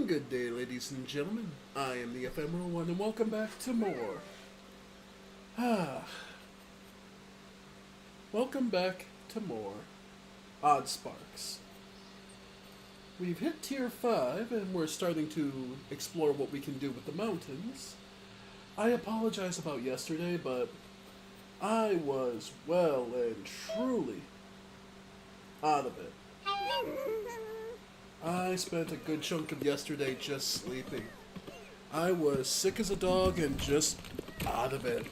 Good day, ladies and gentlemen. I am the Ephemeral One, and welcome back to more. Welcome back to more Oddsparks. We've hit tier 5, and we're starting to explore what we can do with the mountains. I apologize about yesterday, but I was well and truly out of it. I spent a good chunk of yesterday just sleeping. I was sick as a dog and just out of it.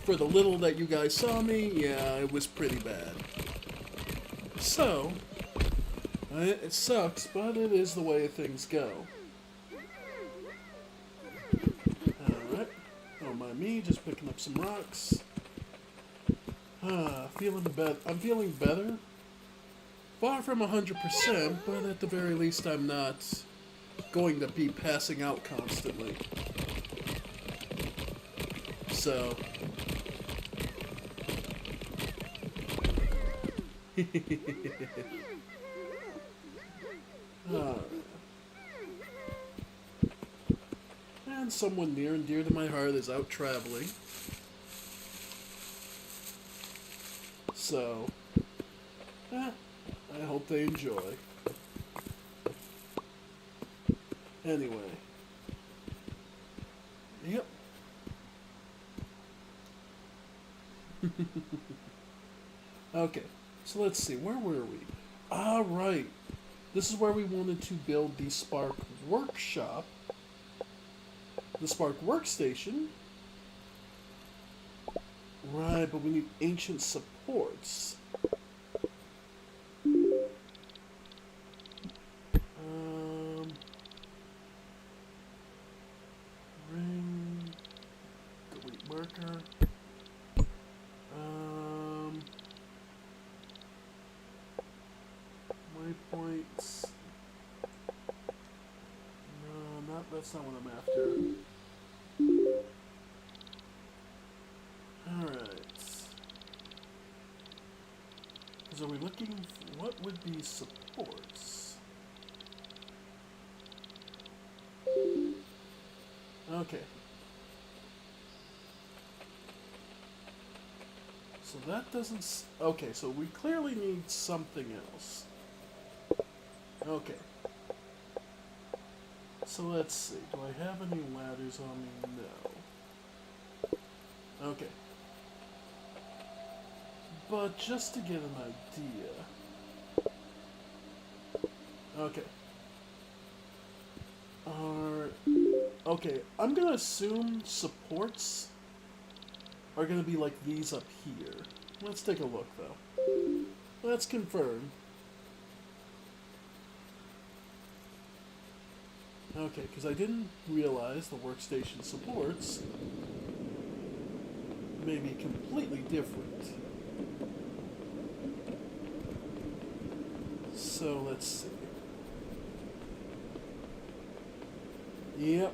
For the little that you guys saw me, yeah, it was pretty bad. So, it sucks, but it is the way things go. Alright, don't mind me, just picking up some rocks. I'm feeling better. Far from 100%, but at the very least I'm not going to be passing out constantly. So... And someone near and dear to my heart is out traveling. So... I hope they enjoy. Anyway. Yep. Okay, so let's see, where were we? Right. This is where we wanted to build the Spark Workshop. The Spark Workstation. Right, but we need ancient supports. Waypoints. No, that's not what I'm after. Alright. Because are we looking for what would be supports? Okay. So that doesn't... Okay, so we clearly need something else. Okay. So let's see. Do I have any ladders on me? No. Okay. But just to get an idea... Okay. Okay, I'm gonna assume supports are gonna be like these up here. Let's take a look, though. Let's confirm. Okay, because I didn't realize the workstation supports may be completely different. So, let's see. Yep.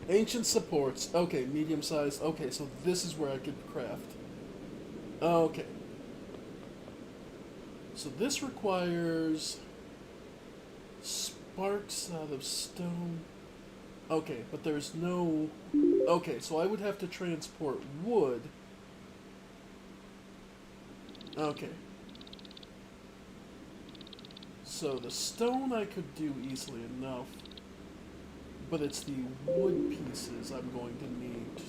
Ancient supports. Okay, medium sized. Okay, so this is where I could craft. Okay. So this requires sparks out of stone. Okay, but there's no... Okay, so I would have to transport wood. Okay. So the stone I could do easily enough. But it's the wood pieces I'm going to need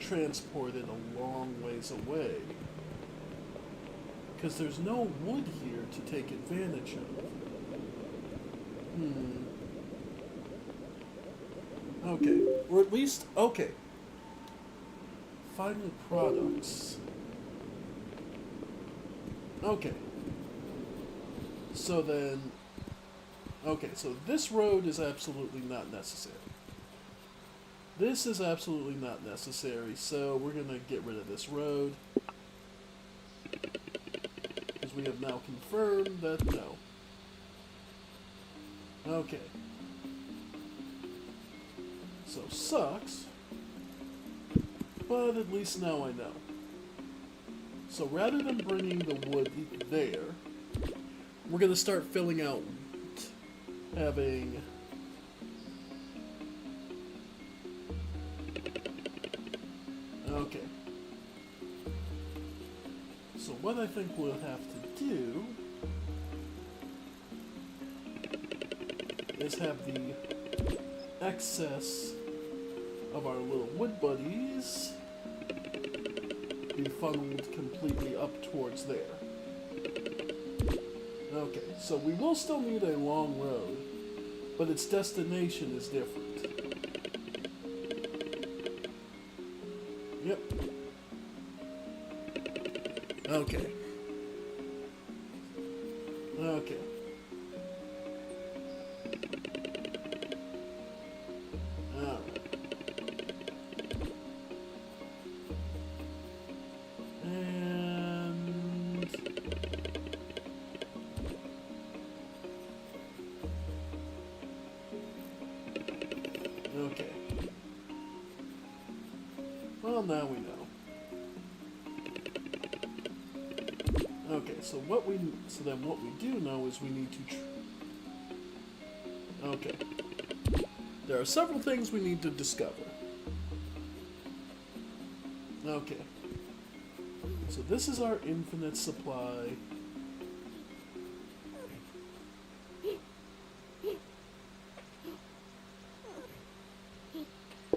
transported a long ways away. Because there's no wood here to take advantage of. Okay. Or at least... Okay. Final products. Okay. So then... Okay, so this road is absolutely not necessary. This is absolutely not necessary, so we're going to get rid of this road. Because we have now confirmed that no. Okay. So, sucks. But at least now I know. So rather than bringing the wood there, we're going to start filling out having... Okay. So what I think we'll have to do is have the excess of our little wood buddies be funneled completely up towards there. Okay, so we will still need a long road, but its destination is different. Yep. Okay. Okay. Alright. And... okay. Well, now we know. Okay, so then what we do know is we need to okay. There are several things we need to discover. Okay. So this is our infinite supply.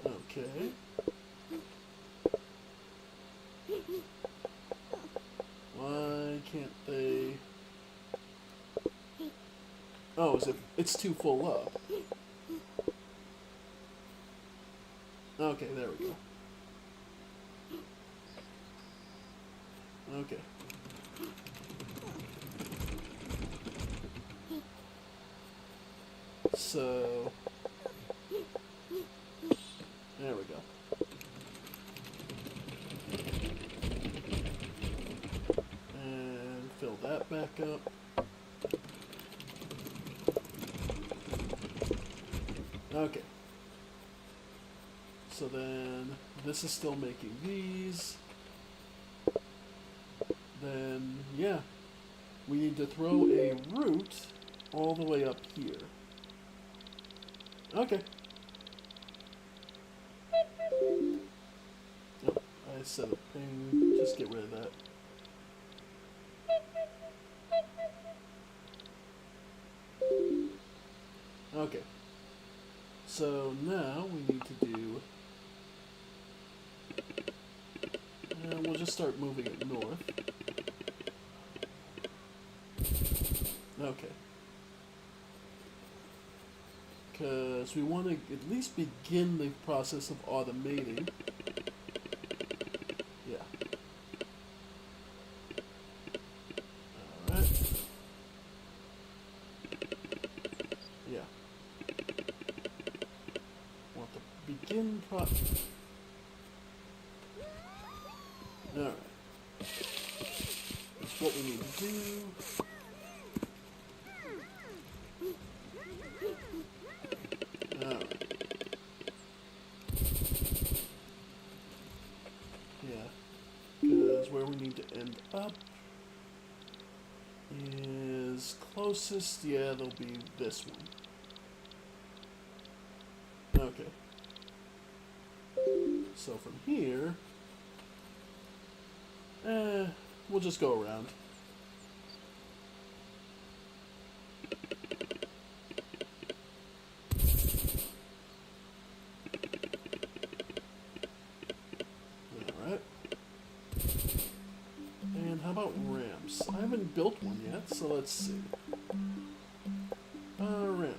Okay. Why can't they... oh, is it... it's too full up. Okay, there we go. Okay. So... there we go. And fill that back up. Okay. So then, this is still making these. Then, yeah. We need to throw a root all the way up here. Okay. Oh, I said a ping. Just get rid of that. Okay. So now we need to do... and we'll just start moving it north. Okay. Because we want to at least begin the process of automating. Yeah. Alright. Yeah. Want to begin alright. That's what we need to do. Alright. Yeah. Because where we need to end up is closest, yeah, there'll be this one. Okay. So from here, we'll just go around. Alright. And how about ramps? I haven't built one yet, so let's see. Ramp.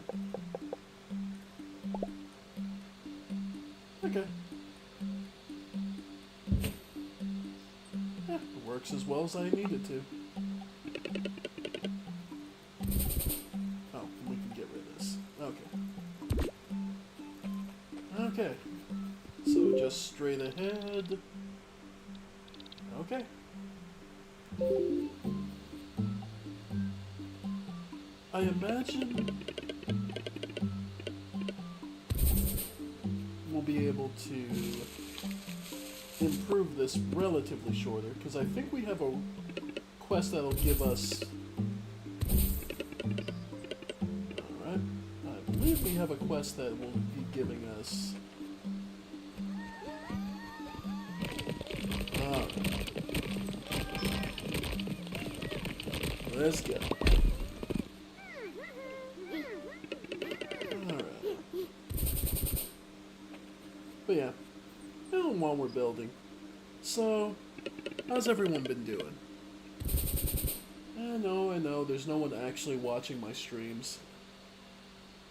Okay. Yeah, it works as well as I need it to. Oh, we can get rid of this. Okay. Okay. So just straight ahead. Okay. I imagine we'll be able to improve this relatively shorter, because I think we have a quest that'll give us we have a quest that will be giving us. Let's go. Alright. But yeah, and while we're building. So, how's everyone been doing? I know, there's no one actually watching my streams.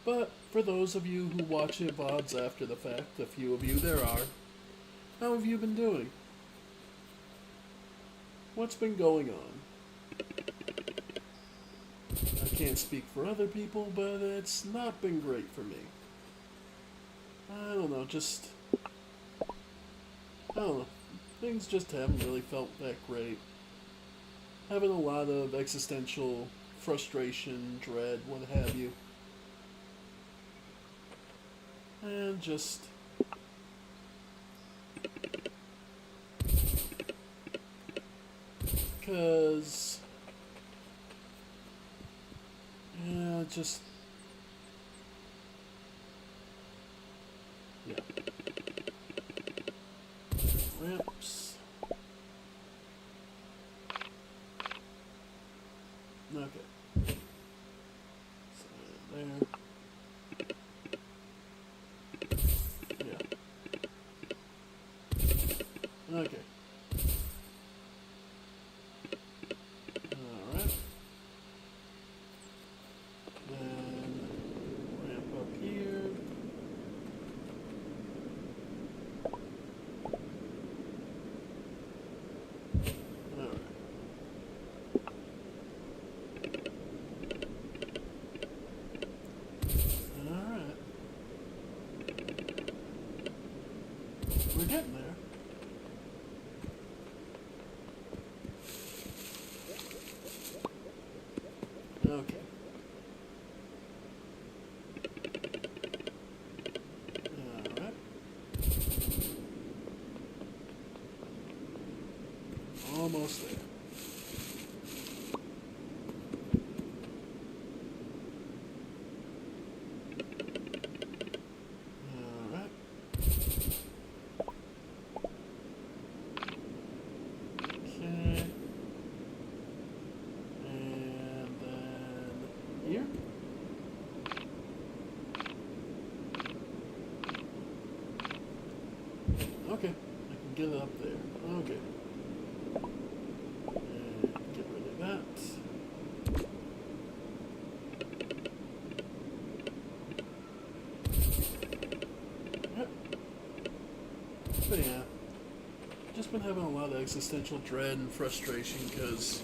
But for those of you who watch it VODs after the fact, a few of you there are, how have you been doing? What's been going on? I can't speak for other people, but it's not been great for me. I don't know, things just haven't really felt that great. Having a lot of existential frustration, dread, what have you. And just... because... yeah, just... yeah. Ramps. Okay. So there. Yeah. Okay. Alright. Then ramp up here. Alright. Alright. We're getting there. Okay. Alright. Almost there. Alright. Okay. And then here. Okay, I can get it up there. Okay. And get rid of that. Yep. But yeah, just been having a lot of existential dread and frustration because,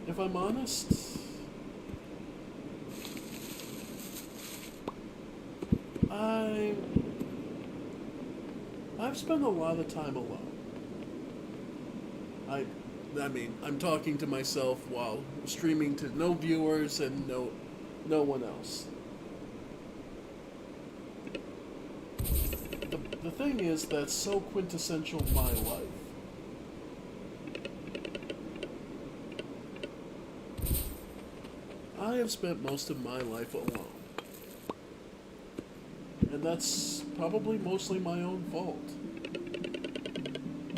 if I'm honest, I've spent a lot of time alone. I mean, I'm talking to myself while streaming to no viewers and no one else. The thing is, that's so quintessential my life. I have spent most of my life alone. And that's probably mostly my own fault.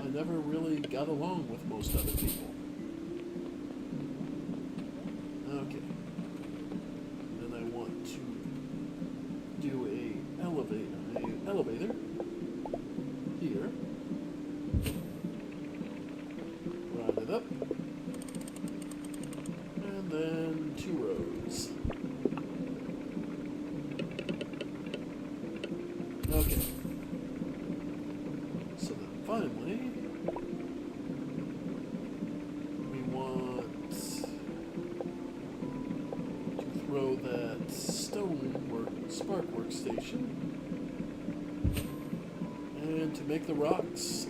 I never really got along with most other people. Okay. Then I want to do an elevator here. Ride it up. And then 2 rows. Okay. So then finally, we want to throw that spark workstation and to make the rocks.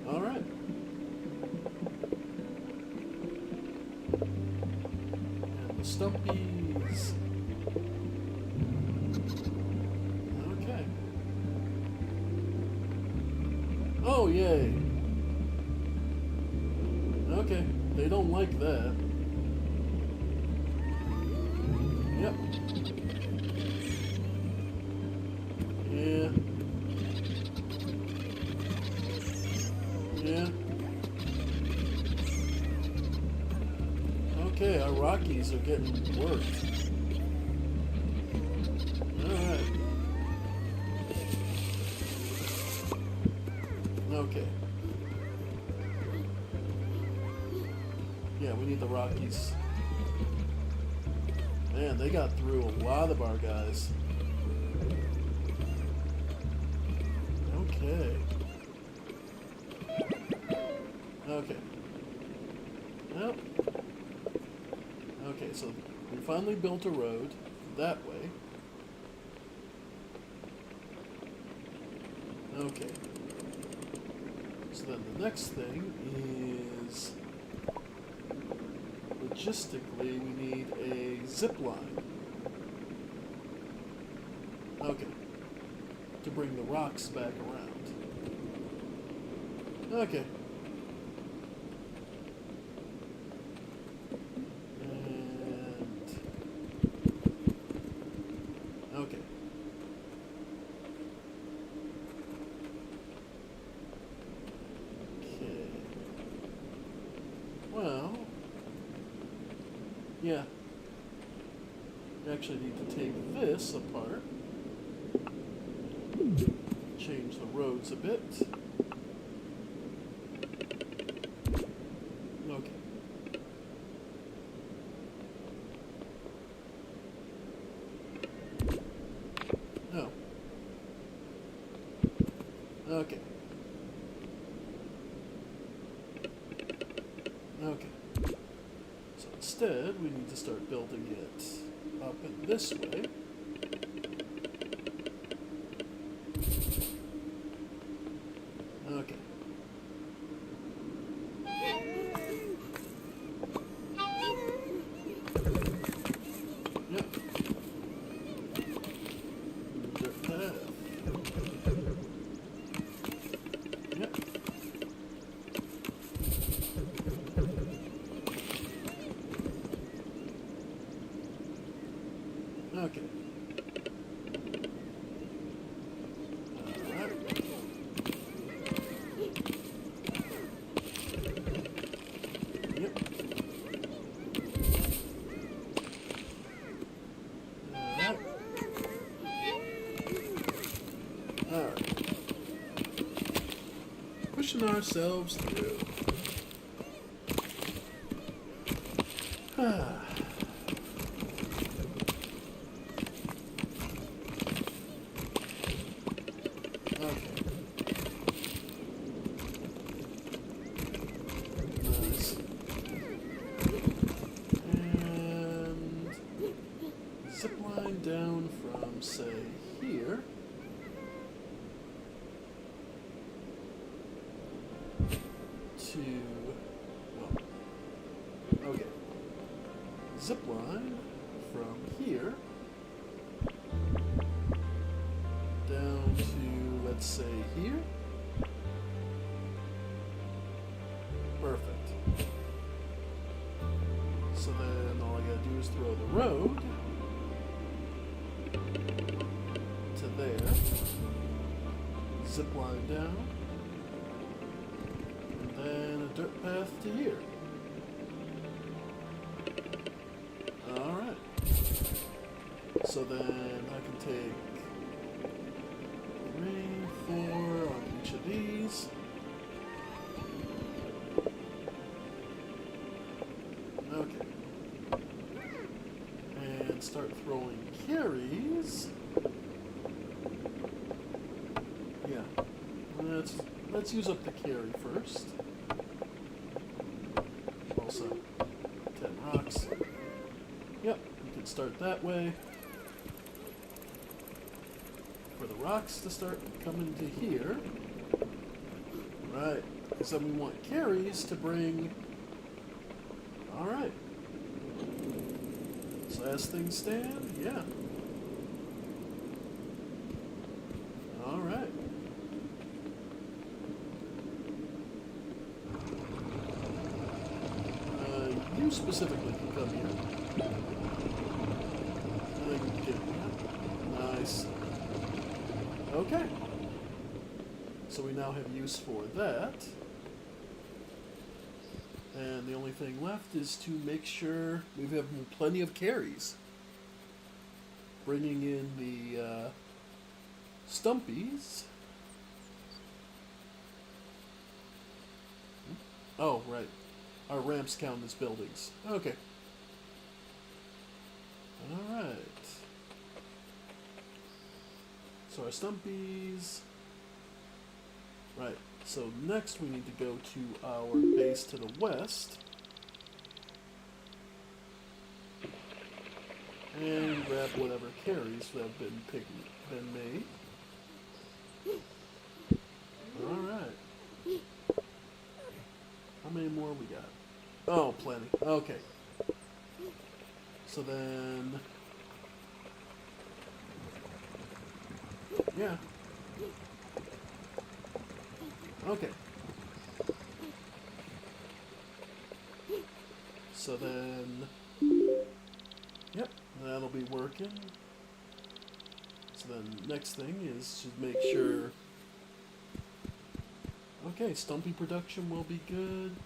Alright. And the stumpies. Okay. Oh, yay. Okay, they don't like that. Yep. Rockies are getting worked. Alright. Okay. Yeah, we need the Rockies. Man, they got through a lot of our guys. Okay. Okay. Well. Okay, so we finally built a road that way. Okay. So then the next thing is, logistically, we need a zip line. Okay. To bring the rocks back around. Okay. And... okay. Okay. Well... yeah. We actually need to take this apart. Change the roads a bit. Okay. No. Okay. Okay. So instead, we need to start building it up in this way. Okay. Yep. Dirt path. Yep. Okay. Alright. Pushing ourselves through. Okay. Nice. And zip line down from, say, here. To, well, okay, zip line from here down to, let's say, here. Perfect. So then all I gotta do is throw the road to there, zip line down, and a dirt path to here. Alright. So then I can take 3, 4 on each of these. Okay. And start throwing carries. Yeah. Let's use up the carry first. Also, 10 rocks. Yep, we can start that way. For the rocks to start coming to here. Right, because then we want carries to bring... Alright. So as things stand, yeah. Alright. You specifically can come here. I think you can. Nice. Okay. So we now have use for that. And the only thing left is to make sure we have plenty of carries. Bringing in the Stumpies. Oh, right. Our ramps count as buildings. Okay. Alright. So our Stumpies. Right. So next we need to go to our base to the west. And grab whatever carries that have been made. Alright. How many more we got? Oh, plenty. Okay. So then... yeah. Okay. So then... yep, that'll be working. So then next thing is to make sure... okay, Stumpy production will be good.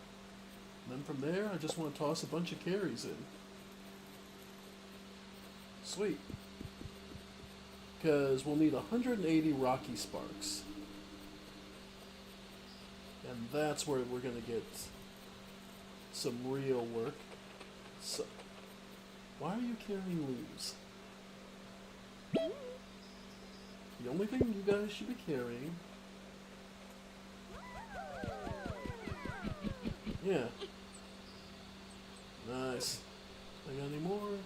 And then from there, I just want to toss a bunch of carries in. Sweet. Because we'll need 180 Rocky Sparks. And that's where we're going to get some real work. So, why are you carrying leaves? The only thing you guys should be carrying... yeah. Nice. I got any more?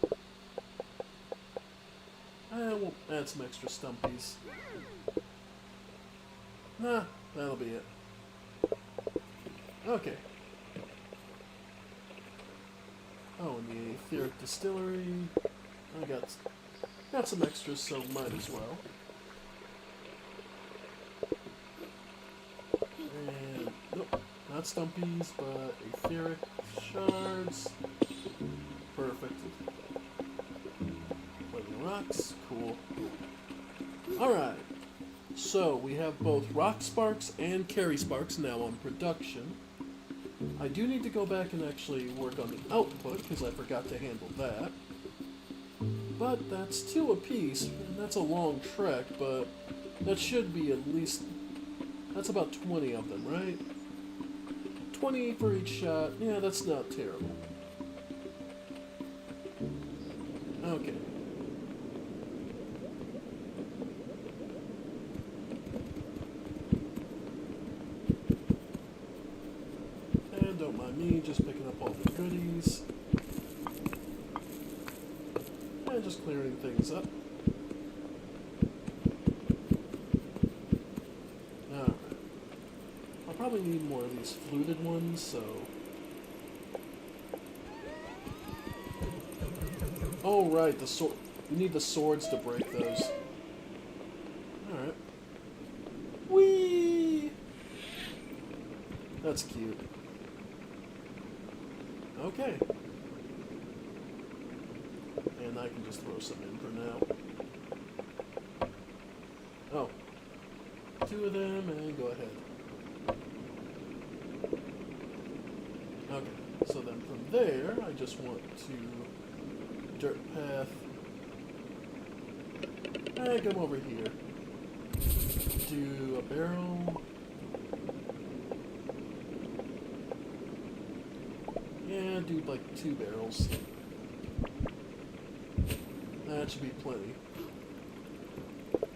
We'll add some extra Stumpies. Nah, that'll be it. Okay. Oh, and the Etheric Distillery. I got some extras, so might as well. And nope, not Stumpies, but Etheric Shards. Perfect. Floating rocks, cool. Alright. So, we have both Rock Sparks and Carry Sparks now on production. I do need to go back and actually work on the output, because I forgot to handle that. But that's 2 apiece, and that's a long trek, but that should be at least... that's about 20 of them, right? 20 for each shot. Yeah, that's not terrible. Okay. And don't mind me just picking up all the goodies. And just clearing things up. Alright. I'll probably need more of these fluted ones, so... oh, right, the sword. You need the swords to break those. Alright. Whee! That's cute. Okay. And I can just throw some in for now. Oh. 2 of them, and go ahead. Okay, so then from there, I just want to dirt path. And come over here. Do a barrel. Yeah, do like 2 barrels. That should be plenty.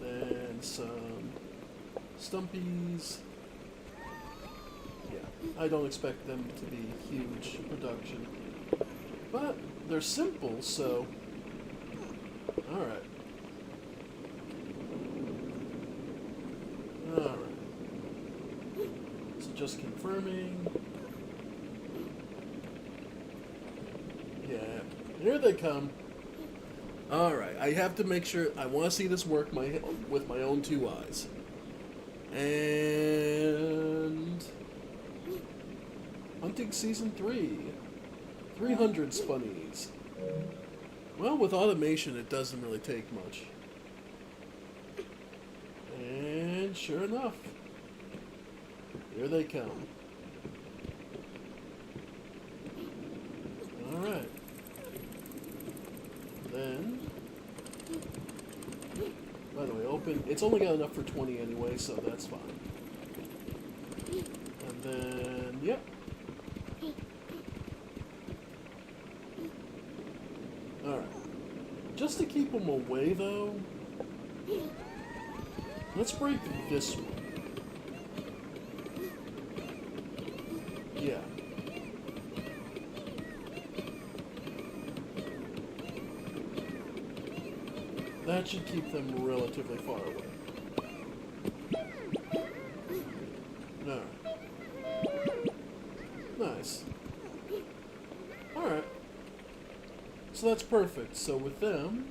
Then some Stumpies. Yeah, I don't expect them to be huge production. But they're simple, so... alright. Alright. So just confirming. Yeah, here they come. Alright, I have to make sure, I want to see this work with my own 2 eyes. And... hunting season 3. 300 spunnies. Well, with automation, it doesn't really take much. And sure enough, here they come. Alright. Then, by the way, open. It's only got enough for 20 anyway, so that's fine. And then, yep. Alright. Just to keep them away, though, let's break this one. Yeah. That should keep them relatively far away. Alright. Nice. Alright. So that's perfect. So with them,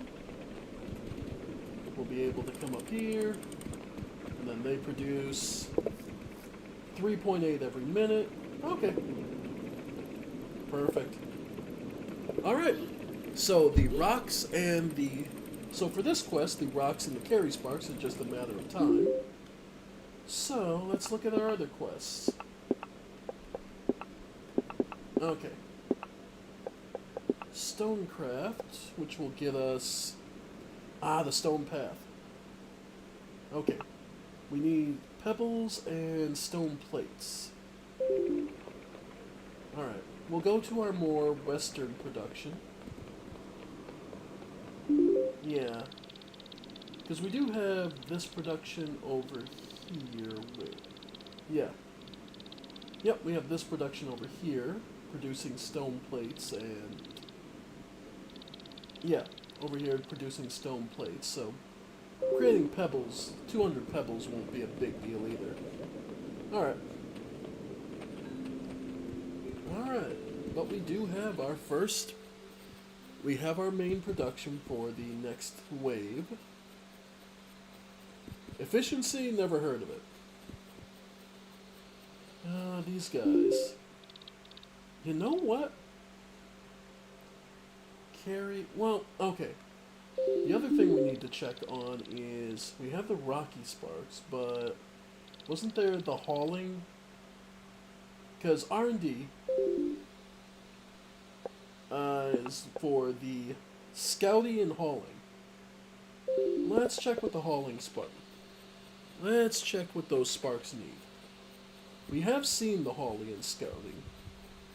we'll be able to come up here, and then they produce 3.8 every minute. Okay. Perfect. Alright. So the rocks and the... So for this quest, the rocks and the carry sparks are just a matter of time. So let's look at our other quests. Okay. Stonecraft, which will get us... the stone path. Okay. We need pebbles and stone plates. Alright. We'll go to our more western production. Yeah. Because we do have this production over here. Wait. Yeah. Yep, we have this production over here, producing stone plates, and... Yeah, over here producing stone plates, so... Creating pebbles, 200 pebbles won't be a big deal either. Alright. Alright, but we do have our first... We have our main production for the next wave. Efficiency, never heard of it. These guys. You know what? Carry... Well, okay. The other thing we need to check on is... We have the Rocky Sparks, but... Wasn't there the hauling? Because R&D... is for the scouting and hauling. Let's check what the hauling spark. Let's check what those sparks need. We have seen the hauling and scouting,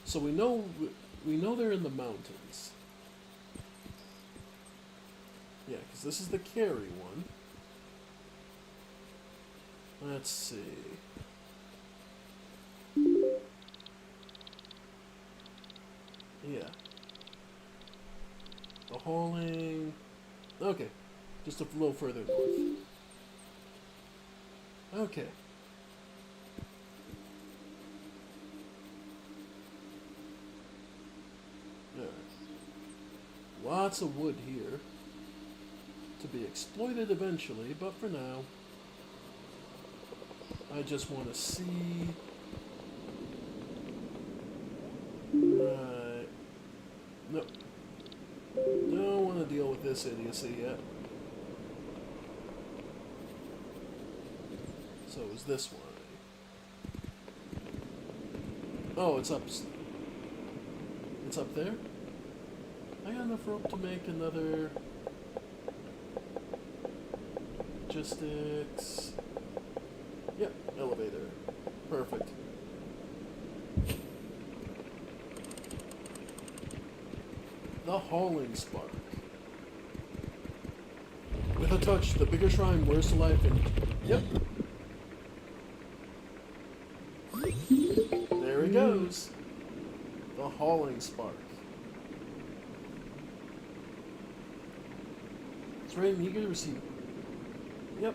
so we know they're in the mountains. Yeah, because this is the carry one. Let's see. Yeah. The hauling... Okay. Just a little further north. Okay. Alright. Lots of wood here. To be exploited eventually, but for now... I just want to see... Right. Nope. Don't want to deal with this idiocy yet. So is this one? Oh, it's up. It's up there? I got enough rope to make another... Logistics... Yep, elevator. Perfect. The hauling spark. With a touch, the bigger shrine wears to life and... Yep. There he goes. The hauling spark. It's ready and eager to receive. Yep.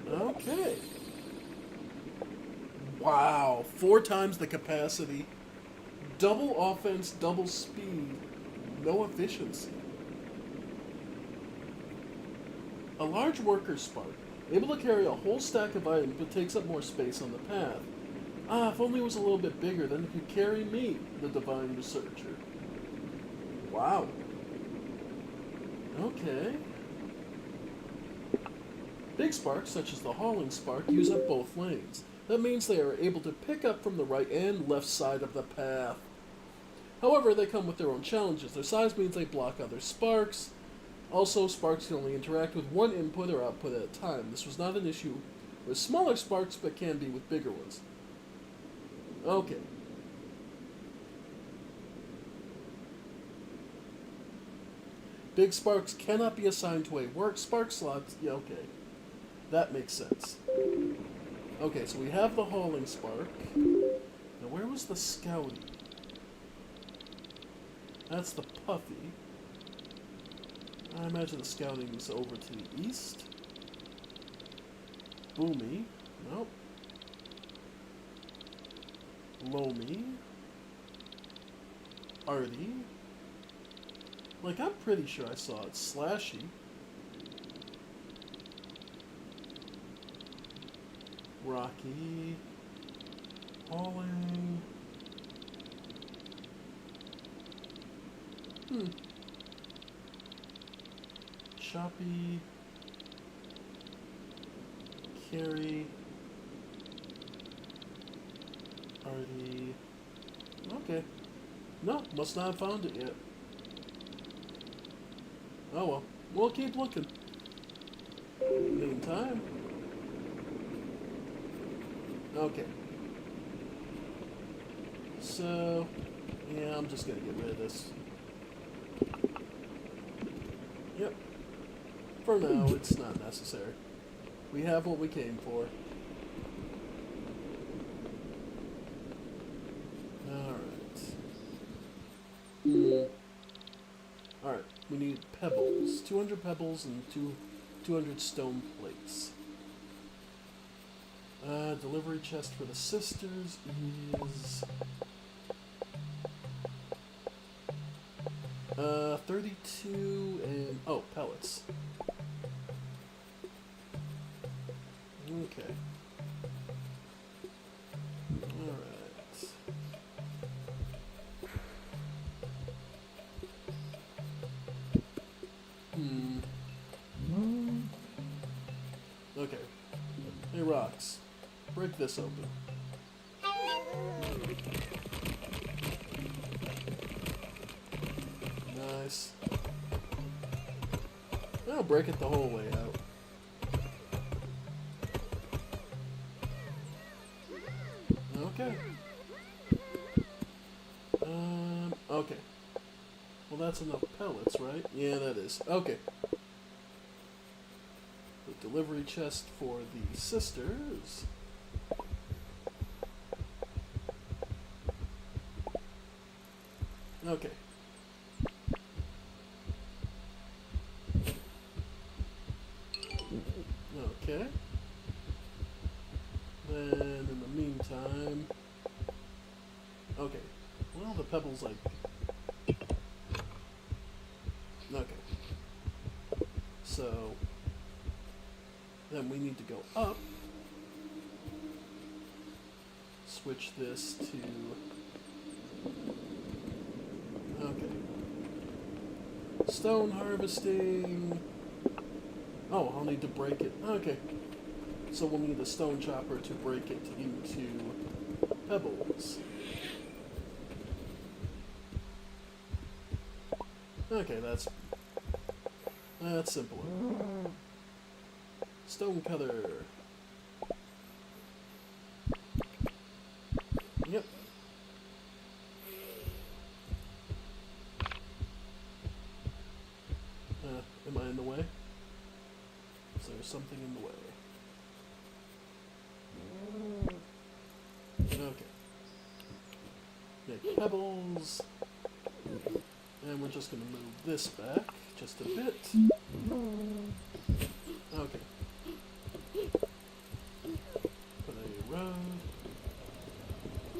Okay. Wow. 4 times the capacity. Double offense, double speed. No efficiency. A large worker spark, able to carry a whole stack of items but takes up more space on the path. If only it was a little bit bigger, then it could carry me, the divine researcher. Wow. Okay. Big sparks, such as the hauling spark, use up both lanes. That means they are able to pick up from the right and left side of the path. However, they come with their own challenges. Their size means they block other sparks. Also, sparks can only interact with one input or output at a time. This was not an issue with smaller sparks, but can be with bigger ones. Okay. Big sparks cannot be assigned to a work spark slot. Yeah, okay. That makes sense. Okay, so we have the hauling spark. Now, where was the scouty? That's the puffy. I imagine the scouting is over to the east. Boomy. Nope. Loamy. Artie. Like, I'm pretty sure I saw it. Slashy. Rocky. Hauling. Choppy. Carry. Artie. Okay. No, must not have found it yet. Oh well. We'll keep looking. In the meantime. Okay. So, yeah, I'm just gonna get rid of this. Yep. For now, it's not necessary. We have what we came for. Alright. Alright, we need pebbles. 200 pebbles and 200 stone plates. Delivery chest for the sisters is 32 and pellets. Okay. Alright. Okay. Hey, rocks. Break this open. Nice. I'll break it the whole way out. Okay. Okay. Well, that's enough pellets, right? Yeah, that is. Okay. The delivery chest for the sisters. Okay. Okay. Then, in the meantime... Okay. Well, the pebbles, like... Okay. So... Then we need to go up. Switch this to... Okay. Stone harvesting... Oh, I'll need to break it. Okay. So we'll need a stone chopper to break it into pebbles. Okay, that's simpler. Stone cutter. Yep. Am I in the way? Is there something in the way? Okay. Make pebbles. And we're just going to move this back just a bit. Okay. Put a road.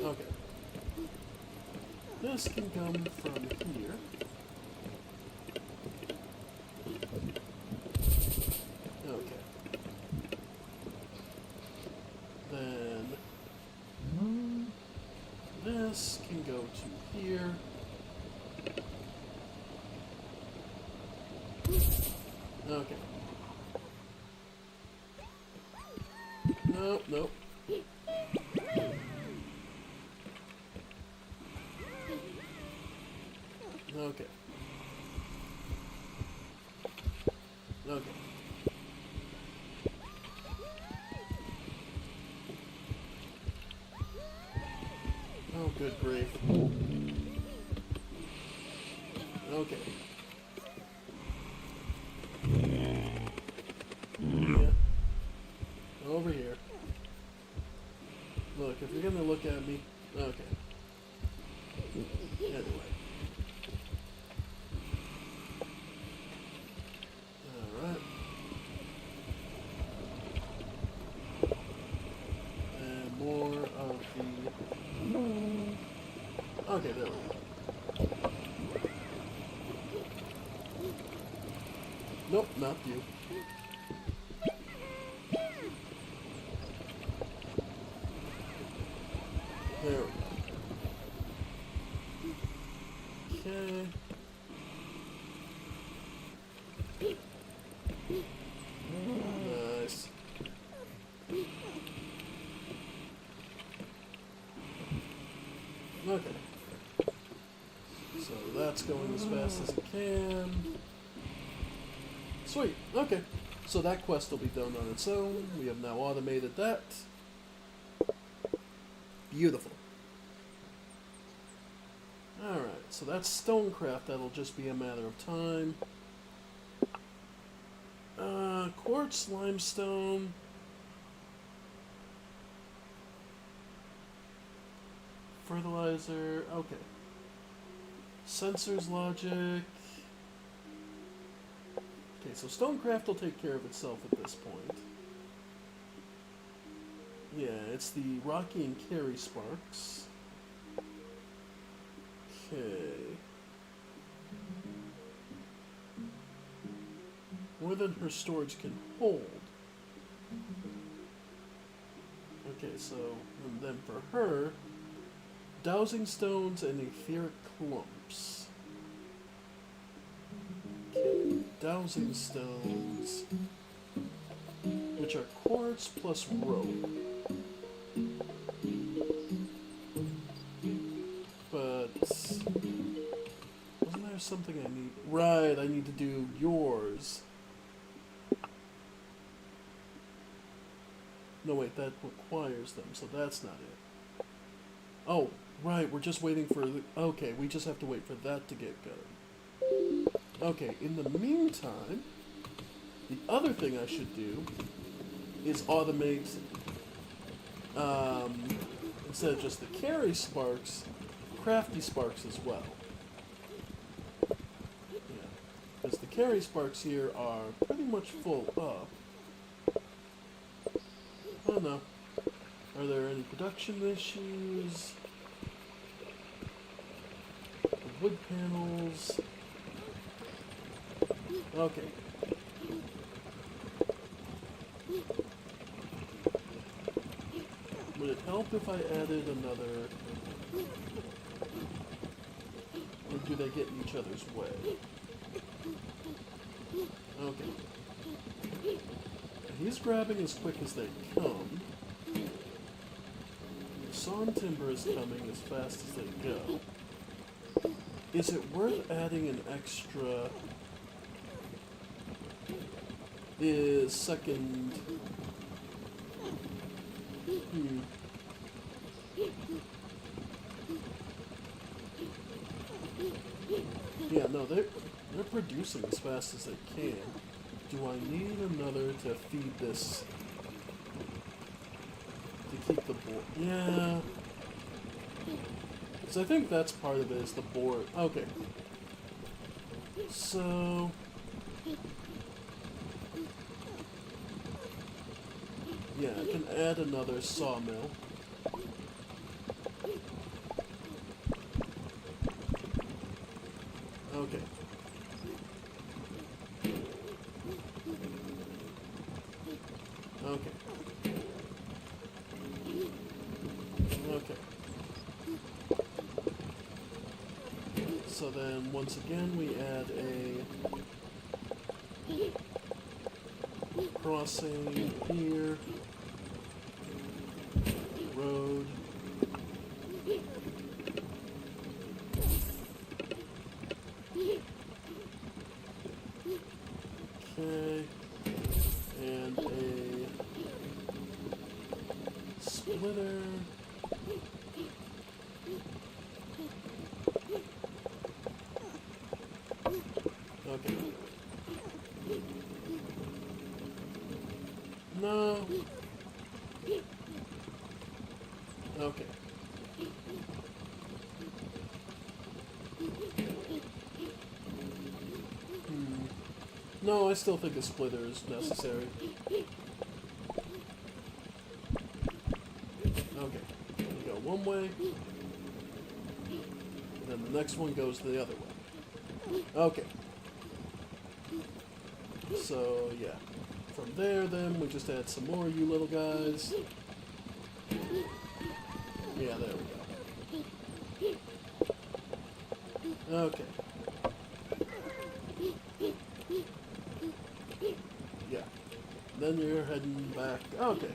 Okay. This can come from here. Okay. Then this can go to here. Okay. Nope, nope. Okay. Okay. Oh, good grief. Okay. Yeah. Over here. Look, if you're gonna look at me... Okay. Anyway. Alright. And more of the... Okay, there we go. Nope, not you. There we go. Okay. Nice. Okay. So that's going as fast as it can. Sweet. Okay. So that quest will be done on its own. We have now automated that. Beautiful. Alright, so that's Stonecraft. That'll just be a matter of time. Quartz, limestone. Fertilizer. Okay. Sensors, logic. Okay, so Stonecraft will take care of itself at this point. Yeah, it's the Rocky and Carry Sparks. Okay. More than her storage can hold. Okay, so, and then for her, dowsing stones and etheric clumps. Okay, dowsing stones, which are quartz plus rope. But wasn't there something I need? Right, I need to do yours. No, wait, that requires them, so that's not it. Oh, right, we're just waiting for the... Okay, we just have to wait for that to get going. Okay, in the meantime, the other thing I should do is automate, instead of just the carry sparks, crafty sparks as well. Yeah, because the carry sparks here are pretty much full up. Oh no. Are there any production issues? The wood panels. Okay. Would it help if I added another... Or do they get in each other's way? Okay. He's grabbing as quick as they come. The sawn timber is coming as fast as they go. Is it worth adding an extra... Is second... Yeah, no, they're producing as fast as they can. Do I need another to feed this? To keep the board? Yeah. Because I think that's part of it, is the board. Okay. So... Yeah, I can add another sawmill. Okay. Okay. Okay. So then, once again, we add a crossing here. Road. Okay. And a splitter. Okay. No. Okay. No, I still think a splitter is necessary. Okay. We go one way. And then the next one goes the other way. Okay. So, yeah. From there, then, we just add some more you little guys. Yeah, there we go. Okay. Yeah. Then you're heading back. Okay.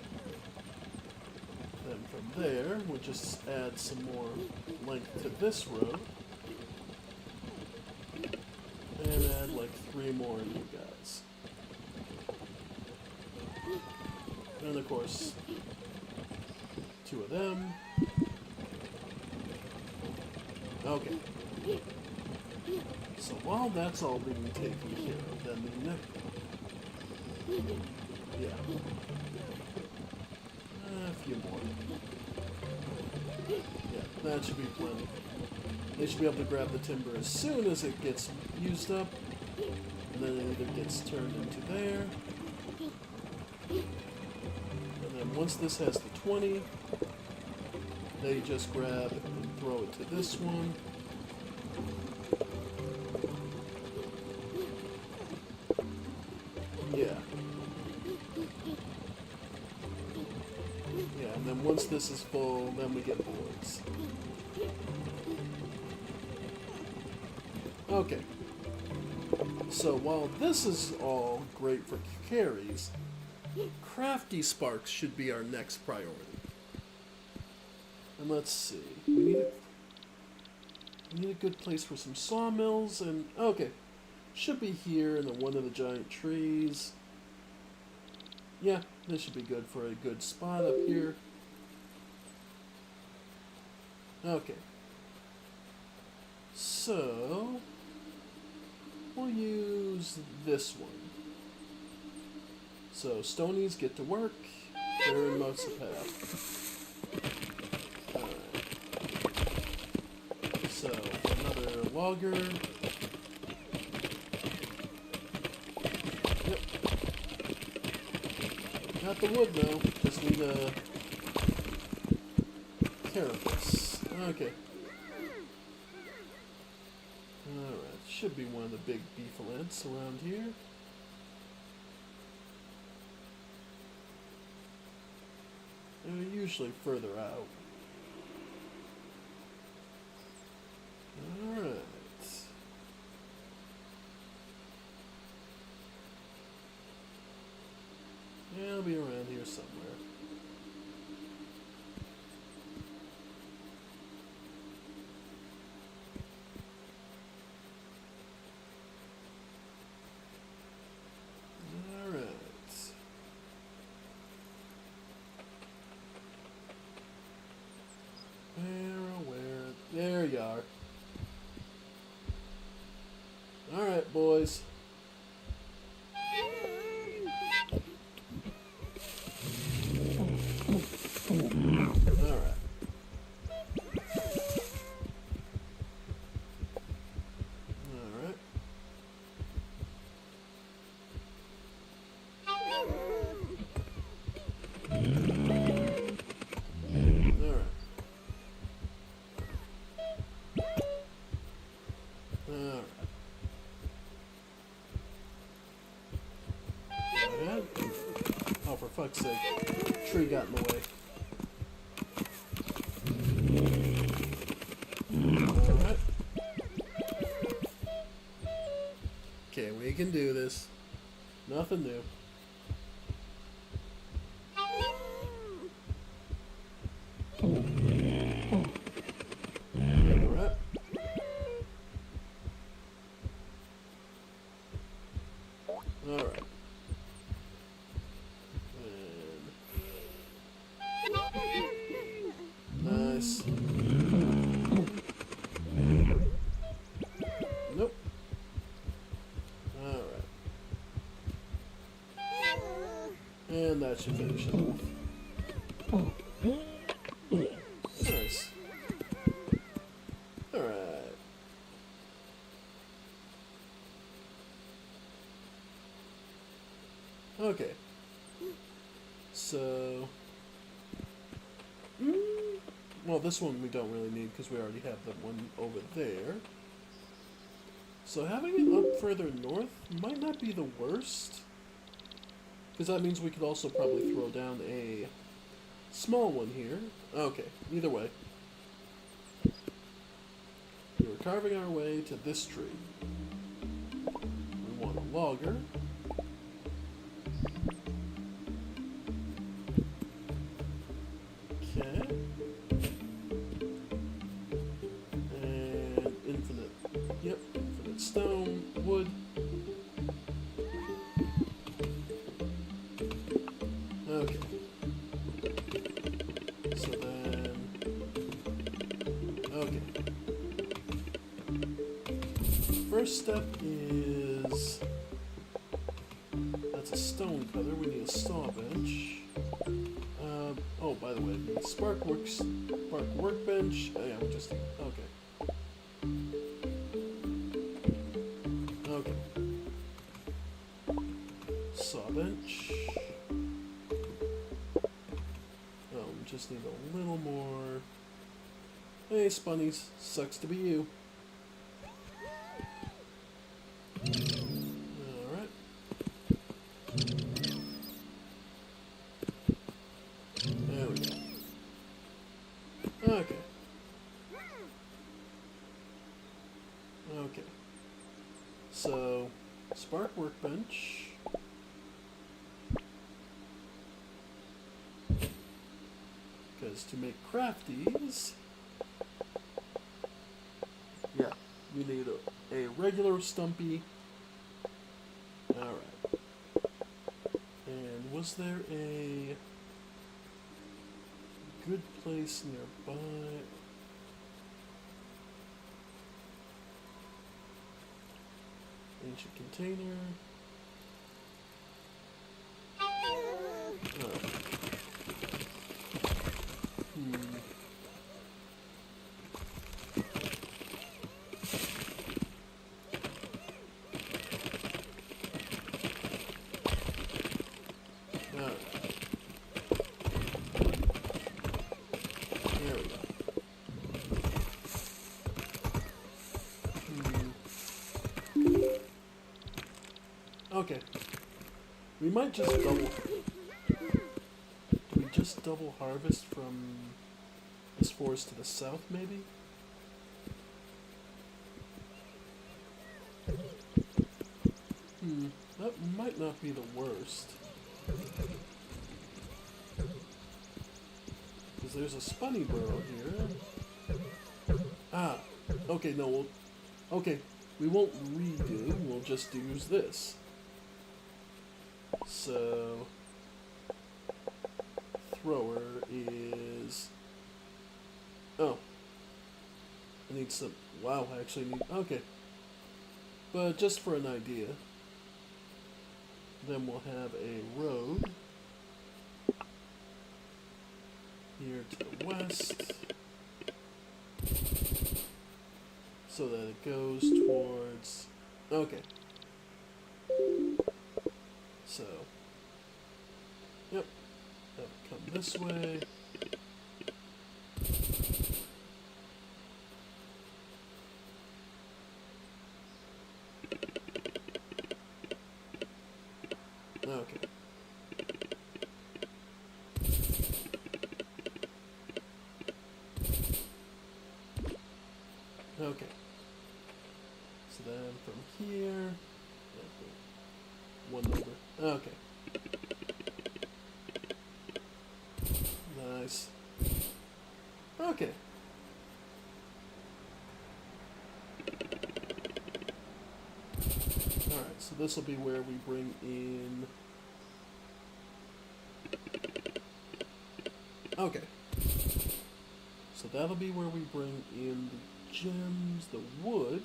Then from there, we'll just add some more length to this road. And add like 3 more of you guys. And of course, 2 of them. Okay. So while that's all being taken care of, then the next... Yeah. A few more. Yeah, that should be plenty. They should be able to grab the timber as soon as it gets used up. And then it either gets turned into there. And then once this has the 20, they just grab and throw it to this one. Yeah. Yeah, and then once this is full, then we get boards. Okay. So while this is all great for carries, crafty sparks should be our next priority. And let's see. We need a good place for some sawmills, and okay. Should be here in one of the giant trees. Yeah, this should be good for a good spot up here. Okay. So, we'll use this one. So, Stonies get to work. They're in most of the path. Alright. So, another logger. Yep. Got the wood though. Just need a carapace. Okay. Alright. Should be one of the big beefalents around here. They're usually further out. Alright. Yeah, it'll be around here somewhere. Alright. Where? There you are. Alright, boys. Alright. Alright. Alright. Oh, for fuck's sake. Tree got in the way. Alright. Okay, we can do this. Nothing new. Alright. Alright. Nice. Nope. Alright. And that should finish it off. Nice. Alright. Okay. So... well, this one we don't really need because we already have the one over there. So having it up further north might not be the worst. Because that means we could also probably throw down a small one here. Okay, either way. We're carving our way to this tree. We want a logger. Okay. And infinite. Yep, infinite stone, wood. Okay. So then... okay. First step is... that's a stone cutter. We need a saw bench. Oh, by the way, the spark workbench. Oh, yeah, we just... okay. Okay. Saw bench. Oh, we just need a little more. Hey, Spunnies. Sucks to be you. Alright. There we go. Okay. Okay. So, spark workbench. Because to make crafties, yeah, you need a regular stumpy. Alright. And was there a good place nearby? Ancient container. Oh. There we go. Okay. We might just double... do we just double harvest from this forest to the south, maybe? That might not be the worst. Because there's a spunny burrow here. Ah, okay, no, we'll... okay, we won't redo, we'll just use this. So... thrower is... oh. I need some... wow, I actually need... okay. But just for an idea. Then we'll have a road here to the west, so that it goes towards... okay. So, yep, that would come this way. Okay. Okay. So then from here, one number. Okay. Nice. Okay. Alright, so So this will be where we bring in... Okay. So that'll be where we bring in the gems, the wood.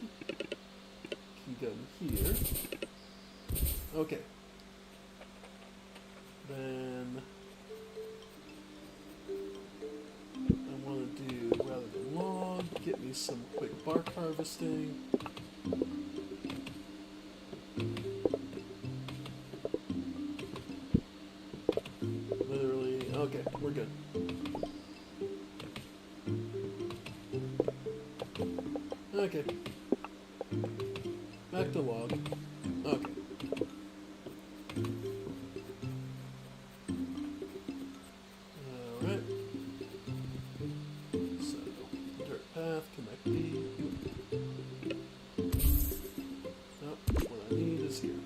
Can go in here. Okay. Then I want to do, rather than log, get me some quick bark harvesting. Literally, okay, we're good. Okay. Back to log. Okay. Alright. So, dirt path, connect B. Nope, what I need is here.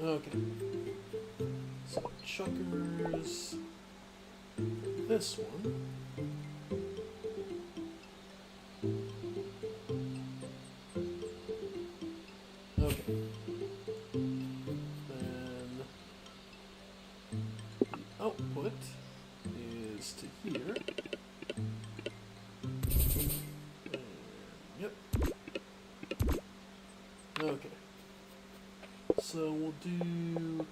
Okay. So, chuckers. This one. Okay. Then the output is to here. And, yep. Okay. So we'll do...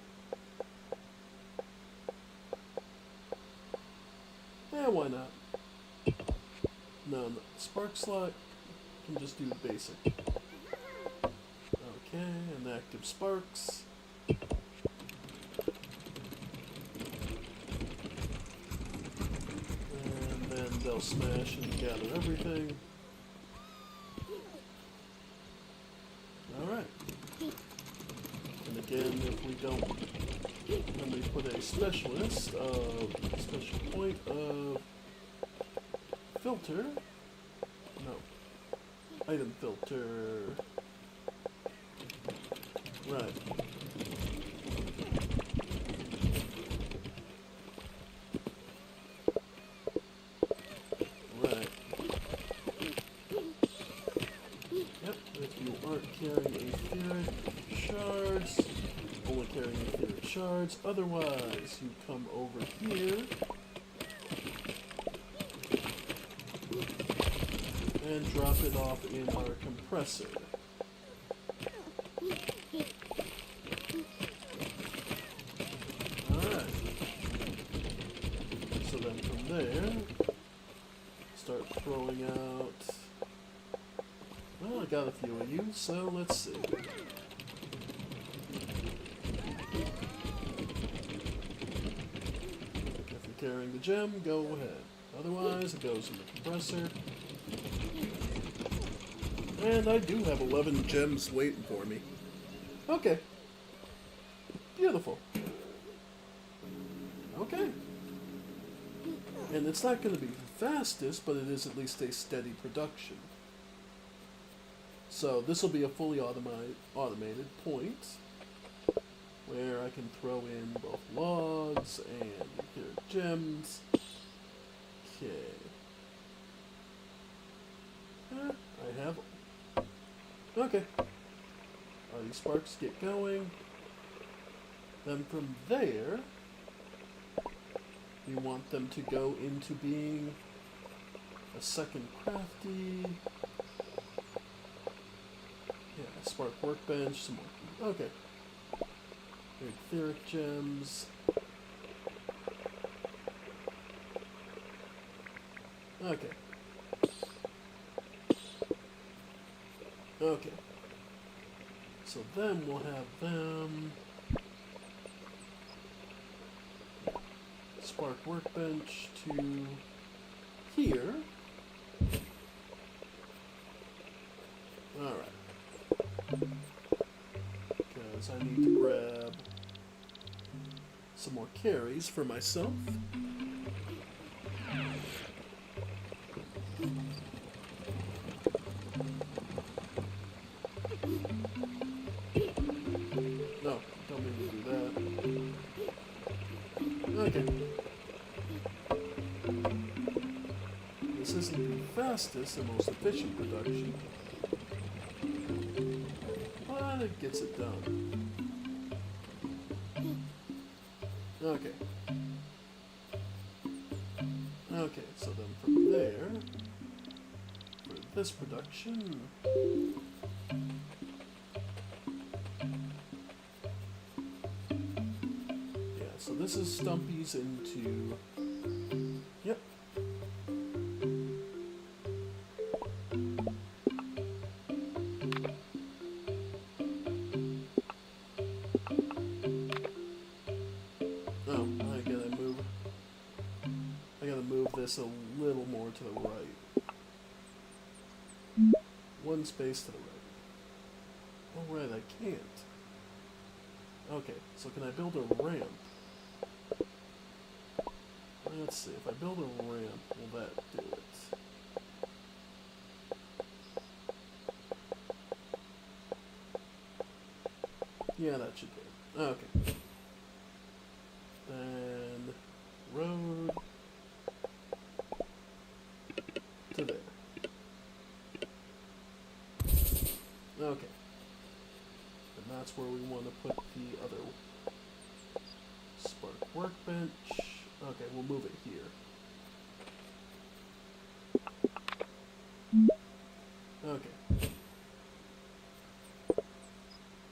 why not? No, spark slot can just do the basic. Okay, and active sparks. And then they'll smash and gather everything. Alright. And again, if we don't, then we put a specialist of, special point of filter. No. Item filter. Right. Right. Yep, if you aren't carrying etheric shards, only carrying etheric shards, otherwise you come over here and drop it off in our compressor. Alright. So then from there, start throwing out... Well, I got a few of you, so let's see. If you're carrying the gem, go ahead. Otherwise, it goes in the compressor. And I do have 11 gems waiting for me. Okay. Beautiful. Okay. And it's not going to be the fastest, but it is at least a steady production. So this will be a fully automated point where I can throw in both logs and here gems. Okay. I have... Okay. These sparks get going. Then from there, we want them to go into being a second crafty. Yeah, spark workbench, some more. Okay. Etheric gems. Okay. Okay. So then we'll have them spark workbench to here. Alright. Because I need to grab some more carries for myself. No, don't mean to do that. Okay. This isn't the fastest and most efficient production. that gets it done. Okay. Okay, so then from there, for this production, yeah, so this is Stumpy's into, yep. Oh, I gotta move this a little more to the right. One space to the right. Oh right, I can't. Okay, so can I build a ramp? Let's see, if I build a ramp, will that do it? Yeah, that should do it. Okay. Then road to there. Okay. And that's where we want to put the other Spark workbench. Okay, we'll move it here. Okay.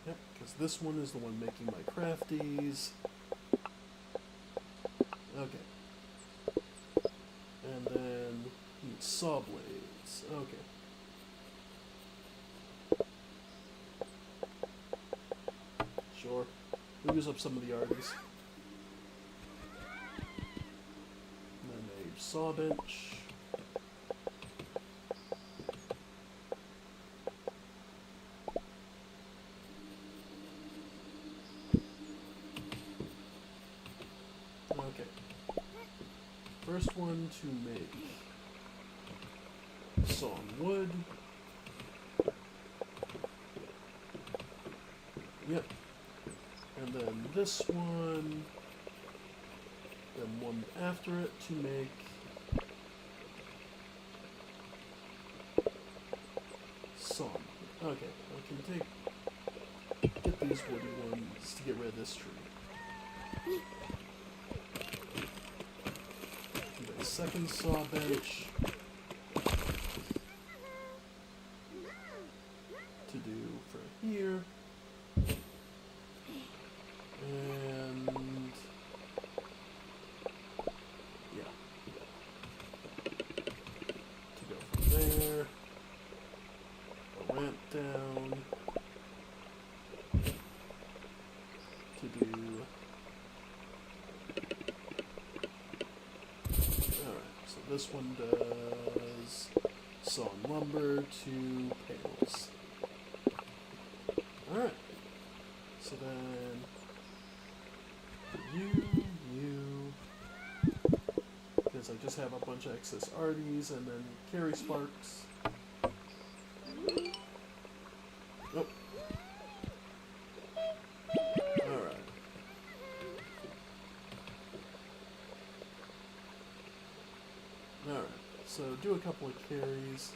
Yep, because this one is the one making my crafties. Okay. And then need saw blades. Okay. Sure. We'll use up some of the arties. And then a saw bench. Okay. First one to make sawn wood. Yep. And then this one, then one after it to make sawn. Okay, I can get these woody ones to get rid of this tree. Get a second saw bench to do for here. And yeah, to go from there, a ramp down, to do, alright, so this one does sawn lumber to panels. Alright, so then you, because I just have a bunch of excess arties, and then carry sparks. Nope. Alright. Alright, so do a couple of carries.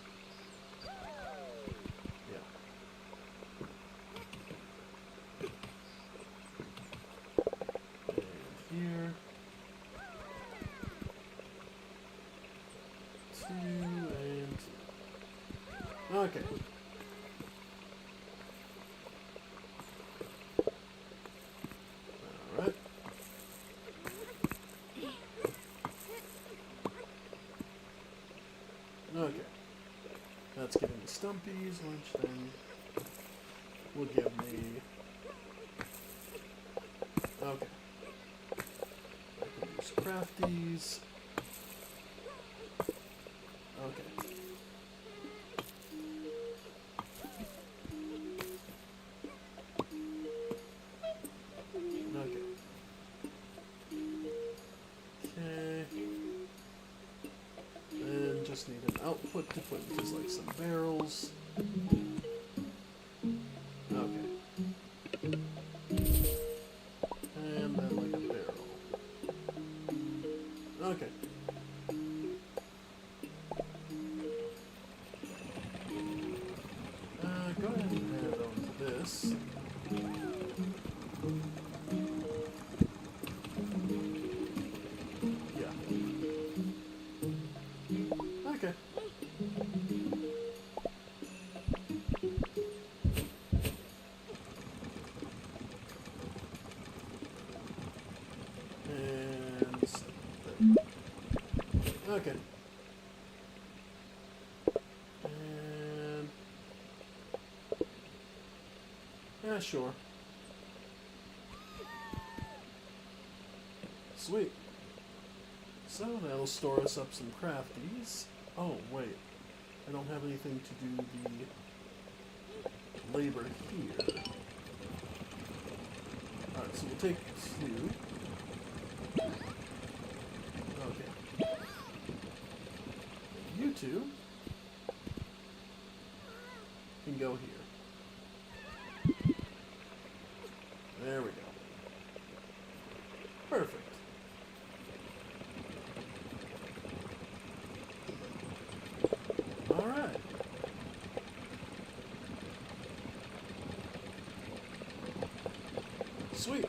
Yeah. Here. 2 and 2. Okay. Alright. Okay. That's giving me Stumpies, which then will give me... Okay. I can use crafties. Okay. Okay. Okay. And just need an output to put into like some barrels. Okay. And then like a barrel. Okay. Go ahead and add on to this. Yeah. Okay. Okay. And... yeah, sure. Sweet. So that'll store us up some crafties. Oh, wait. I don't have anything to do the labor here. Alright, so we'll take 2. Okay. You 2 can go here. There we go. Perfect. Alright. Sweet.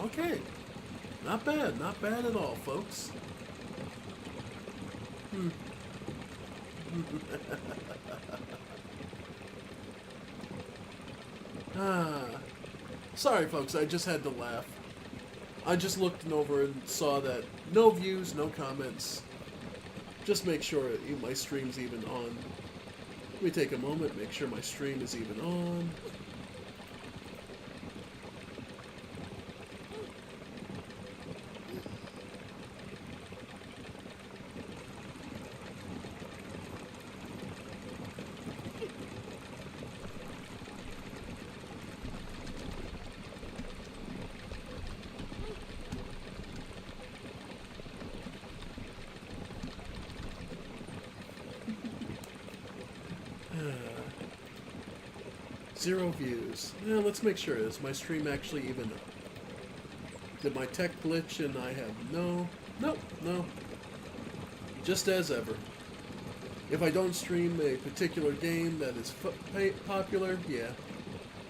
Okay. Not bad. Not bad at all, folks. Sorry, folks. I just had to laugh. I just looked over and saw that no views, no comments. Just make sure my stream's even on. Let me take a moment, make sure my stream is even on. Zero views. Yeah, let's make sure. Is my stream actually even up? Did my tech glitch and I have no? Nope, no. Just as ever. If I don't stream a particular game that is popular, yeah,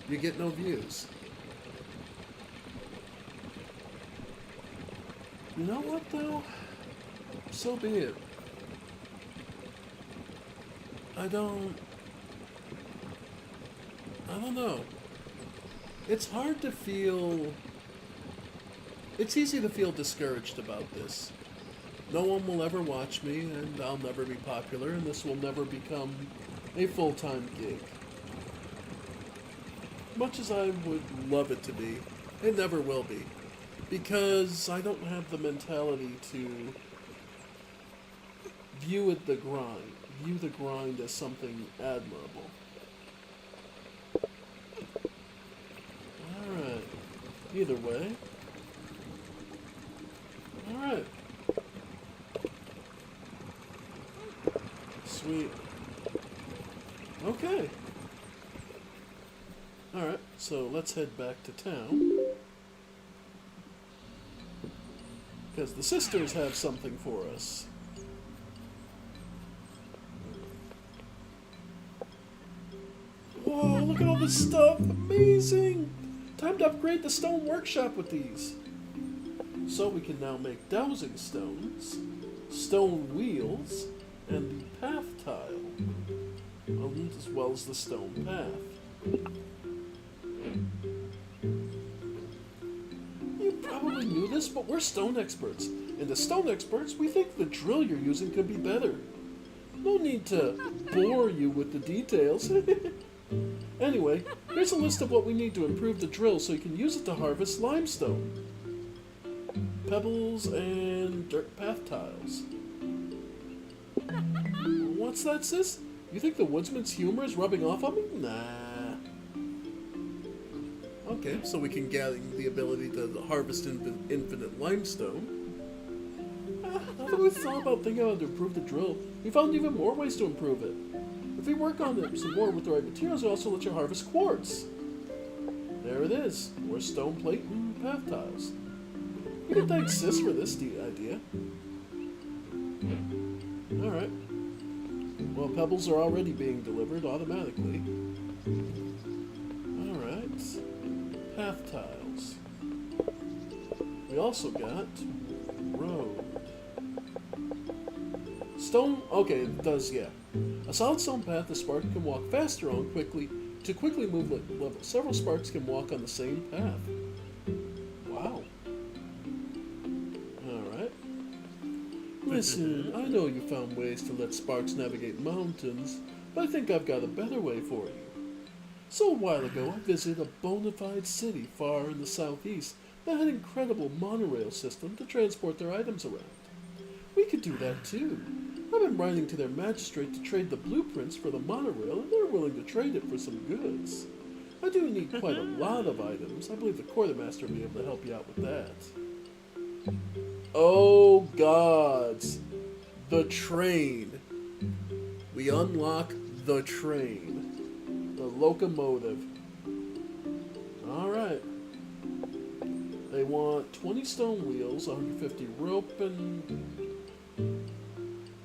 you get no views. You know what, though? So be it. I don't know. It's hard to feel... It's easy to feel discouraged about this. No one will ever watch me, and I'll never be popular, and this will never become a full-time gig. Much as I would love it to be, it never will be. Because I don't have the mentality to view the grind as something admirable. Alright. Either way. Alright. Sweet. Okay. Alright, so let's head back to town. Because the sisters have something for us. Whoa, look at all this stuff! Amazing! Time to upgrade the stone workshop with these. So we can now make dowsing stones, stone wheels, and the path tile, as well as the stone path. You probably knew this, but we're stone experts. And as stone experts, we think the drill you're using could be better. No need to bore you with the details. Anyway, here's a list of what we need to improve the drill so you can use it to harvest limestone, pebbles, and dirt path tiles. What's that, sis? You think the woodsman's humor is rubbing off on me? Nah. Okay, so we can gain the ability to harvest infinite limestone. Now that we've thought about thinking how to improve the drill, we found even more ways to improve it. If we work on it some more with the right materials, we'll also let you harvest quartz. There it is. More stone plate and path tiles. We can thank Sis for this idea. Alright. Well, pebbles are already being delivered automatically. Alright. path tiles. We also got road. Stone, okay, it does, yeah. A solid stone path the spark can walk faster on quickly. To quickly move level, several sparks can walk on the same path. Wow. Alright. Listen, I know you found ways to let sparks navigate mountains, but I think I've got a better way for you. So a while ago, I visited a bona fide city far in the southeast that had an incredible monorail system to transport their items around. We could do that too. I've been writing to their magistrate to trade the blueprints for the monorail, and they're willing to trade it for some goods. I do need quite a lot of items. I believe the quartermaster will be able to help you out with that. Oh gods! The train. We unlock the train. The locomotive. Alright. They want 20 stone wheels, 150 rope, and...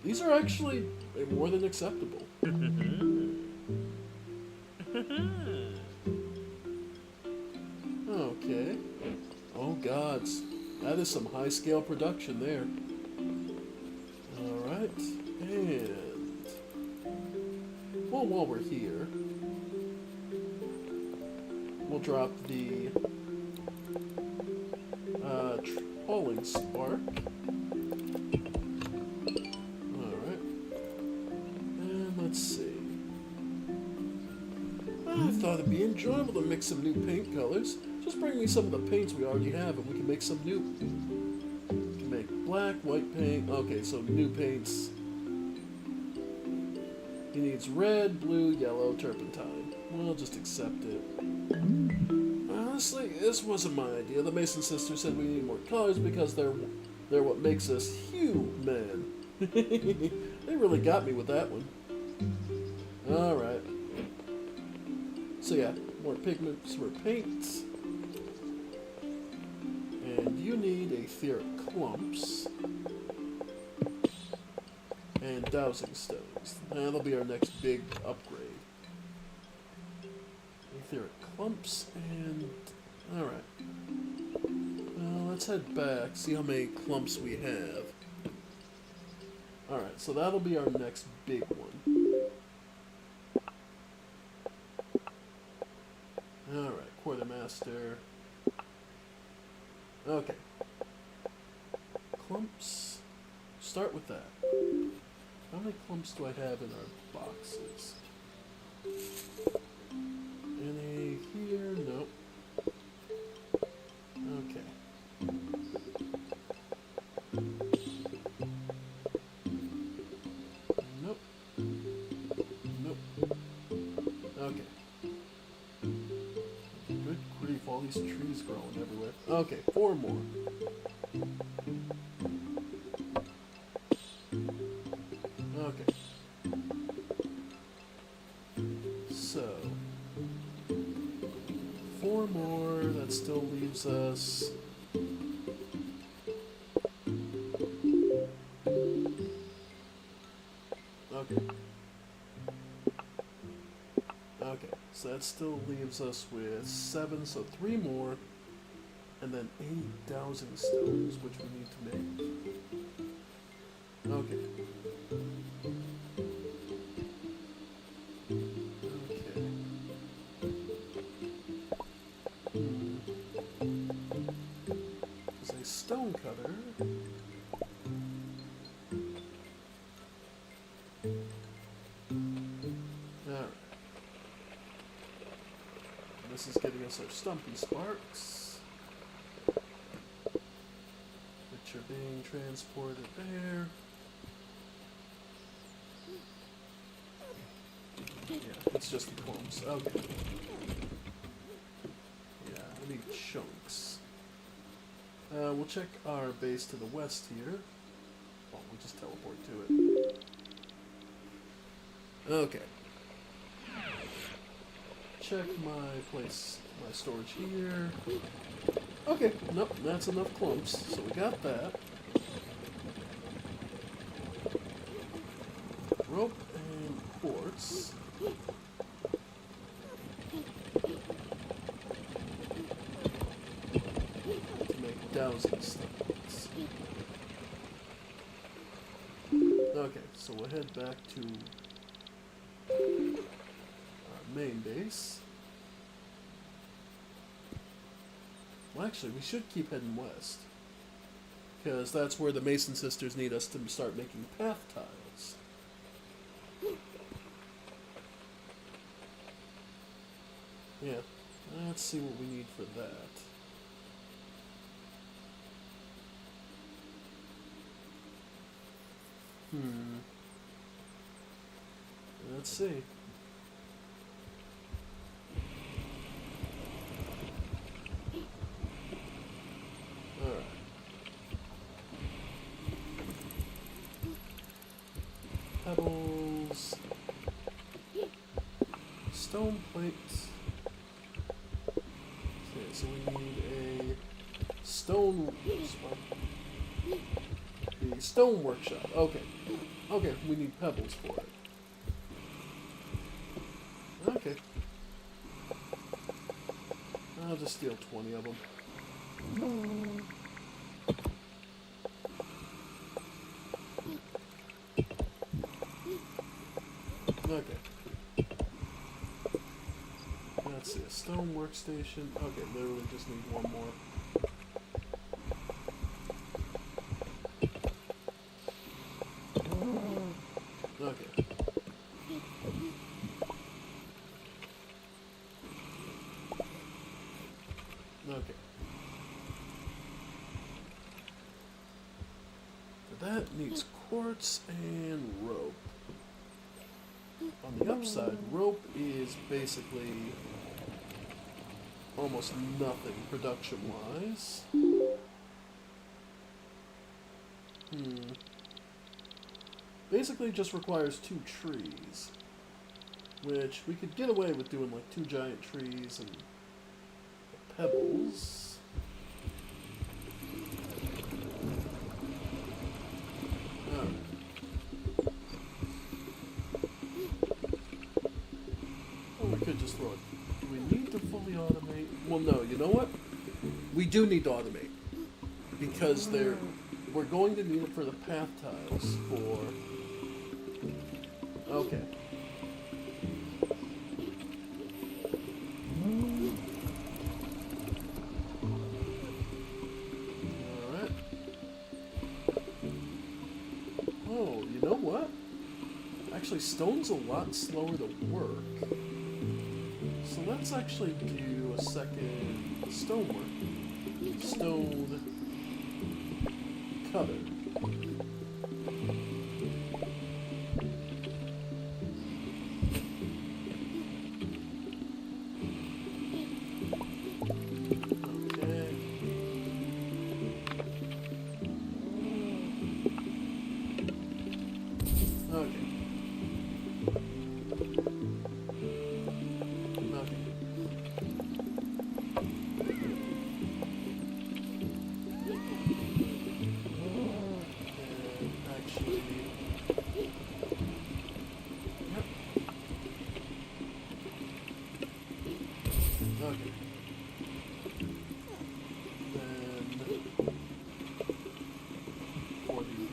These are actually more than acceptable. Okay. Oh gods. That is some high scale production there. Alright. And... well, while we're here, we'll drop the hauling spark. Let's see. I thought it'd be enjoyable to mix some new paint colors. Just bring me some of the paints we already have and we can make some new. We can make black, white paint. Okay, so new paints. He needs red, blue, yellow, turpentine. We'll just accept it. Honestly, this wasn't my idea. The Mason sisters said we need more colors because they're what makes us human. They really got me with that one. Alright. So yeah, more pigments for paints. And you need etheric clumps. And dowsing stones. That'll be our next big upgrade. Etheric clumps and... alright. Let's head back, see how many clumps we have. Alright, so that'll be our next big one. Alright, quartermaster. Okay. Clumps. Start with that. How many clumps do I have in our boxes? Any here? Nope. Okay. Nope. Nope. Okay. Good grief, all these trees growing everywhere. Okay, 4 more. Okay. So, 4 more, that still leaves us... okay. Okay, so that still leaves us with 7, so 3 more, and then 8 dowsing stones, which we need to make. Okay. Okay. There's a stone cutter. Alright. This is getting us our stumpy sparks, which are being transported there. Yeah, it's just the clumps. Okay. Yeah, I need chunks. We'll check our base to the west here. Oh, we'll just teleport to it. Okay. Check my place, my storage here. Okay, nope, that's enough clumps, so we got that. Rope and quartz. dowsing stones. Okay, so we'll head back to our main base. Well, actually, we should keep heading west, because that's where the Mason sisters need us to start making path tiles. Yeah, let's see what we need for that. Let's see. Alright. Pebbles. Stone plates. Okay, so we need a stone... The stone workshop. Okay. Okay, we need pebbles for it. Okay. I'll just steal 20 of them. Okay. Let's see, a stone workstation. Okay, literally just need one more. Okay. Okay. So that needs quartz and rope. On the upside, rope is basically almost nothing production-wise. Basically just requires 2 trees, which we could get away with doing like 2 giant trees and pebbles. Alright. Or we could just throw it. Do we need to fully automate? Well, no, you know what? We do need to automate, because we're going to need it for the path tiles for... Okay. Alright. Oh, you know what? Actually, stone's a lot slower to work. So let's actually do a second stonework. Stone cutter.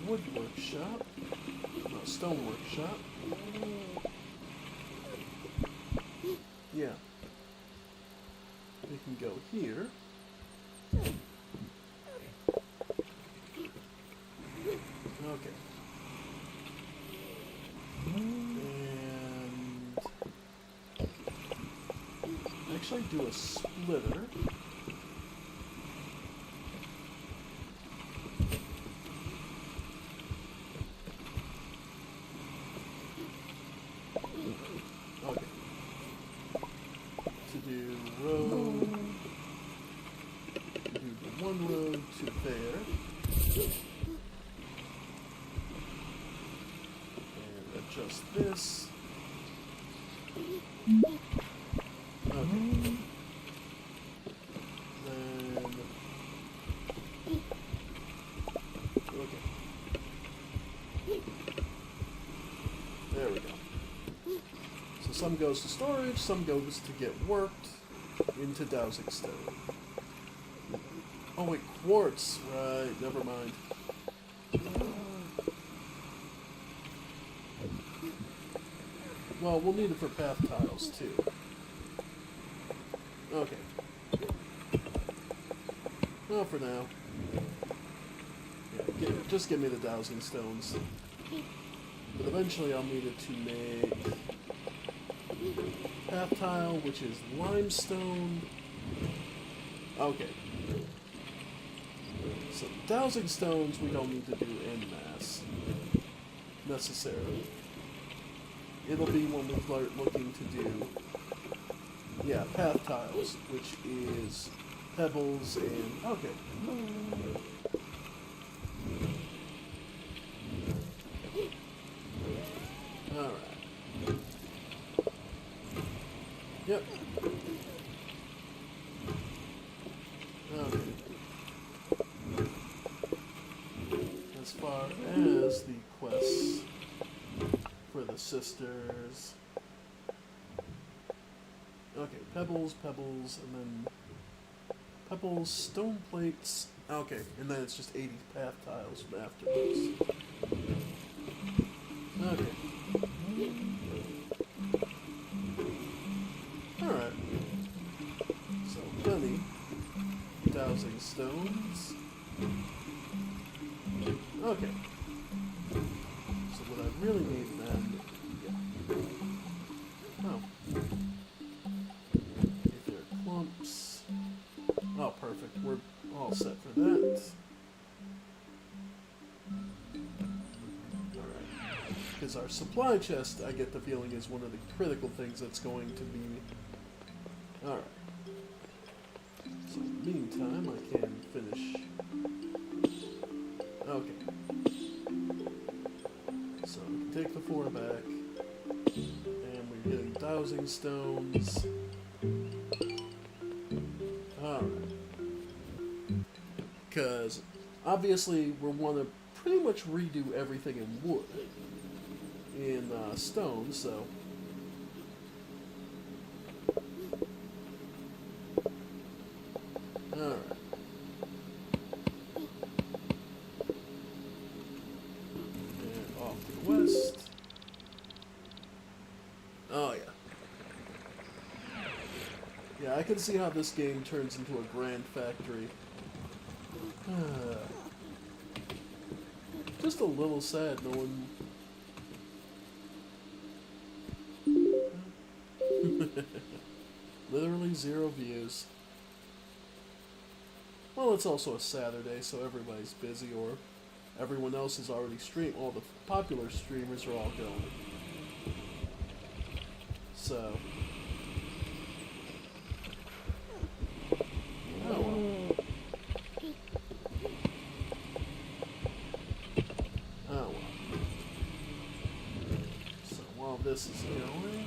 Wood workshop, no, stone workshop. Yeah, we can go here. Okay. And actually do a splitter. Just this. Okay. Then... Okay. There we go. So some goes to storage, some goes to get worked into dowsing stone. Oh wait, quartz. Right, never mind. Well, we'll need it for path tiles too. Okay. Well, for now. Yeah, just give me the dowsing stones. But eventually I'll need it to make path tile, which is limestone. Okay. So dowsing stones we don't need to do en masse necessarily. It'll be when we start looking to do, yeah, path tiles, which is pebbles and, okay. Alright. Yep. Okay. As far as the quests for the sisters. Okay, pebbles, and then pebbles, stone plates. Okay, and then it's just 80 path tiles after this. Okay. Alright. So, plenty. Dowsing stones. Okay. So what I really need then... Yeah. Oh. If there are clumps... Oh, perfect. We're all set for that. Alright. Because our supply chest, I get the feeling, is one of the critical things that's going to be... Alright. So in the meantime, I can finish... Okay. So we can take the 4 back. And we're getting dowsing stones. Alright. Because obviously we want to pretty much redo everything in wood. In stone, so... Alright. And off to the west. Oh, yeah. Yeah, I can see how this game turns into a grand factory. Just a little sad no one... Literally 0 views. Well, it's also a Saturday, so everybody's busy, or everyone else is already streamed. All the popular streamers are all going. So... Oh well. Oh well. So while this is going...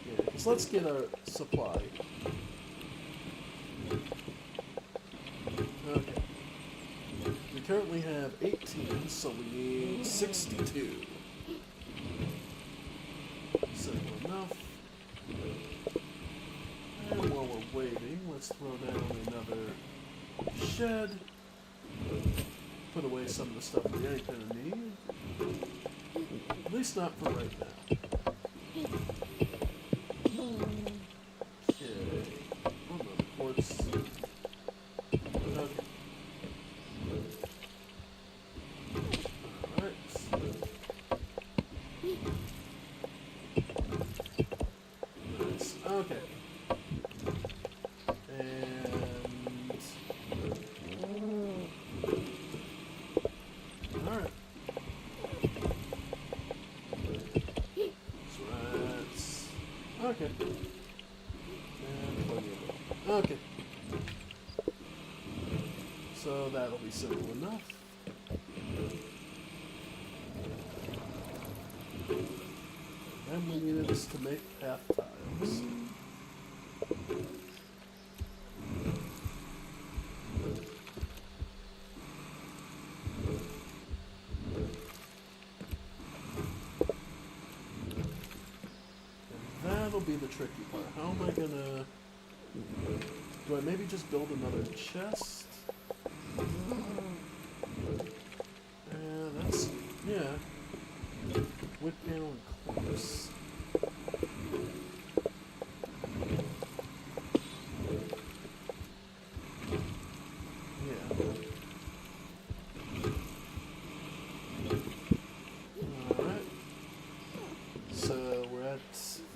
Yeah, because let's get our supply. Okay. We currently have 18, so we need 62. Simple enough. And while we're waiting, let's throw down another shed. Put away some of the stuff we ain't gonna need. At least not for right now. Okay. Oh, no, quartz. Okay. Alright. Nice. Okay. Alright. So that's... Okay. And plenty of room. Okay. So that'll be simple enough. And we needed this to make path tiles. That'll be the tricky part. How am I gonna Do I maybe just build another chest? That's... yeah. Wood panel and cliffs. Alright. So we're at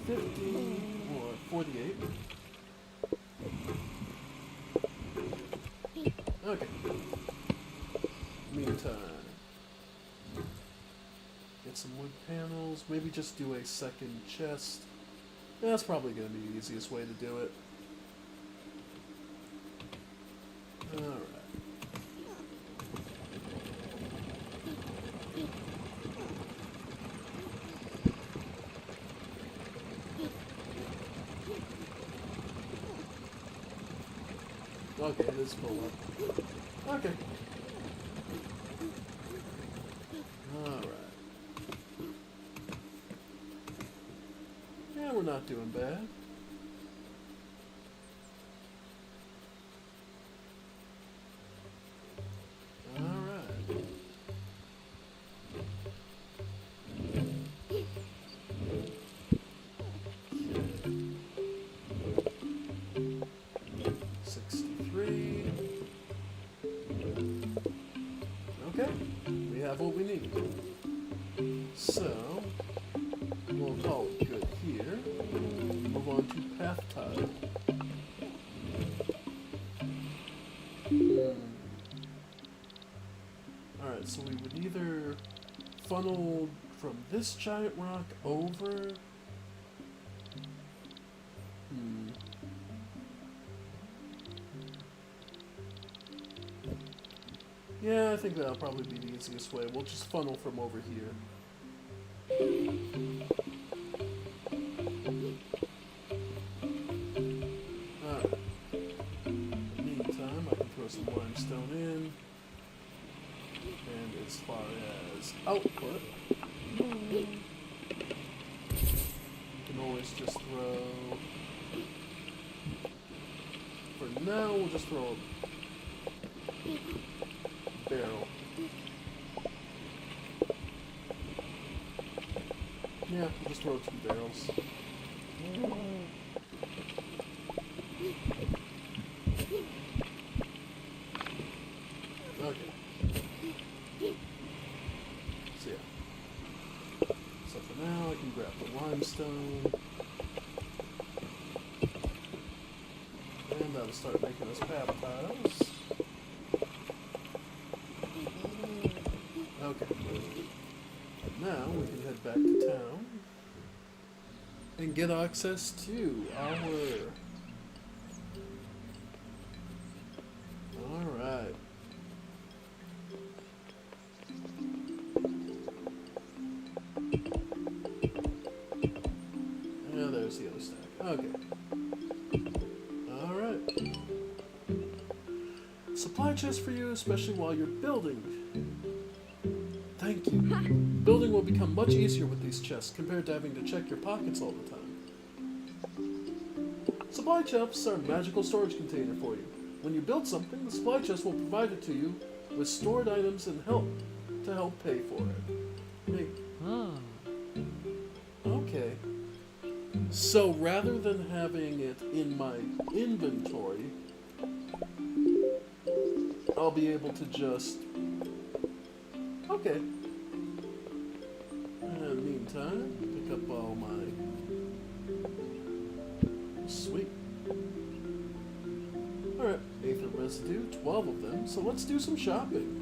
50 or 48. Okay. Meantime. Get some wood panels. Maybe just do a second chest. That's probably going to be the easiest way to do it. Alright. Okay, it is full up. Okay. Alright. Yeah, we're not doing bad. Alright. Okay, we have what we need. So, we'll call it good here. Move on to path tile. Alright, so we would either funnel from this giant rock over. Yeah, I think that'll probably be the easiest way. We'll just funnel from over here. Alright. In the meantime, I can throw some limestone in. And as far as output, you can always just throw... For now, we'll just throw a barrel. Yeah, we'll just throw 2 barrels. Okay. So yeah. So for now, I can grab the limestone. And that'll start making us path tiles. Okay. Now we can head back to town and get access to our... Alright. Yeah, there's the other stack. Okay. Alright. Supply chest for you, especially while you're building. Thank you. Building will become much easier with these chests compared to having to check your pockets all the time. Supply chests are a magical storage container for you. When you build something, the supply chest will provide it to you with stored items and help pay for it. Hey. Okay. So rather than having it in my inventory, I'll be able to just... Okay. In the meantime, pick up all my... Sweet. Alright, aether residue, 12 of them, so let's do some shopping.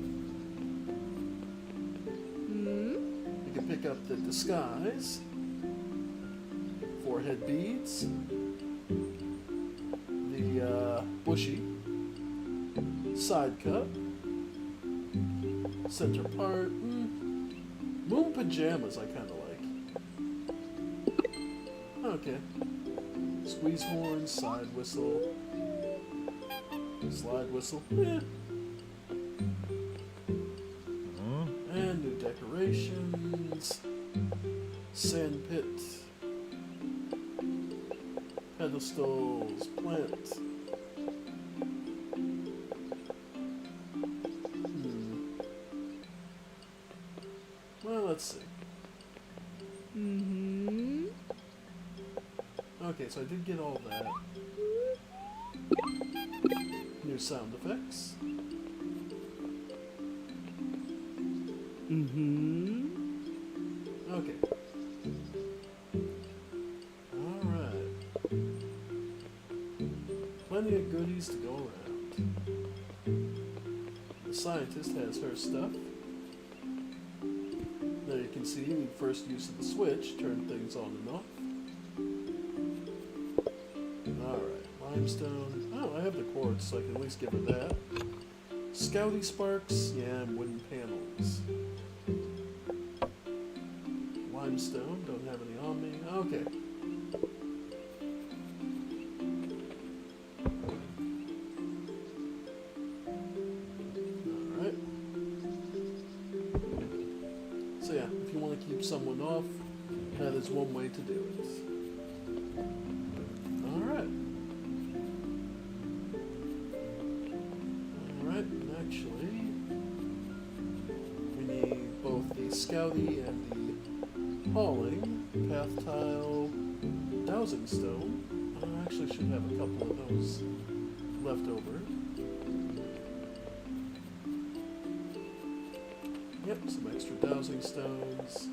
You can pick up the disguise, forehead beads, the bushy, side cut, center part, moon pajamas I kind of like. Okay. Squeeze horn, side whistle, slide whistle, and new decorations, sand pit, pedestals, plant. Well, let's see. Okay, so I did get all that. New sound effects. Okay. Alright. Plenty of goodies to go around. The scientist has her stuff. There you can see the first use of the switch turned things on and off. Alright, limestone. Oh, I have the quartz, so I can at least give her that. Scouty sparks, yeah, and wooden panels. Limestone, don't have any on me. Okay. Alright. So yeah, if you want to keep someone off, that is one way to do it. Alright. Alright, and actually, we need both the Scouty and the hauling, path tile, dowsing stone. I actually should have a couple of those left over. Yep, some extra dowsing stones.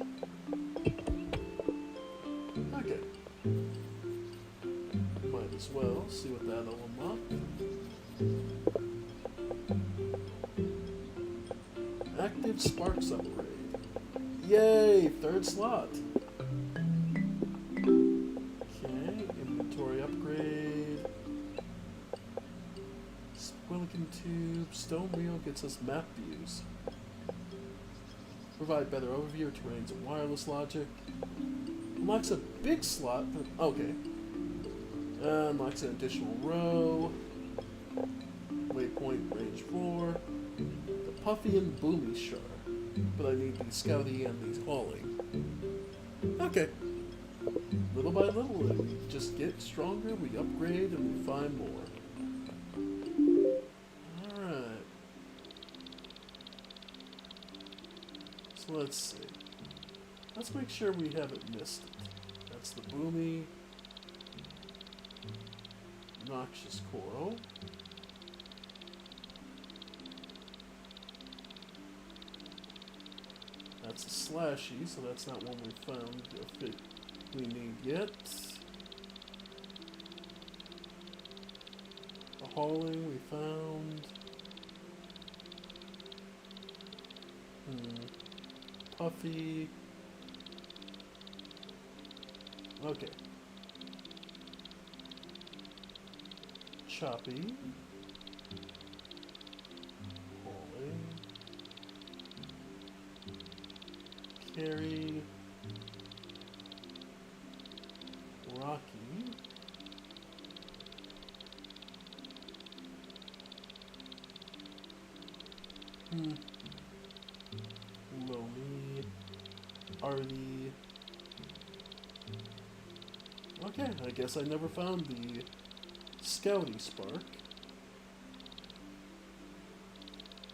Okay. Might as well see what that'll unlock. Active sparks upgrade. Yay! Third slot. Okay, inventory upgrade. Silicon tube, stone wheel gets us map views. Provide better overview of terrains and wireless logic. Unlocks a big slot. Okay. Unlocks an additional row. Waypoint range 4. The Puffy and Boomy Shar. But I need the Scouty and the hauling. Okay. Little by little, we just get stronger, we upgrade, and we find more. Alright. So let's see. Let's make sure we haven't missed it. That's the Boomy. Noxious Coral. That's a Slashy, so that's not one we found we need yet. The hauling we found. Puffy. Okay. Choppy. Hauling. Carry. Rocky. Lomi. Artie. Okay, I guess I never found the Scouty Spark.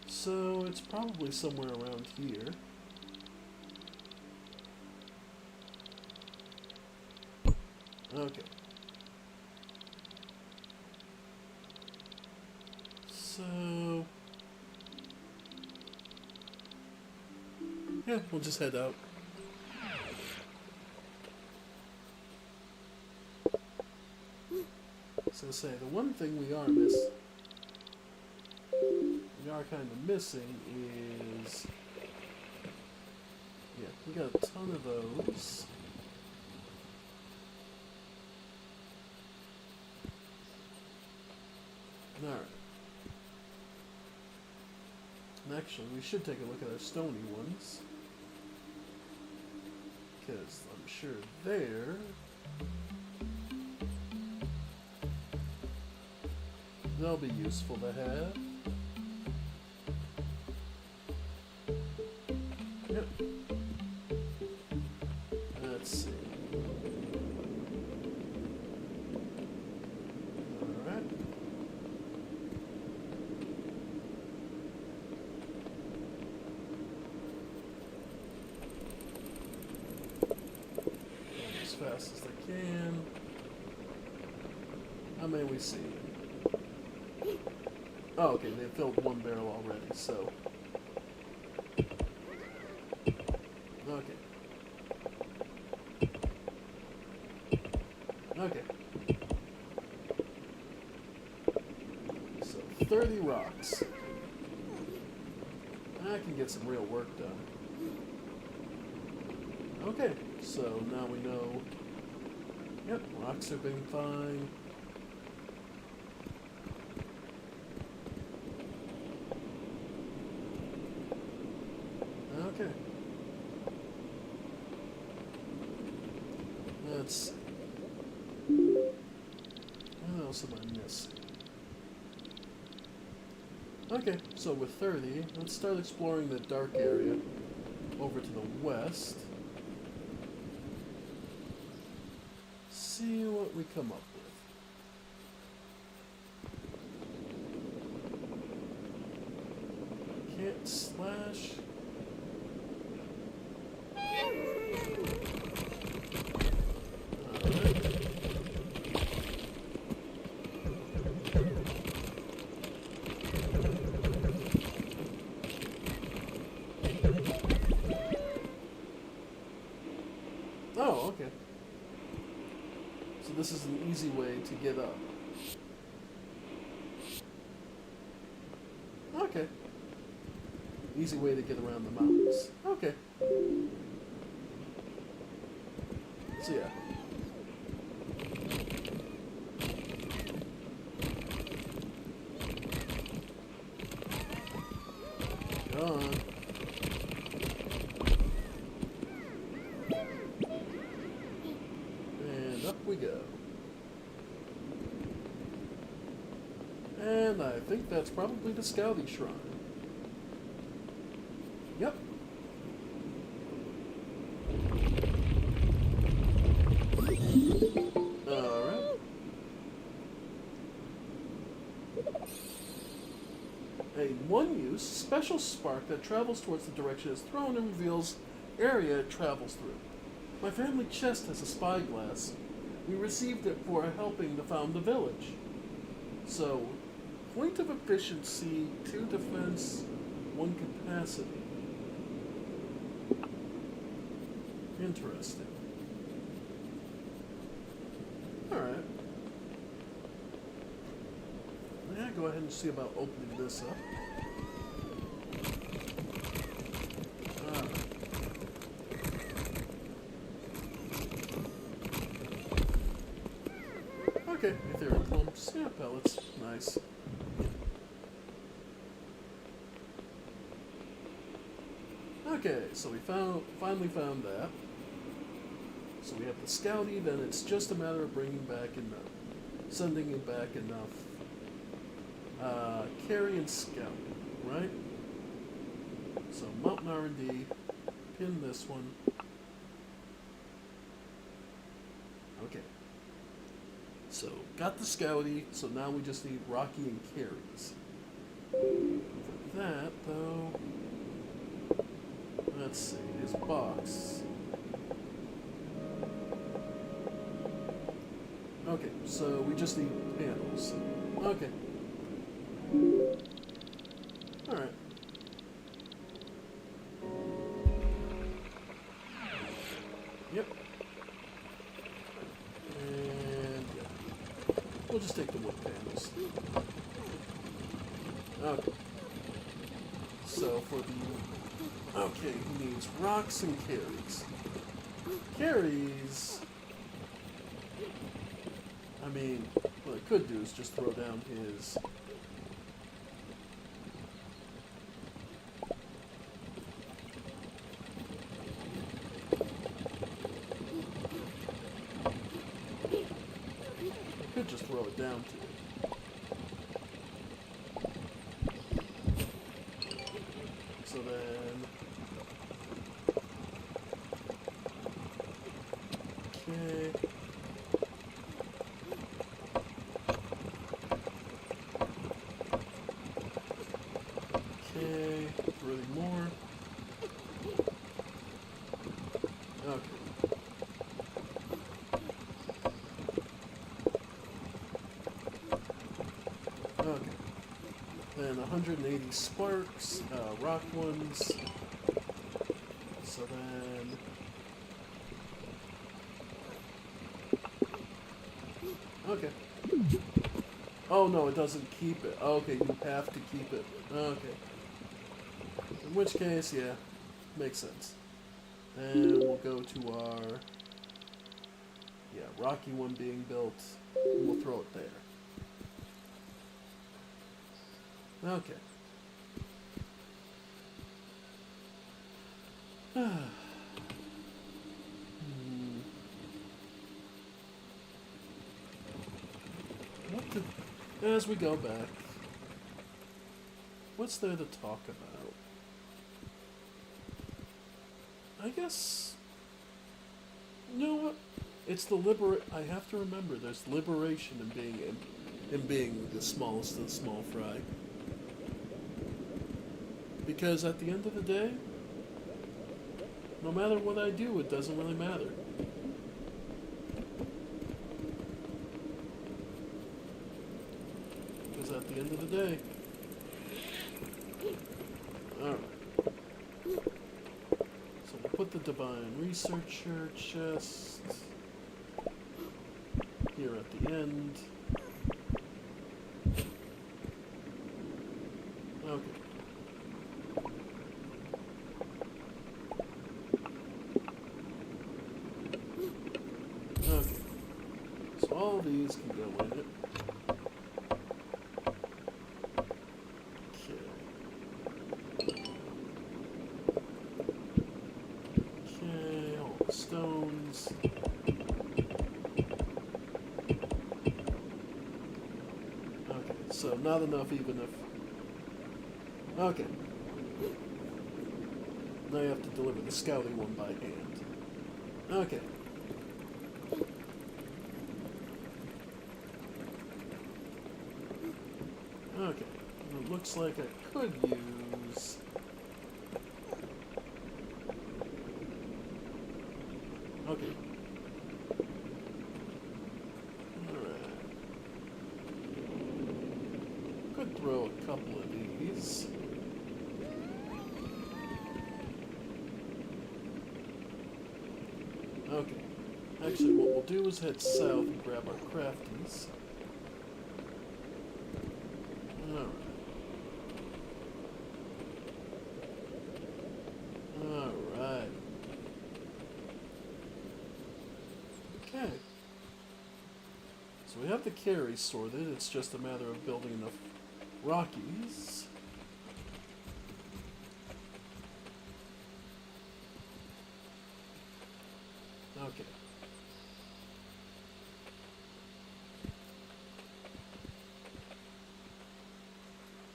So it's probably somewhere around here. Okay. So yeah, we'll just head out. So say the one thing we are kind of missing is, yeah, we got a ton of those. Alright. And actually, we should take a look at our stony ones. Because I'm sure there they'll be useful to have. Yep. Let's see. How many we see? Oh, okay, they filled one barrel already, so... Okay. Okay. So, 30 rocks. I can get some real work done. Okay, so now we know... Yep, rocks are being fine. Okay. Let's see. What else am I missing? Okay, so with 30, let's start exploring the dark area over to the west. See what we come up with. Can't slash. Oh, okay. So this is an easy way to get up. Okay. Easy way to get around the mountains. Okay. So yeah. Go on. And up we go. And I think that's probably the scouting shrine. Yep. Alright. A one-use special spark that travels towards the direction it's thrown and reveals area it travels through. My family chest has a spyglass. We received it for helping to found the village. So, point of efficiency, 2 defense, 1 capacity. Interesting. Alright. Yeah, go ahead and see about opening this up. Alright. Okay, etheric clumps. Yeah, pellets. Nice. Okay, so we finally found that. So we have the scouty, then it's just a matter of sending it back enough. Carry and scout, right? So Mountain R&D, pin this one. Okay. So got the scouty, so now we just need Rocky and carries. For that, though, let's see, his box. Okay, so we just need panels. Okay. Alright. Yep. And yeah. We'll just take the wood panels. Okay. So for the... Okay, he needs rocks and carries. Carries... I mean, what I could do is just throw down his... I could just throw it down to it. So then... Okay... Okay, really more. Okay. and 180 sparks, rock ones. So then... Okay. Oh no, it doesn't keep it. Okay, you have to keep it. Okay. In which case, yeah, makes sense. And we'll go to our... Yeah, rocky one being built. And we'll throw it there. Okay. What the... As we go back, what's there to talk about? I guess... You know what? It's the I have to remember, there's liberation in being the smallest of the small fry. Because at the end of the day, no matter what I do, it doesn't really matter. Because at the end of the day... Alright. So we'll put the Divine Researcher chest here at the end. Okay. Okay. So all these can go in it. Okay. Okay, all the stones. Okay, so not enough even if... Okay. Now you have to deliver the scouting one by hand. Okay. Okay. It looks like I could use... Okay. Alright. Could throw a couple of these. Okay. Actually, what we'll do is head south and grab our crafties. Alright. Alright. Okay. So we have the carry sorted, it's just a matter of building enough Rockies. Okay.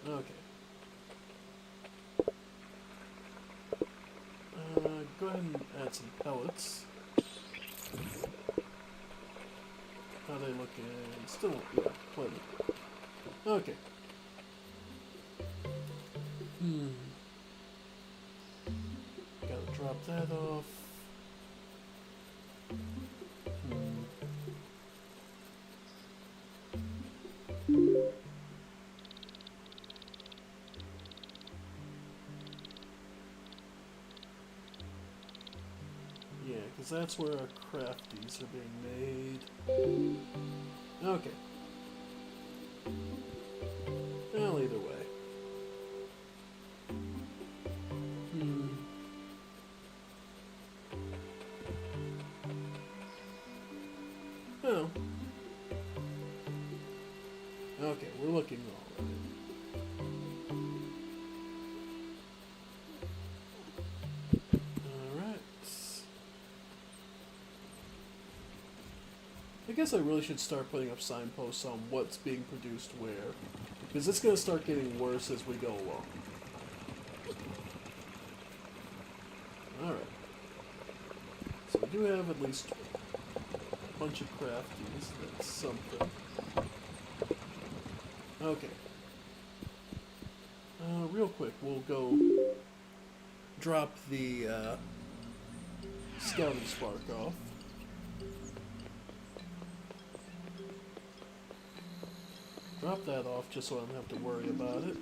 Okay. Go ahead and add some pellets. How they looking? Still, yeah, plenty. Okay. Gotta drop that off. Yeah, because that's where our crafties are being made. Okay. Well, either way. Oh. Okay, we're looking all right. Alright. I guess I really should start putting up signposts on what's being produced where. Because it's going to start getting worse as we go along. Alright. So we do have at least a bunch of crafties. That's something. Okay. Real quick, we'll go drop the scouting spark off. drop that off just so I don't have to worry about it.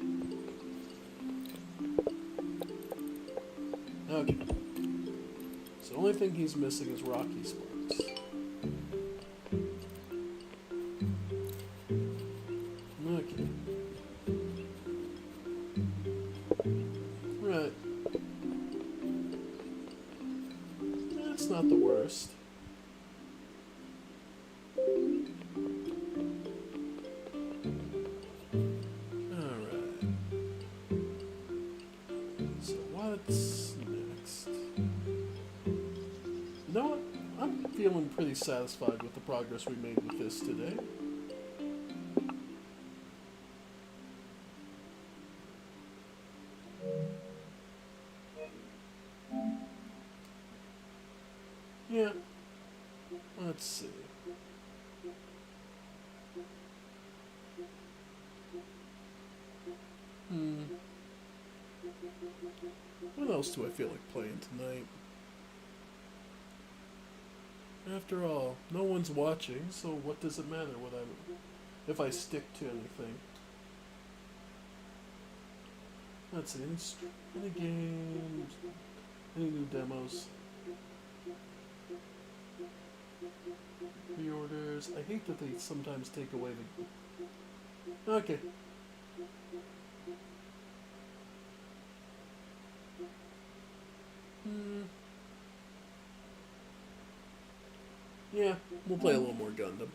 Okay. So the only thing he's missing is Rocky Sparks. Okay. Right. That's not the worst. Feeling pretty satisfied with the progress we made with this today. Yeah. Let's see. What else do I feel like playing tonight? After all, no one's watching, so what does it matter if I stick to anything? Let's see, any games, any new demos, pre-orders. I hate that they sometimes take away the... Okay. Yeah, we'll play a little more Gundam.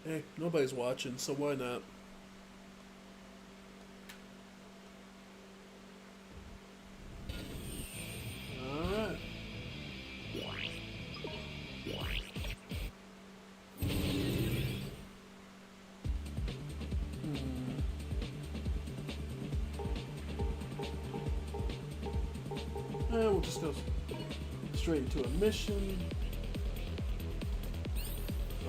Hey, nobody's watching, so why not? Alright. We'll just go straight into a mission.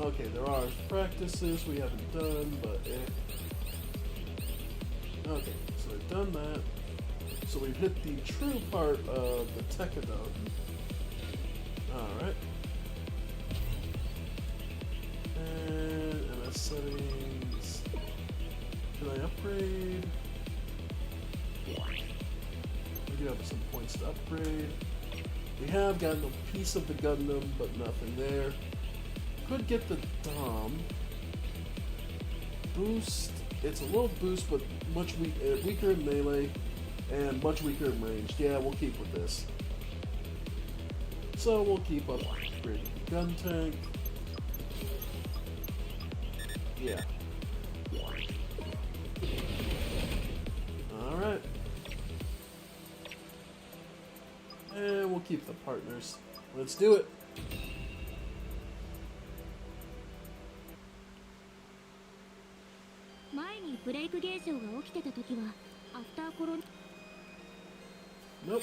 Okay, there are practices we haven't done, but Okay, so we've done that. So we've hit the true part of the Tekadon. Alright. And MS settings. Can I upgrade? We do have some points to upgrade. We have gotten a piece of the Gundam, but nothing there. Could get the Dom. Boost. It's a little boost, but much weaker in melee and much weaker in range. Yeah, we'll keep with this. So we'll keep upgrading the gun tank. Yeah. Alright. And we'll keep the partners. Let's do it. Nope.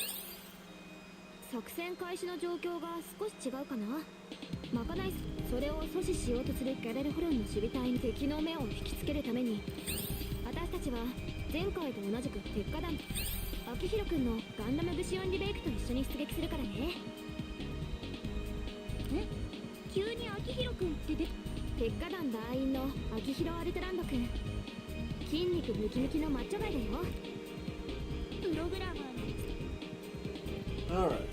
作戦開始の状況が少し違うかな。まかないそれを阻止しようとするギャレルホルンの守備隊に敵の目を引きつけるために、私たちは前回と同じく鉄火団秋広くんのガンダムブシオンリベイクと一緒に出撃するからね。急に秋広くんって鉄火団団員の秋広アルトランドくん。筋肉ムキムキのマッチョガイだよ。プログラマーの。Alright.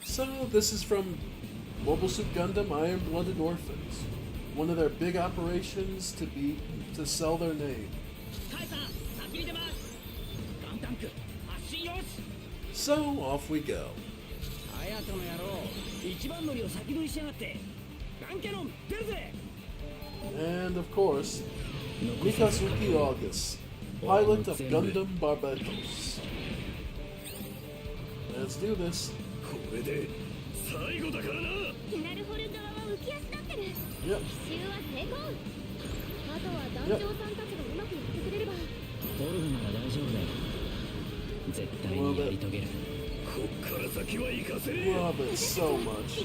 So, this is from Mobile Suit Gundam Iron-Blooded Orphans. One of their big operations to sell their name. So, off we go. And of course, Mikazuki August, pilot of Gundam Barbatos. Let's do this. Yep. Love it so much.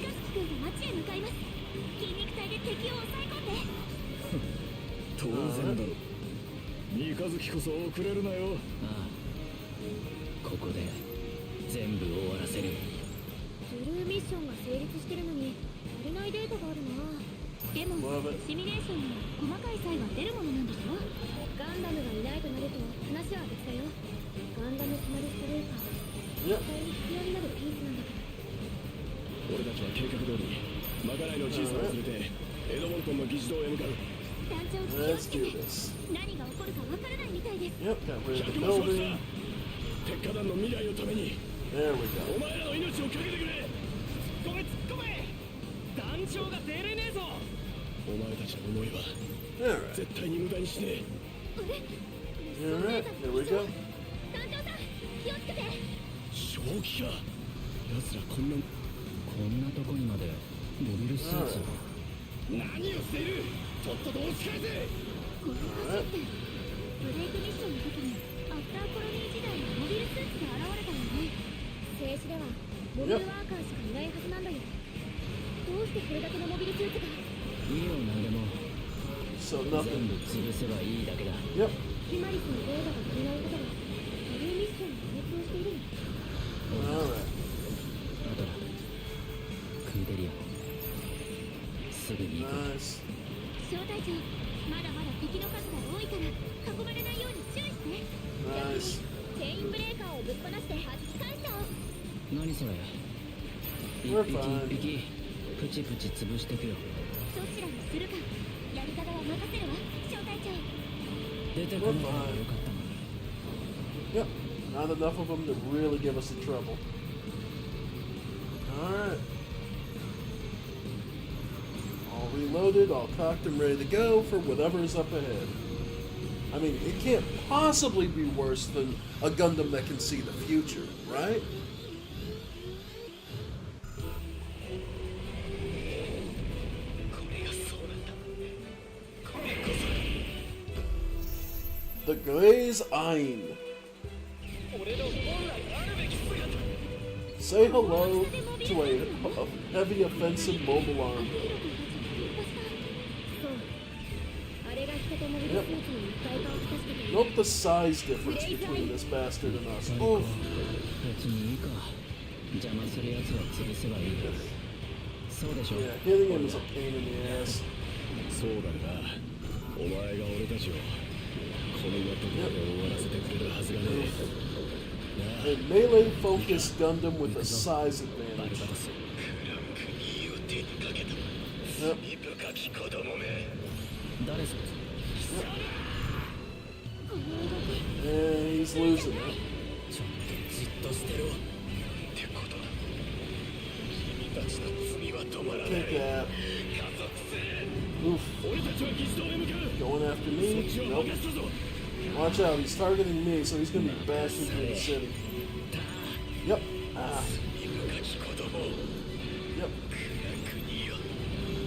ブルーミッションが成立してるのに足りないデータがあるな。でも Love it. シミュレーションには細かい差異が出るものなんだぞ。ガンダムがいないとなると話は別だよ。ガンダムスマルストレーカー絶 Yep. 対に必要になるピースなんだから。俺たちは計画通りまかないのじいさんを連れてエドモントンの議事堂へ向かう。団長気を Let's つけ do て。 this. 何が起こるかわからないみたいです。 Yep, got rid of the 100も承知 building. だ。鉄火団の未来のために There we お go. 前らの命をかけてくれ。ごめん突っ込め。団長が出れねえぞ。お前たちの思いは Alright. 絶対に無駄にしねえ。 Alright, there we go. 団長さん気をつけて。正気か。奴らこんなとこにまでモビルスーツ。何をしている。とっとと押し返せ。この橋ってブレイクミッションの時にアフターコロニー時代のモビルスーツが現れたよね。静止ではモビルワーカーしかいないはずなんだよ。どうしてこれだけのモビルスーツが。いいよ何でも So 全 nothing. 部潰せばいいだけだ。 Yep. ヒマリスのデータが足りないことがブルーミッションに影響しているの。 Alright. あとだクーデリアすぐに行く。 Nice. 小隊長まだまだ敵の数が多いから囲まれないように注意して。 Nice. チェインブレーカーをぶっ放して弾き返しちゃおう。何それ。 We're 一匹 fine. 一匹プチプチ潰してくよ。どちらにするかやり方は任せるわ小隊長。出てくるのがよかったのに。 Yep. Not enough of them to really give us the trouble. Alright. All reloaded, all cocked and ready to go for whatever is up ahead. I mean, it can't possibly be worse than a Gundam that can see the future, right? The Glaze Ein. Say hello to a heavy offensive mobile army. そうあれが人とモビルスーツの一体化を果たしてくれる。 Note the size difference between this bastard and us. Oh, 別にいいか。邪魔するやつは潰せばいい。そうでしょ。 yeah, hitting him is a pain in the ass. そうだな。お前が俺たちをこんなところで終わらせてくれるはずがねえ。 A melee focused Gundam with a size バル advantage. バトス。 Yep. 誰それ。 And he's losing it. ちょっとじっとしてろ。ってことだ。君たちの罪は止まらない。 Take that. 加速する。 Oof. 俺たちは議事堂へ向かう。 Going after そ me? っちは Nope. 任せたぞ。 Watch out, he's targeting me, so he's gonna be bashing through the city. Yep. Ah. 深き子供。 Yep. 国よ。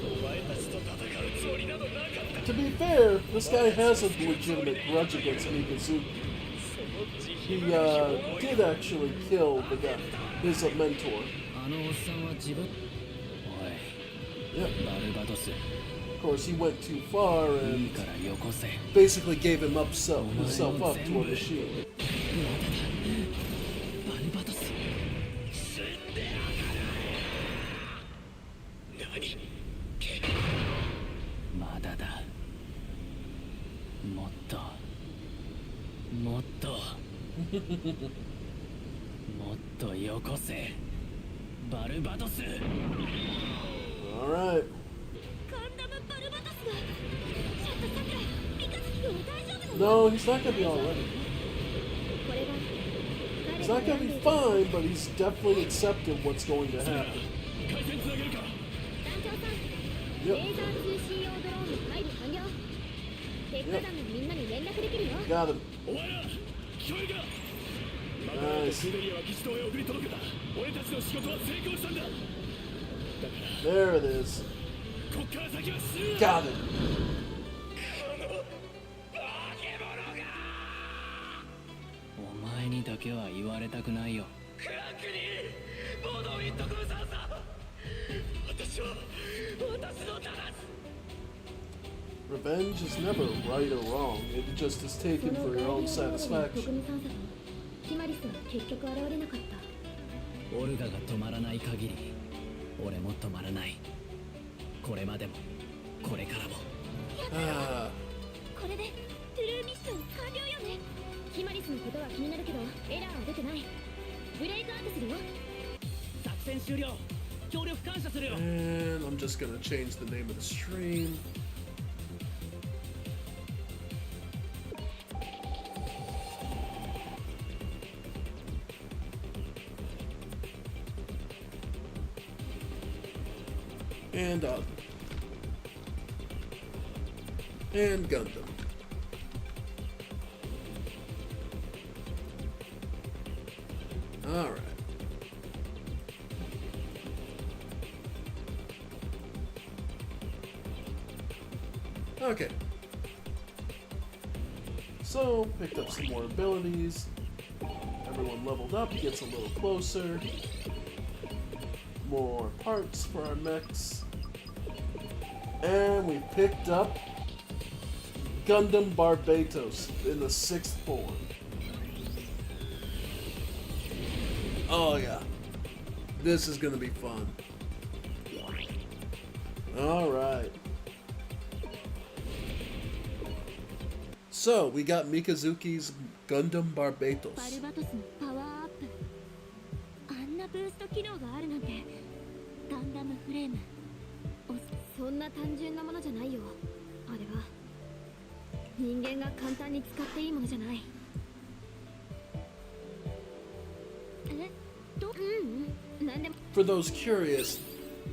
お前たちと戦うつもりなどなかった。 To be fair, this guy has a legitimate grudge against Mikazuki. He did actually kill the guy, his mentor. あのおっさんは自分。おい。 Yep. バルバトス。 Of course, he went too far いい and からよこせ。 basically gave him himself up to a machine. バルバトス。何？まだだ。もっと。もっと。もっとよこせ。バルバトス。 Alright. ガンダムバルバトスが。ちょっとさくら三日月君は大丈夫なの？ No, he's not gonna be alright. これが He's not gonna be fine, but he's definitely accepted what's going to happen. 回線つなげるか。団長さん、 Yep. レーザー通信用ドローンの配備完了。鉄火団のみんなに連絡できるよ。 Got him. お前ら聞こえるか。マカロンとクーデリアは議事堂へ送り届けた。俺たちの仕事は成功したんだ。だから There it is. こっから先は死ぬ。 Got it. お前にだけは言われたくないよ。フランクにボードウィントクルーザーさん。私の正す。 Revenge is never right or wrong. It just is そ taken の for ガー your ディア own ンドローンの特 satisfaction. 務参査とヒマリスは結局現れなかった。オルガが止まらない限り俺も止まらない。これまでもこれからも。Ah, これでトゥルーミッション完了よね。ヒマリスのことは気になるけどエラーは出てない。ブレイクアウトするよ。作戦終了。協力感謝するよ。 and I'm just gonna change the name of the stream. And Gundam. All right. Okay. So, picked up some more abilities. Everyone leveled up, gets a little closer. More parts for our mechs. And we picked up Gundam Barbatos in the 6th form. Oh yeah. This is gonna be fun. Alright. So, we got Mikazuki's Gundam バル Barbatos. バトスのパワーアップ。あんなブースト機能があるなんて。ガンダムフレーム。そんな単純なものじゃないよ。あれは人間が簡単に使っていいものじゃない。なんでも。 For those curious,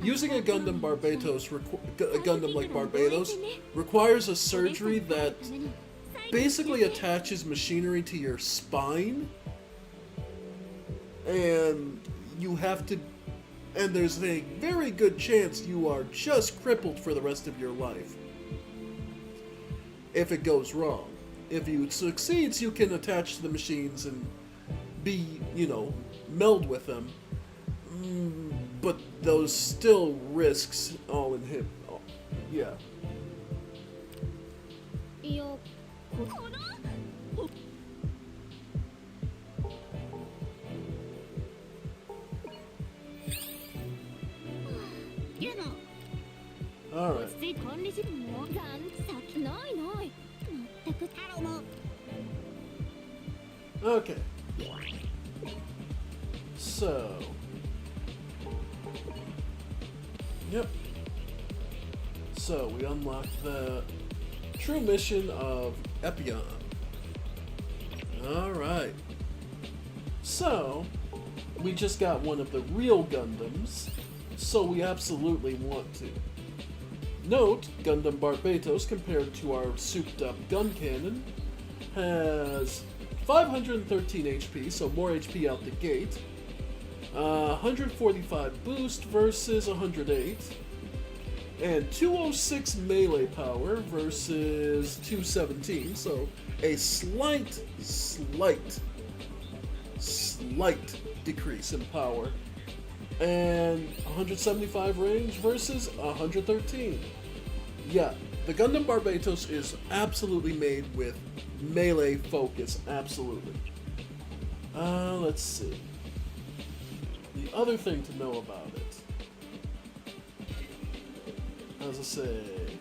using a Gundam Barbatos, a Gundam like Barbatos, requires a surgery that basically attaches machinery to your spine, and you have to, and there's a very good chance you are just crippled for the rest of your life if it goes wrong. If it succeeds, you can attach to the machines and be, meld with them. But those still risks all in him. Oh, yeah. いや、この。Alright. つい管理時間も先ないない。全くタロも。Okay. So. Yep. So we unlocked the true mission of Epion. Alright. So, we just got one of the real Gundams, so we absolutely want to. Note, Gundam Barbatos, compared to our souped-up gun cannon, has 513 HP, so more HP out the gate. 145 boost versus 108. And 206 melee power versus 217, so a slight decrease in power. And 175 range versus 113. Yeah, the Gundam Barbatos is absolutely made with melee focus, absolutely. Let's see. The other thing to know about it, as I say,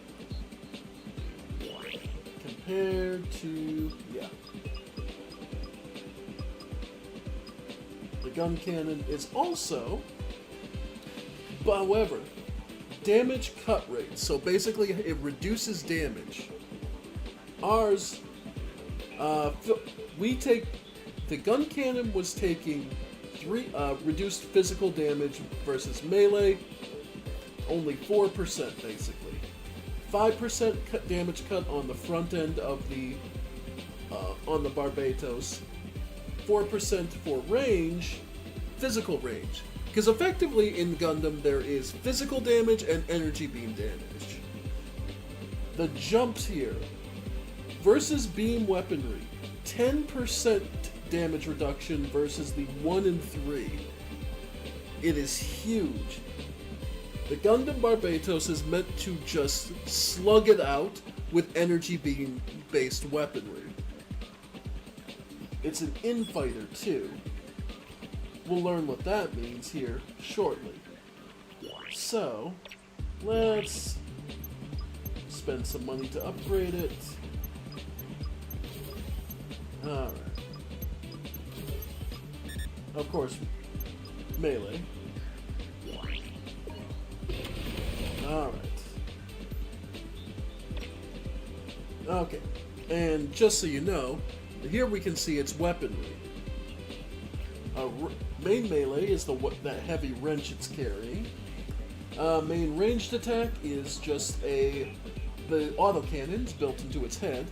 compared to, yeah. The gun cannon is also, however, damage cut rate. So basically it reduces damage. Ours, the gun cannon was taking reduced physical damage versus melee, only 4% basically. 5% damage cut on the front end of the on the Barbatos. 4% for range, physical range. Because effectively in Gundam there is physical damage and energy beam damage. The jumps here versus beam weaponry, 10% damage reduction versus the 1 in 3. It is huge. The Gundam Barbatos is meant to just slug it out with energy beam based weaponry. It's an infighter too. we'll learn what that means here shortly. So, let's spend some money to upgrade it. Alright. Of course, melee. Alright. Okay. And just so you know, here we can see its weaponry. Main melee is that heavy wrench it's carrying. Main ranged attack is just the autocannons built into its head.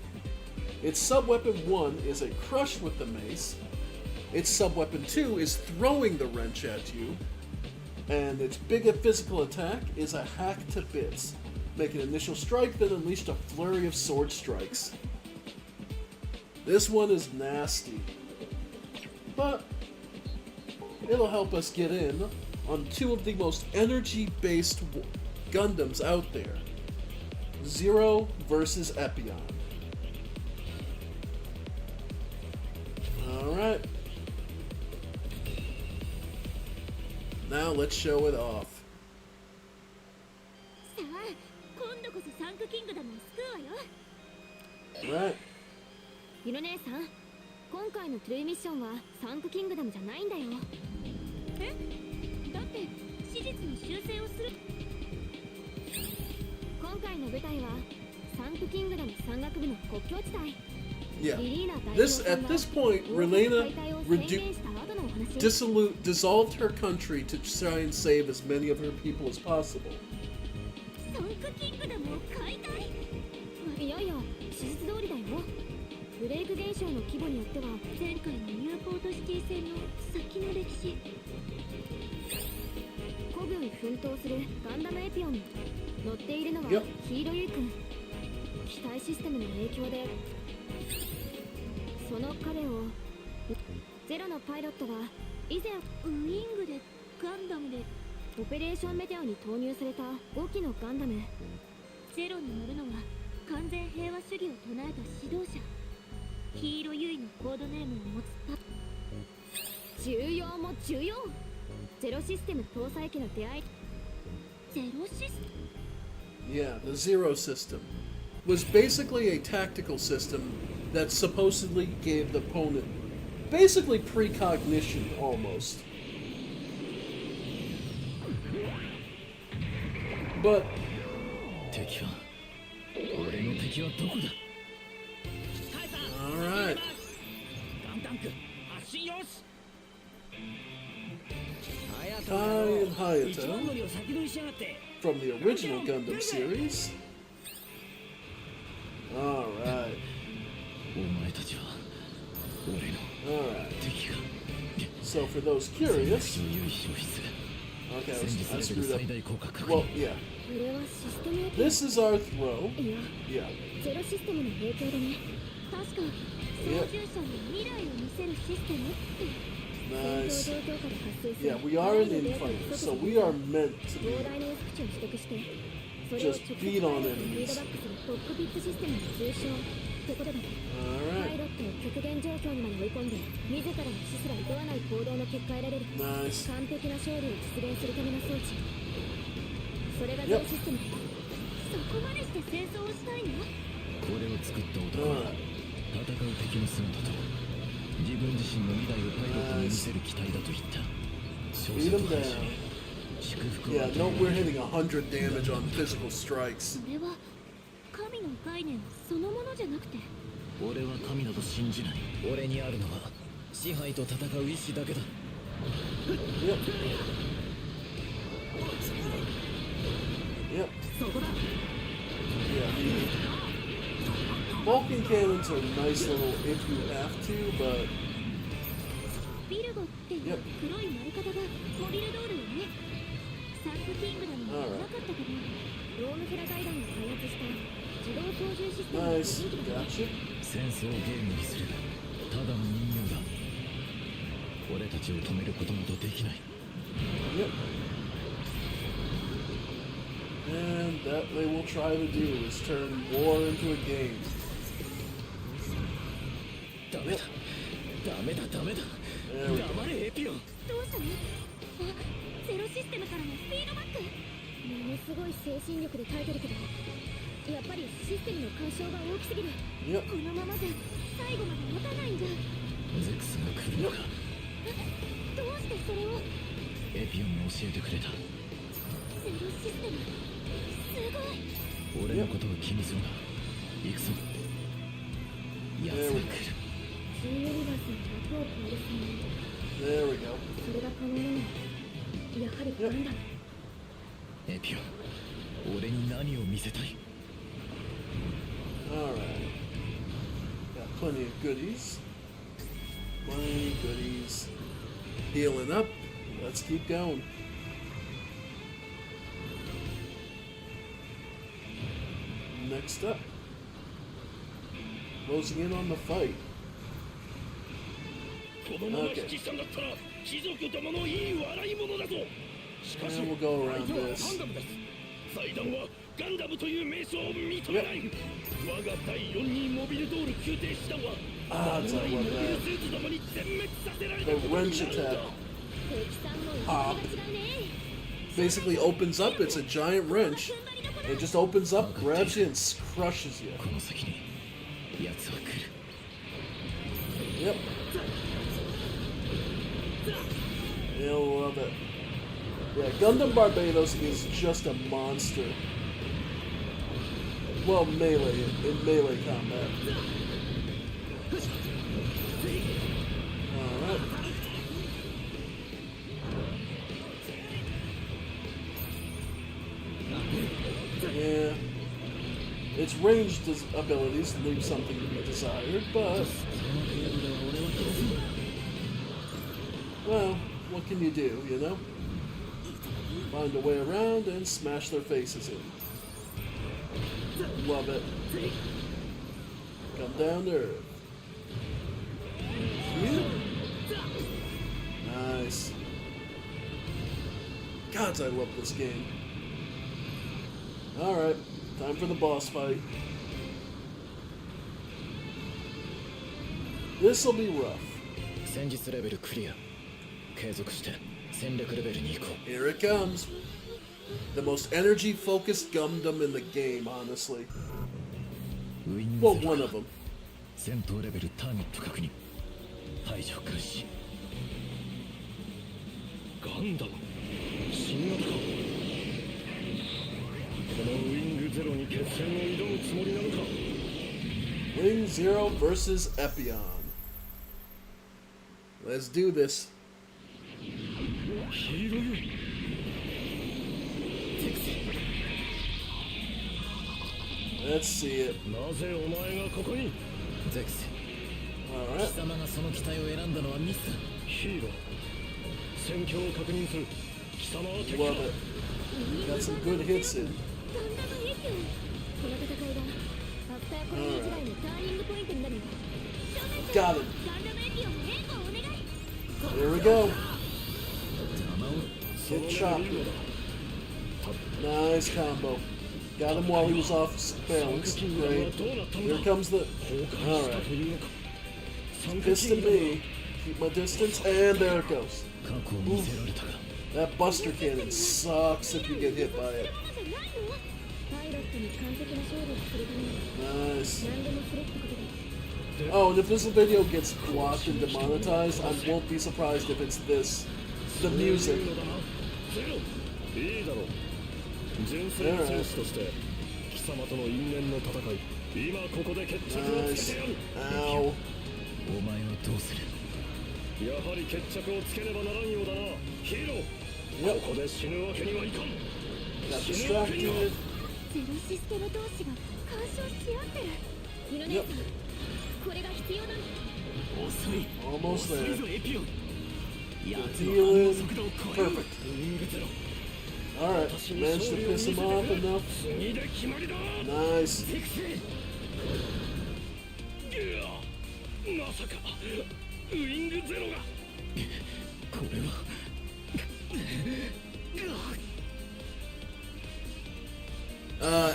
Its sub-weapon 1 is a crush with the mace. Its sub-weapon 2 is throwing the wrench at you. And its big physical attack is a hack to bits. Make an initial strike, then unleash a flurry of sword strikes. This one is nasty. But it'll help us get in on two of the most energy-based Gundams out there. Zero versus Epion. Alright. Now let's show it off. さあ、今度こそサンクキングダムを救うわよ。 Right. ゆる姉さん、今回のトゥルーミッションはサンクキングダムじゃないんだよ。え？だって史実の修正をする。今回の舞台はサンクキングダム山岳部の国境地帯。 Yeah. At this point, Relena dissolved her country to try and save as many of her people as possible. サンクキングダムを解体？いやいや、史実通りだよ。ブレイク現象の規模によっては前回のニューポートシティ戦の先の歴史。古軍奮闘するガンダムエピオンに乗っているのはヒーロユイ君。機体システムの影響でその彼をゼロのパイロットが以前ウィングでガンダムでオペレーションメテオに投入された5機のガンダム。ゼロに乗るのは完全平和主義を唱えた指導者。ヒーローユイのコードネームを持つ重要も重要。ゼロシステム搭載機の出会い。ゼロシステム Yeah, the Zero system was basically a tactical system that supposedly gave the opponent basically precognition almost. But 敵は俺の敵はどこだ。 alright. ガンタンク発進よし。 Kai and Hayato from the original Gundam series. Alright. お前たちは俺の Alright. 敵が。 So for those curious, okay, I screwed up. Well, yeah. これはシステム This is our throw. いや Yeah. ゼロシステムの影響でね。確か操縦者に未来を見せるシステムって。 Nice. Yeah, we are an infighter, so we are meant to be just beat on enemies. Alright. Nice. Yep. これを作った男は Alright. 戦う敵の姿と自分自身の未来をパイロットに見せる機体だと言った。 Beat him down. Yeah, no, we're hitting 100 damage on physical strikes. それは神の概念そのものじゃなくて。俺は神など信じない。俺にあるのは支配と戦う意志だけだ。 Yep. Yep. そこだ。 Yeah. Vulcan cannons are nice little if you have to, but ビルゴっていう黒い丸型がモビルドールよね。サンクキングダムにはなかったけど、ロームフラ財団が開発した自動操縦システムの nice. 人気だ。 Gotcha. センスをゲームにするただの人形だ。俺たちを止めることなどできない。 Yep. And that they will try to do is turn war into a game. ダメだダメだダメだ。There we go. 黙れエピオン。どうしたの？あ、ゼロシステムからのスピードバック。ものすごい精神力で耐えてるけど、やっぱりシステムの干渉が大きすぎる。 Yep. このままじゃ最後まで持たないんじゃ。ゼクスが来るのか。どうしてそれを？エピオンが教えてくれた。ゼロシステム、すごい。俺のことを気にするな。行くぞ。奴が来る。 G ユニバースの枠を超える存在。 There we go. それが可能なのはやはりガンダム。エピオン、俺に何を見せたい？ Alright. Got plenty of goodies. Plenty of goodies. Healing up. Let's keep going. Next up. Closing in on the fight. このまま引き下がったら貴族どものいい笑い物だぞ。しかし And we'll go 相 around 手はガ this. ンダムです。祭壇はガンダムという名称を認めない。我が第4にモビルドール宮廷師団は Ah, 危 it's ない not モビ like ル that. スーツどもに全滅させられ The たことになる wrench んだ。 attack 敵さんもい Pop が違うね。 basically opens up. It's a giant wrench. It just opens up, grabs you, and crushes you. この先に奴は来る。 Yep. You'll love it. Yeah, Gundam Barbados is just a monster. Well, melee, in melee combat. Alright. Yeah. Its ranged abilities leave something to be desired, but... Well, what can you do, you know? Find a way around and smash their faces in. Love it. Come down to earth. Nice. Gods, I love this game. Alright, time for the boss fight. This'll be rough. 戦術レベルクリア。継続して戦略レベルに行こう。 Here it comes. The most energy-focused Gundam in the game, honestly. ウィン Well, ゼロ one of them. 戦闘レベルターゲット確認。排除開始。ガンダム新型か。このウィングゼロに決戦を挑むつもりなのか。 Wing Zero versus Epion. Let's do this. ヒーローよ。 Let's see it. なぜお前がここに。ゼクス、 Alright. 貴様がその機体を選んだのはミスだ。ヒーロー戦況を確認する。貴様は敵 Love か。 it. Got some good hits in. ガンダムエピオン。この戦いがアフターコロニー時代のターニングポイントになる。 Got it. ガンダムエピオンの援護をお願い。 Here we go. 邪魔を Get chopped. Nice combo. Got him while he was off balance. Great. Here comes the... Alright. Pissed at me. Keep my distance. And there it goes. 過去を見せられたか。 That Buster Cannon sucks if you get hit by it. パイロットに完璧な勝利をするために Nice. 何でもするってことで。 Oh, and if this video gets blocked and demonetized, I won't be surprised if it's this. The music. いいだろう。純粋な戦士として貴様との因縁の戦い、今ここで決着をつけてやる。 Ow. お前はどうする。やはり決着をつけねばならんようだな、ヒーロー。 Yep. ここで死ぬわけにはいかん。 Got 死ぬわけには。 distracted. ゼロシステム同士が干渉し合ってる。ユノ姉さん、これが必要なの。遅い。 Almost 遅い there. ぞエピオン。奴の Healing. 反応速度を超える。 Perfect. ウィングゼロ。 Alright. Managed to piss him off enough. 次で決まりだ。 Nice. ゼクス、まさかウィングゼロが。これは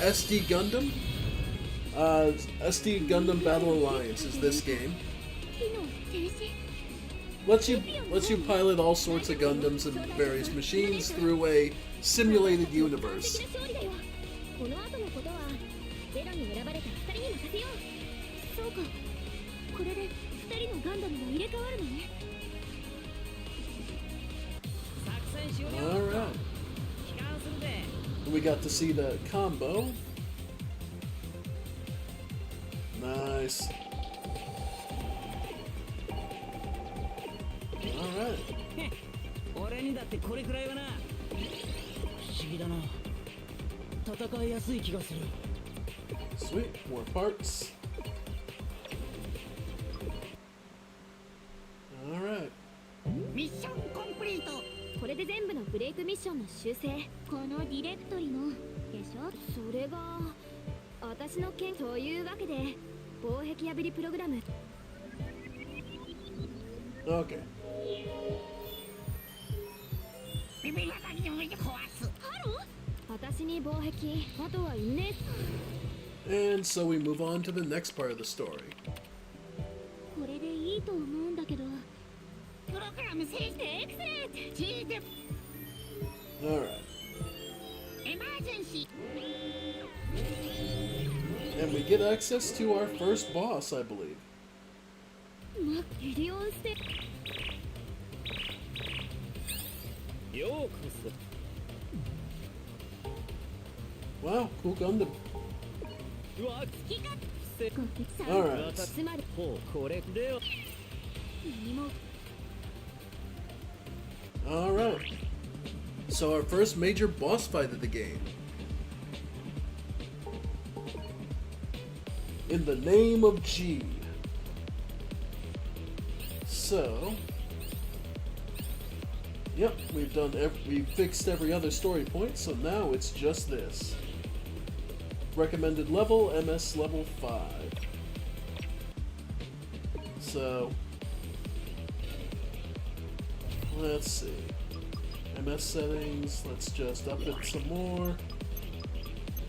SD Gundam? SD Gundam Battle Alliance is this game. 機能停止。lets you pilot all sorts of Gundams and various machines through a simulated universe. この後のことはゼロに選ばれた2人に任せよう。そうか、これで2人のガンダムが入れ替わるのね。 Alright. We got to see the combo. Nice. Alright. 俺にだってこれくらいはな。不思議だな。戦いやすい気がする。 Sweet, more parts. Alright. ミッションコンプリート。これで全部のブレイクミッションの修正。このディレクトリのでしょ。それが私の件というわけで防壁破りプログラム。 Okay. ハロー。私に防壁、あとはいね。 And so we move on to the next part of the story. これでいいと思うんだけど。プログラム整理エクセレント。チーズ。 Alright. エマージェンシ And we get access to our first boss, I believe. ー。マギリオンステ。ようこそ。 Wow, cool Gundam. うわ、キカッ。こっちさ。 Alright. つまりほう、これでは。何も。 Alright. So our first major boss fight of the game. In the name of G. So, yep, we've fixed every other story point, so now it's just this. Recommended level, MS level 5. So, let's see. MS settings, let's just up it some more.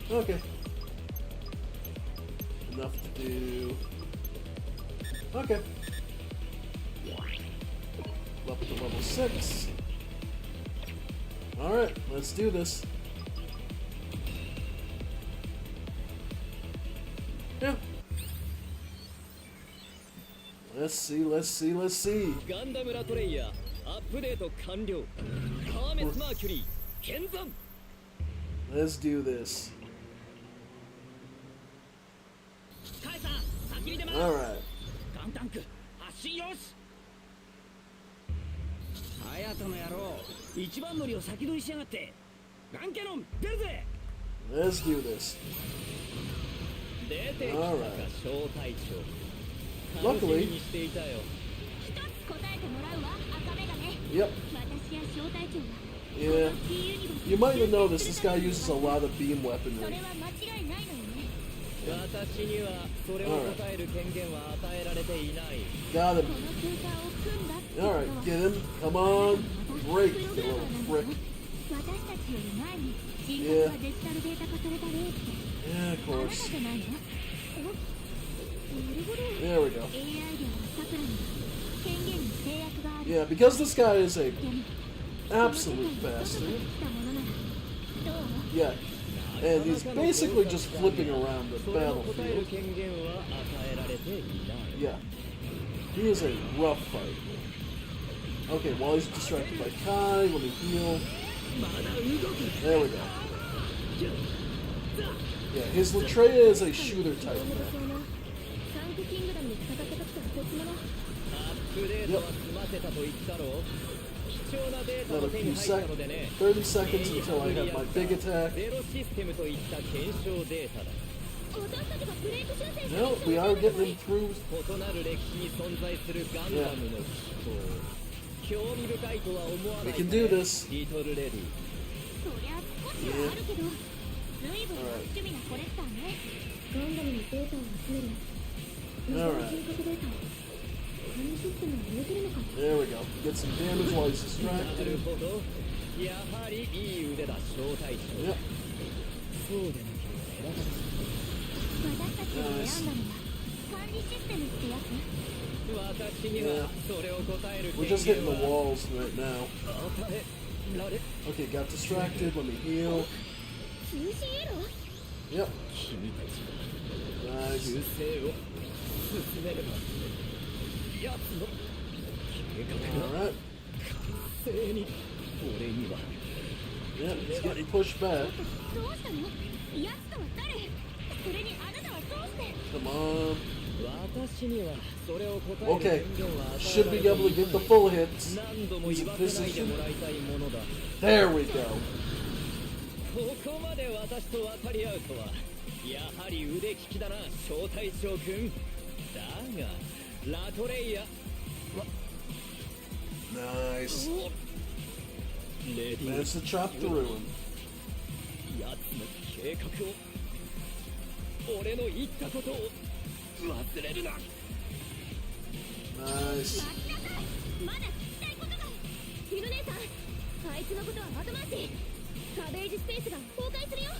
Okay. Enough to do. Okay. Up to level 6. Alright, let's do this. Yeah. Let's see. ガンダムラトレイヤーアップデート完了。カーメスマーキュリー見参。 Let's do this. カイさん、先に出ます。 Alright. ガンタンク発進よし。隼人の野郎、一番乗りを先取りしやがって。ガンキャノン出るぜ。 Let's do this. 出てきたか、 Alright. 小隊長。 Luckily- 楽しみにしていたよ。一つ答えてもらうわ、赤目がね。 Yep. 私や小隊長は。 Yeah. この T ユニバース You might have noticed this guy uses a lot of beam それ weaponry. は間違いないのよね。私にはそれを答える権限は与えられていない。 Got こ him. の空間を組んだってことは Alright, get him. Come on. Break, you little frick. 私たちより前に人格がデジタルデータ化された例って Yeah, of あなた course. じゃないの？お、なるほど。 There we go. AI ではさくらに権限に制約がある。 Yeah, because this guy is a でも absolute この世界に外から bastard. 来たものならどう？ Yeah. And he's basically just flipping around the それを答える battlefield. 権限は与えられていない。 Yeah. He is a rough fight. Okay, while he's distracted by Kai, let me heal. まだ動く。 There we go. Yeah, his Latreia is a shooter type 大 mech. 元そうなサンクキングダムで戦った時とは別物。アップデートは済ませたと言ったろう。貴重なデータ Another が手 few に入ったのでね。 30 seconds until I have my big attack. ゼロシステムといった検証データだ。私たちがブレイク修正して No, we are getting him through. 異なる歴史に存在するガンダムの機構。興味深いとは思わない We か can ね do this. リトルレディ。そりゃ少しはあるけど、随分趣味なコレクターね。ガンダムのデータを集める。謎の人格データ。管理システムに入れてるのか。 There we go. Get some damage while he's なる distracted. ほど。やはりいい腕だ、小隊長。 Yep. そうでなければ選ばない。私たちが選んだのは管理システムってやつ？私にはそれを答える We're just hitting the walls right now. 与えられ Okay, got distracted. Let me heal. 通信エロ？ Yep. 君たちの Nice. 修正を進めれば奴の計画が Alright. 完成に俺には Yep, it's getting pushed back. どうしたの？やつとは誰？それにあなたはどうして？ Come on. 私にはそれを答え Okay. る権限は与え Should ら be れてい able to get the full hits. 何度も言わせないでもらいたいものだ There we go. ここまで私と渡り合うとはやはり腕利きだな小隊長君だがラトレイヤ Nice. レディ Managed to chop through him. 奴の計画を俺の言ったことを忘れるな Nice. まだ聞きたいことが。ヒル姉さん、あいつのことは後回し。ガベージスペースが崩壊するよ。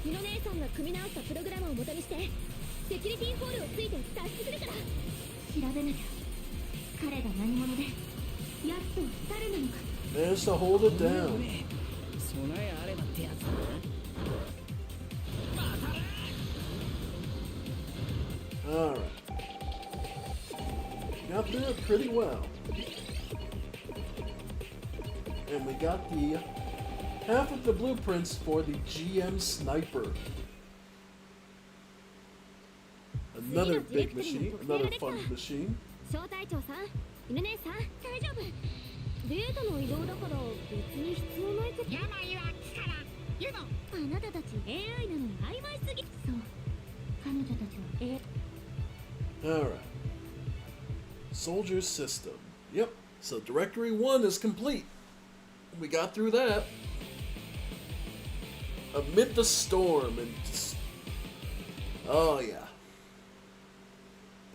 ヒル姉さんが組み直したプログラムを元にしてセキュリティホールをついて脱出するから。調べなきゃ。彼が何者でやつとは誰なのか。 Managed to hold it down. 備えあればってやつだ Alright. Got through it pretty well. And we got the half of the blueprints for the GM Sniper. Another big machine, another fun machine. 小隊長さん、ヒル姉さん、大丈夫。データの移動だから別に必要ないこと。病は気からユノ。あなたたち AI なのに曖昧すぎ。そう。彼女たちは Alright. Soldier system. Yep. So Directory 1 is complete. We got through that. Amid the storm and... Oh yeah.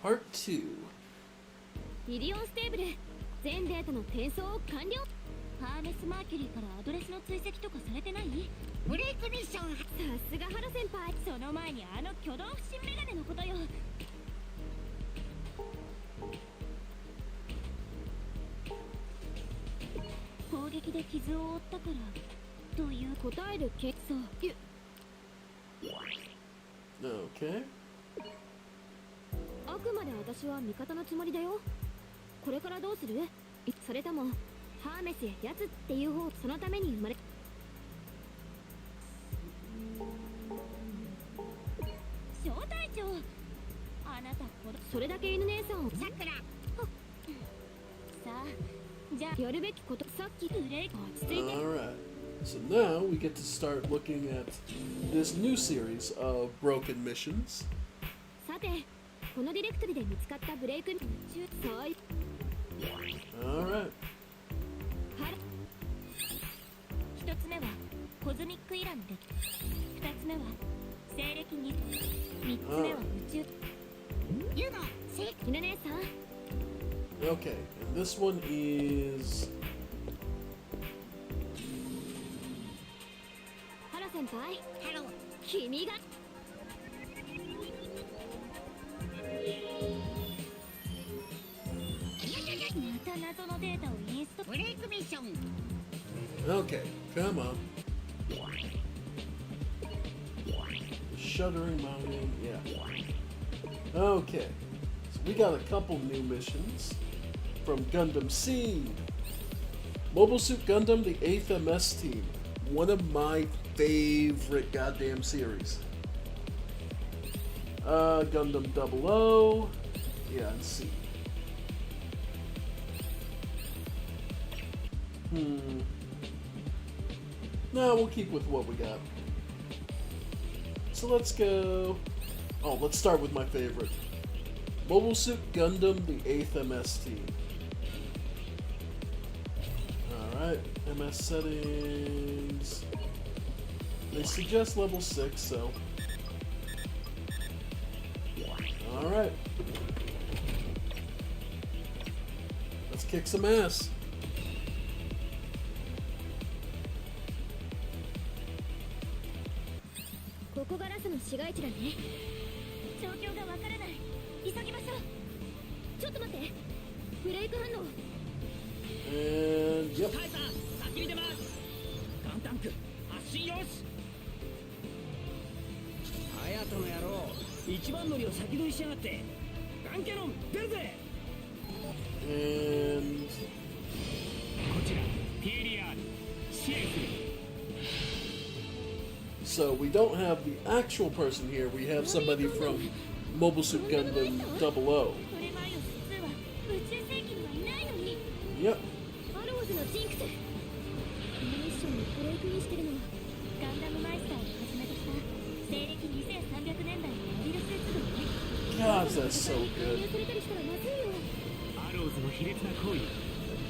Part 2. ミリオンステーブル。全データの転送を完了。ハーネスマーキュリーからアドレスの追跡とかされてない？ブレイクミッション。さすがハロ先輩。その前にあの挙動不審メガネのことよ。攻撃で傷を負ったからという答える決想。Okay. あくまで私は味方のつもりだよ。これからどうする？それともハーメスややつっていう方、そのために生まれ。小隊長、あなたそれだけ犬姉さんをさくら。さあ、じゃあやるべきこと、さっきブレーキ落ち着いて。 Alright. So now we get to start looking at this new series of broken missions. さて、このディレクトリで見つかったブレイク中、そうい Alright. 一つ目はコズミックイランの歴、二つ目は西暦に、三つ目は宇宙。ユノ、犬姉さん。 Okay, and this one is... ハロ先輩。ハロ。君が。また謎のデータをインスト。ブレイクミッション。 Okay, come on. Shuddering Mountain, yeah. Okay, so we got a couple new missions from Gundam Seed. Mobile Suit Gundam, the 8th MS team. One of my favorite goddamn series. Gundam 00. Yeah, and Seed. No, we'll keep with what we got. So let's go... Oh, let's start with my favorite. Mobile Suit Gundam, the 8th MS team. Alright, MS settings... They suggest level 6, so... Alright. Let's kick some ass. ここがラスの市街地だね。状況がわからない。急ぎましょう。ちょっと待って、ブレイク反応。 And yep. カイさん先に出ます。ガンタンク発進よし。隼人の野郎、一番乗りを先取りしやがって。ガンキャノン出るぜ。 And こちら PLR 支援する。 so we don't have the actual person here. We have somebody from Mobile Suit Gundam 00. トレマイオス2は宇宙世紀にはいないのに。 Yep. アローズのジンクス。このミッションにブレイクインしてるのはガンダムマイスターをはじめとした西暦2300年代のモビルスーツ軍ね。 God, that's so 加 good. 入されたりしたらまずいよ。アローズの卑劣な行為、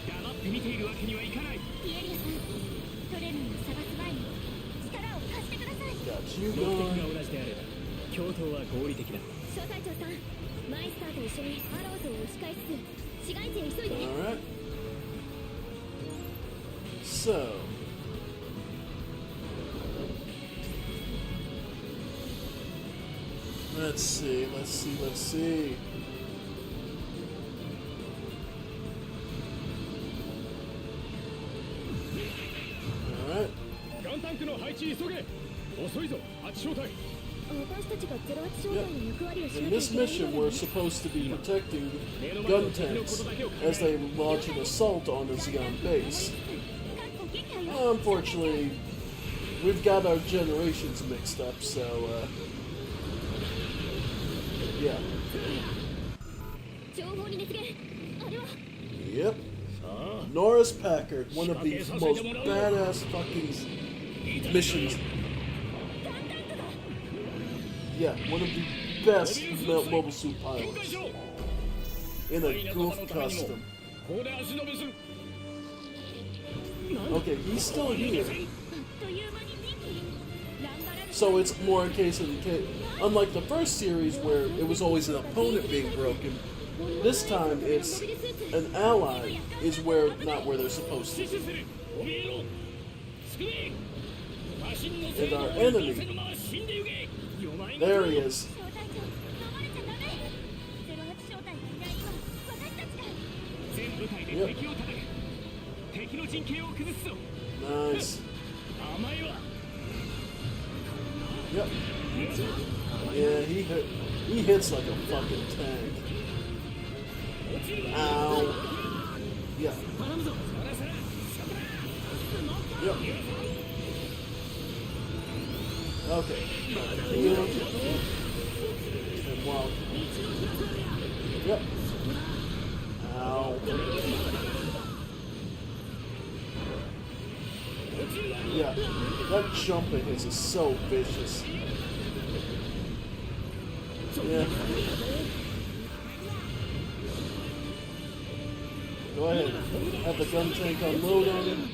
黙って見ているわけにはいかない。ピエリアさん、トレミンを探す前に力を貸してください。 Got you 目的が going. 同じであれば共闘は合理的だ。小隊長さん、マイスターと一緒にアローズを押し返しつつ市街地へ急いで。 Alright. So. Let's see. Alright. ガンタンクの配置急げ。遅いぞ8小隊。私たちが08小隊の役割をしな In きゃい this けない mission, の we're に。 supposed to be protecting gun tanks as they launch an assault on the Zeon base. Unfortunately, we've got our generations mixed up, so, yeah. 情報に熱源。あれは Yep. Norris Packard, one of the most badass fucking missions. Yeah, one of the best mobile suit pilots in a Goof custom. ここで足止めする。 Okay, he's still here. あっという間に2機。ランバラル So it's more a case of the case. Unlike the first series where it was always an opponent being broken, this time it's an ally is where not where they're supposed to 死 be. 守する。怯えろ。救え。マシンの And our enemy. せぬまま死んでゆけ。 There he is. 小隊長、飲まれちゃダメ。08小隊がいない今、私たちが。全部隊で敵を叩く。敵の陣形を崩すぞ。 Nice. 甘いわ。 Yep. Yeah, he hits like a fucking tank. Ow. Yeah. 頼むぞ。そらそら。 Yep. Okay. Heal. And while. Yep. Ow. Yeah. That jump of his is so vicious. Yeah. Go ahead. Have the gun tank unload on him.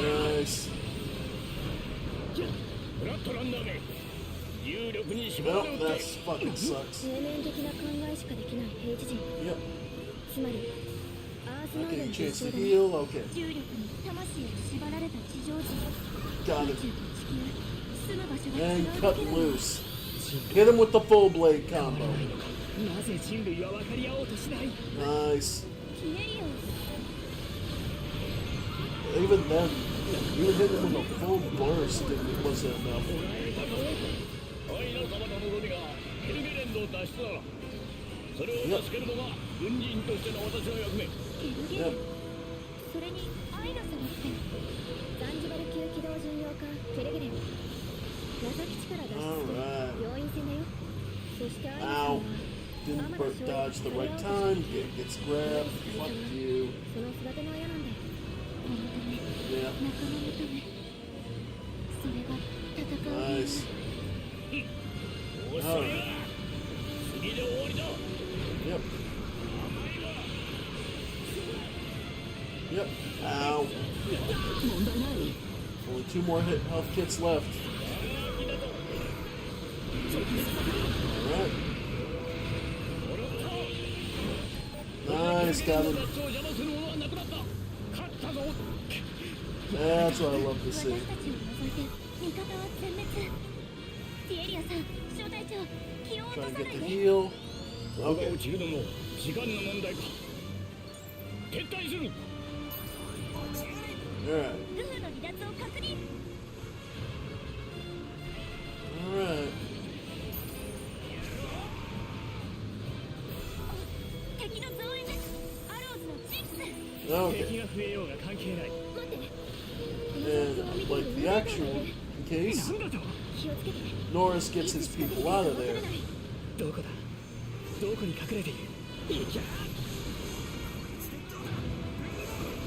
Nice. フラットランナーめ。有力に縛ら Well, れ that て。 fucking sucks. 定年的な考えしかできない平地人。 Yep. つまりアースノイド Okay, の chance 実 to 装だね。 heal. Okay. 重力に魂を縛られた地上人。 Got 宇 it. 宙と地球、住む場所が And 違うだ cut けなの。 loose. Hit him with the full blade combo. なぜ人類は分かり合おうとしない。 Nice. 消えよ。 Even then, even hitting him with a full burst wasn't enough. 愛の鎌田のロディがヘルゲレンドを脱出なら、それを助けるのが軍人としての私の役目。エルゲル。それにアイナ様ってザンジバル級機動巡洋艦ケレゲレン。ラザ基地から脱出する Alright. 病院船だよ。そしてアイナ様 Ow. は Didn't dodge the right time. Gets grabbed. Fuck you. その育ての親なんだよ。このため Yeah. 仲間のため。それが戦う理由 Nice. おそれは次で終わりだ。 Yep. Yep. Ow. 問題ない。 Only 2 more health kits left. Alright. Nice, got him. 脱出を邪魔する者はなくなった。勝ったぞ。 That's what I love to see. 私たちを除いて味方は全滅。ティエリアさん、小隊長、気を落と Trying さ to な get い the で。 heal. 我が Okay. 落ちるのも時間の問題か。撤退する。 Alright. ルフの離脱を確認。 Alright. 敵の増援です。アローズのジンクス。 Okay. 敵が増えようが関係ない。待って。 And like the actual case, なんだと。 気をつけて。 Norris gets his people out of there. どこだ。どこに隠れている。い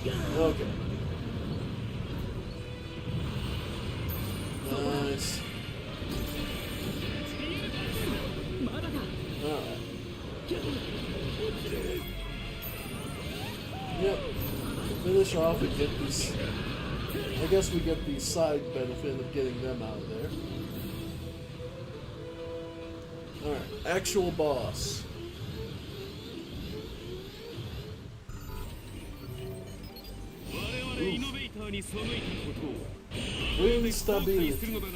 や。 Okay. Nice. まだだ。 Alright. Yep. Finish off and get these. I guess we get the side benefit of getting them out of there. Alright. Actual boss. 我々イノベーターに背いたことを Wind stability. するのだな。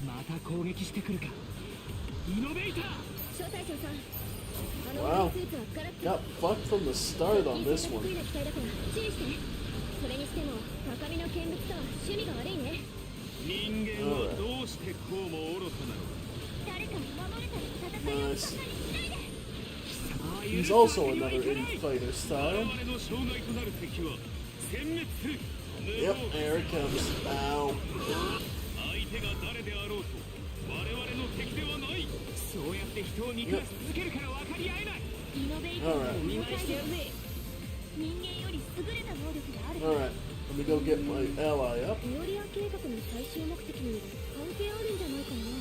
また攻撃してくるか。イノベーター。小隊長さん。あ Wow. のスーツはガラッと。 Got fucked from the start on this 得 one. 意な機体だから注意して。それにしても高みの見物とは趣味が悪いね。人間はどうしてこうも愚かなのか。誰かに守れたら戦いを Nice. そんなにしないで。 He's also another infighter 我 style. 々の障害となる敵は殲滅する。 Yep, there it comes. Ow. 相手が誰であろうと我々の敵ではない。そうやって人を憎らし続けるから分かり合えない。イノベーターの入会してるぜ。人間より優れた能力がある。 Alright, let me go get my ally up. ミオリア計画の最終目的に関係あるんじゃないかな。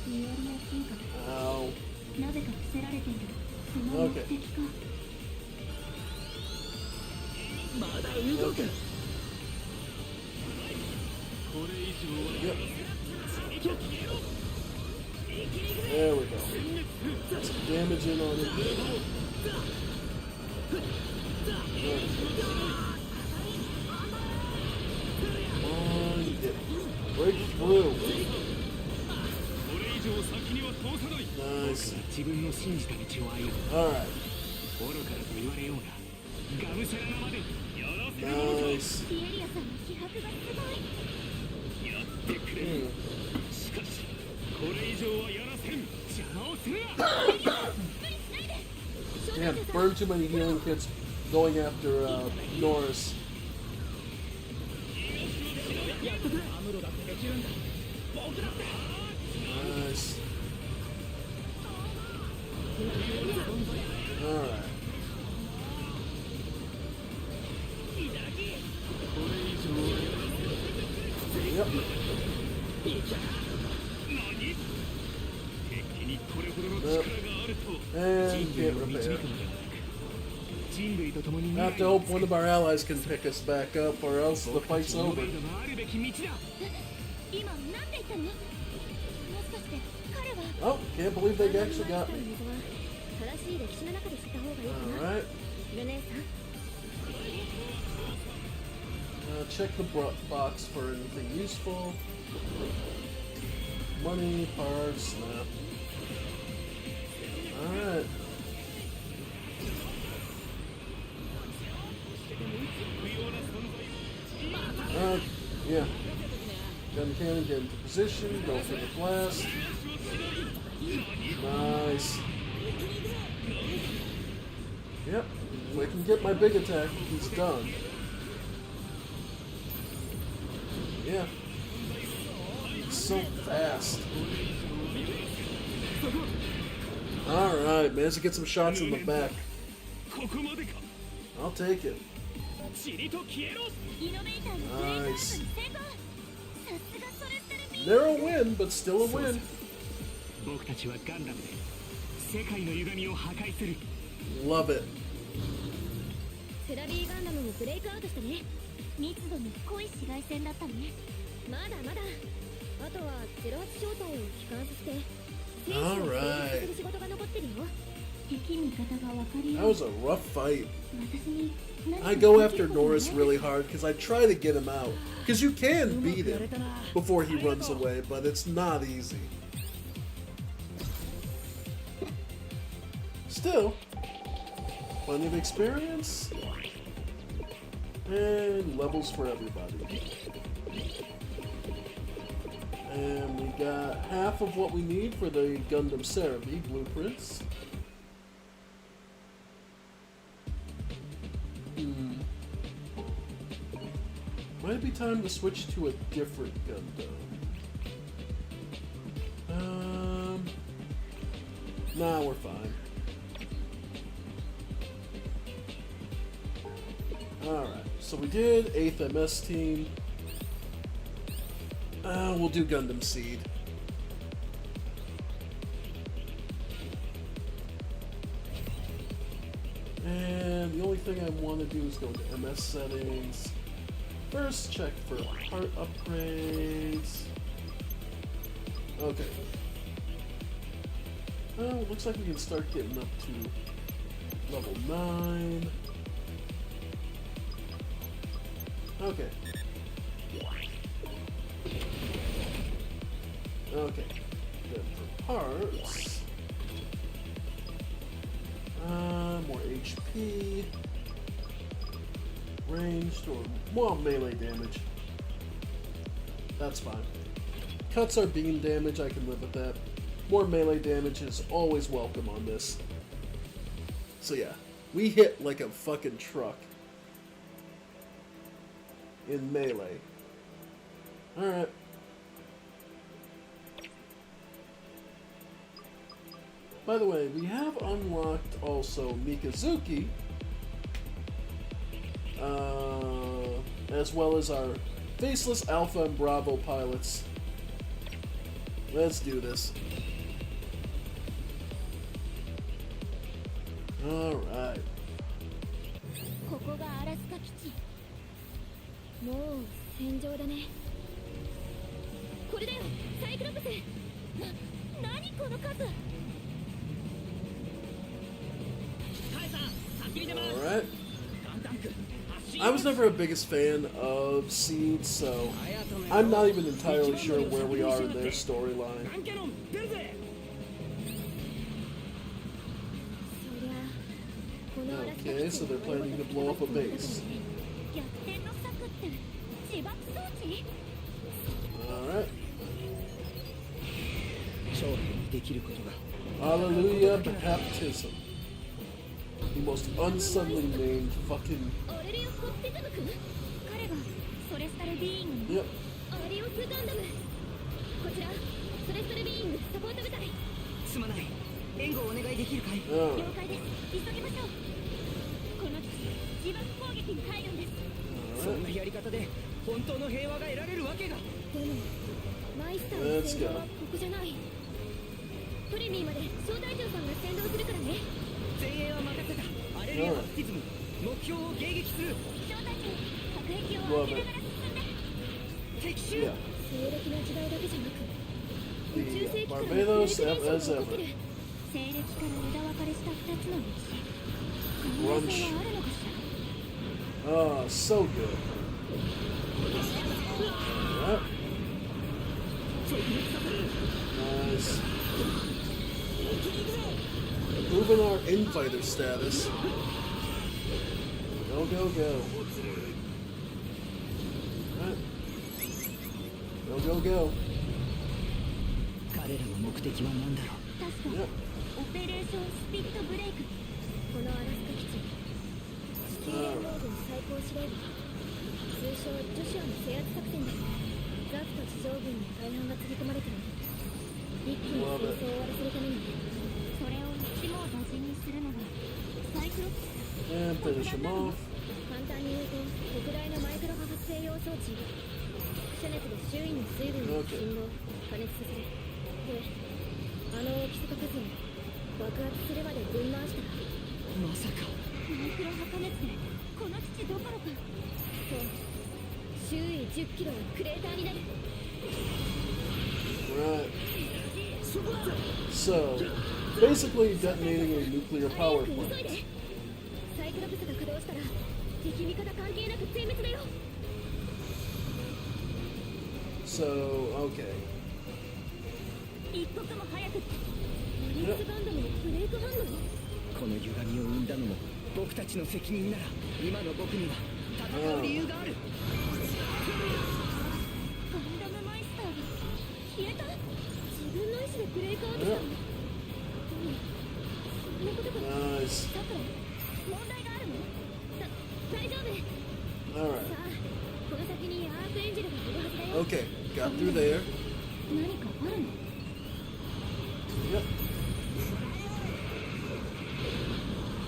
ミオリア計画。 Ow. なぜか伏せられている。その目的か。まだ動く。 Okay. これ以上は Yep. There we go. Get some damage in on it. Come on, get break through. これ以上先には通さない。 Nice. 自分の信じた道を歩む。 Alright. 愚かだと言われようが、がむしゃらなまでやらせるものか。 Nice. ティエリアさんの気迫がすごい。やってくれる。しかし、これ以上はやらせん。邪魔をするな。 Damn, burned too many healing kits going after Norris. アムロだってできるんだ。僕だって。 Nice. Alright. これ以上はやらせん。 Yep. 何？敵にこれほどの力があると。 And get 導く repair. のではなく、人類と共に I have to hope one of our allies can pick us back up, or else the fight's イノ over. ベーターのあるべき道だ。今なんて言ったの？もしかして彼は Oh, can't believe they actually got me. 正しい歴史の中で知った方がいいかな。 Alright. ルネーさん。 Check the box for anything useful. Money, parts, nah. Alright. Yeah. Gun cannon, get into position, go for the blast. Nice. Yep, if I can get my big attack, he's done. Yeah. He's so fast. Alright, managed to get some shots in the back. ここまでか。 I'll take it. 塵と消えろ。イノベーターのブレイクアウトに成功。さすがそれってるビー。 Narrow win, but still a win. 僕たちはガンダムで世界の歪みを破壊する。 Love it. セラビーガンダムもブレイクアウトしたね。密度の濃い紫外線だったね。まだまだ。あとは08正体を帰還させて、兵士を教育する仕事が残ってるよ。That was a rough fight. I go after Norris really hard because I try to get him out. Because you can beat him before he runs away, but it's not easy. Still, plenty of experience and levels for everybody. And we got half of what we need for the Gundam Cerebi blueprints. Might be time to switch to a different Gundam. Nah, we're fine. Alright, so we did 8th MS team. We'll do Gundam Seed. And the only thing I want to do is go into MS settings. First, check for part upgrades. Okay. Well, looks like we can start getting up to level 9. Okay. Okay. Then for parts, more HP, ranged or more melee damage. That's fine. Cuts are beam damage. I can live with that. More melee damage is always welcome on this. So yeah, we hit like a fucking truck in melee. Alright. By the way, we have unlocked also Mikazuki, as well as our faceless Alpha and Bravo pilots. Let's do this. Alright. ここがアラスカ基地。もう戦場だね。これだよ、サイクロプス。何この数。Alright. I was never a biggest fan of Seed, so I'm not even entirely sure where we are in their storyline. Okay, so they're planning to blow up a base. Alright. Hallelujah, baptism. The most unsuddenly named fucking... Yep. Let's go. トレミーまで招待長さんが先導するからね。前衛は任せた。アレリアバプティズム。目標を迎撃する。招待長、迫撃を当てながら進んで。敵襲。西暦の時代だけじゃなく、宇宙世紀からのセレブレーションが起こせる。西暦から枝分かれした2つの道。可能性はあるのかしら。Oh, so good. Yep. Nice. Improving our infighter status. Go, go, go. Right. Go, go, go. Yep. オペレーションスピットブレイク。このアラスカ基地。地球連合軍最高司令部。通称ジョシュアの制圧作戦だ。ザフと地上軍の大半がつぎ込まれてる。一気に戦争を終わらせるために。それを一網打尽にするのがサイクロプス。And finish him off. 簡単に言うと特大のマイクロ波発生用装置。輻射熱で周囲の水分や信号を加熱させる。で、あの大きさと数を爆発するまで分断したら。まさかマイクロ波加熱でこの基地どころか。そう。周囲10キロはクレーターになる。Right. So, Basically detonating a nuclear power plant. サイクロプスが稼働したら敵味方関係なく全滅だよ。 So, okay. 一刻も早くプリンスガンダムのブレイク反応。この歪みを生んだのも僕たちの責任なら今の僕には戦う理由がある。ガンダムマイスターが消えた。自分の意思でブレイクアウトしたの。そんなことが。 Nice. だから問題があるの？大丈夫。 Alright. さあ、この先にアークエンジェルがいるはずだよ。 Okay, got through there. 何かあるの？ Yep.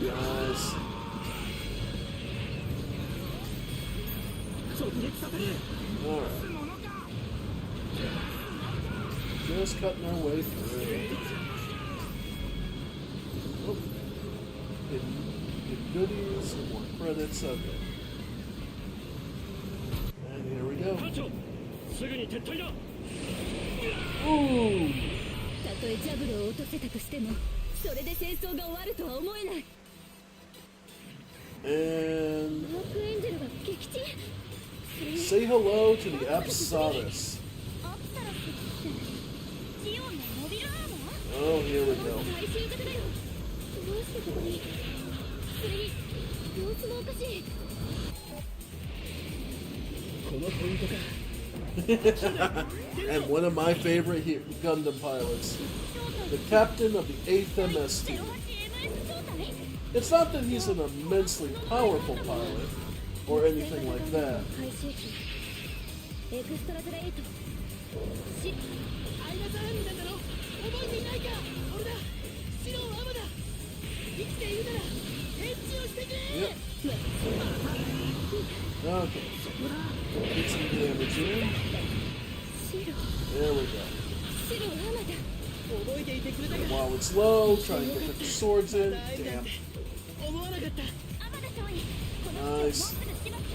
Nice. Alright. Just cutting our way through. Oh. Hidden goodies, some more credits, okay. And here we go. 班長すぐに撤退だ。 Ooh! たとえジャブルを落とせたとしても、それで戦争が終わるとは思えない。 And アークエンジェルが撃沈。 say hello to the Apsaris. アプサラスってジオンのモビルアーマー？ Oh, here we go. 最終型だよ。どうしてここに？それに様子もおかしい。このポイントか。 And one of my favorite Gundam pilots, the captain of the 8th MS team. It's not that he's an immensely powerful pilot or anything like that. 回収機エクストラグレート。し、アイナサーミなんだろ？覚えていないか？俺だ。シロアマだ。生きているなら返事をしてくれ。 Yep. Okay. Get some damage in. シロ、 There we go. シロアマだ。覚えていてくれたか？ While it's low, try and get the swords in. Damn. 思わなかった。アマダ少尉、この Nice.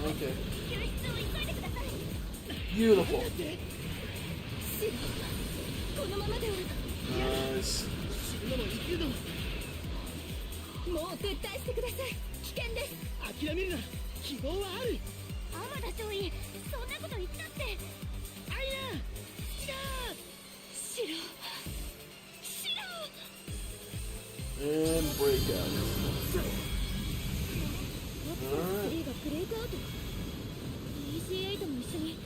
Okay. 救出を急いでください。 Beautiful. シロ、このままでは。 Nice. もう撤退してください。危険です。諦めるな。希望はある。アマダ少尉、そんなこと言ったって。アイナ、違う。シロ、シロ。 And break out. アプリがブレイクアウト。EG8 も一緒に。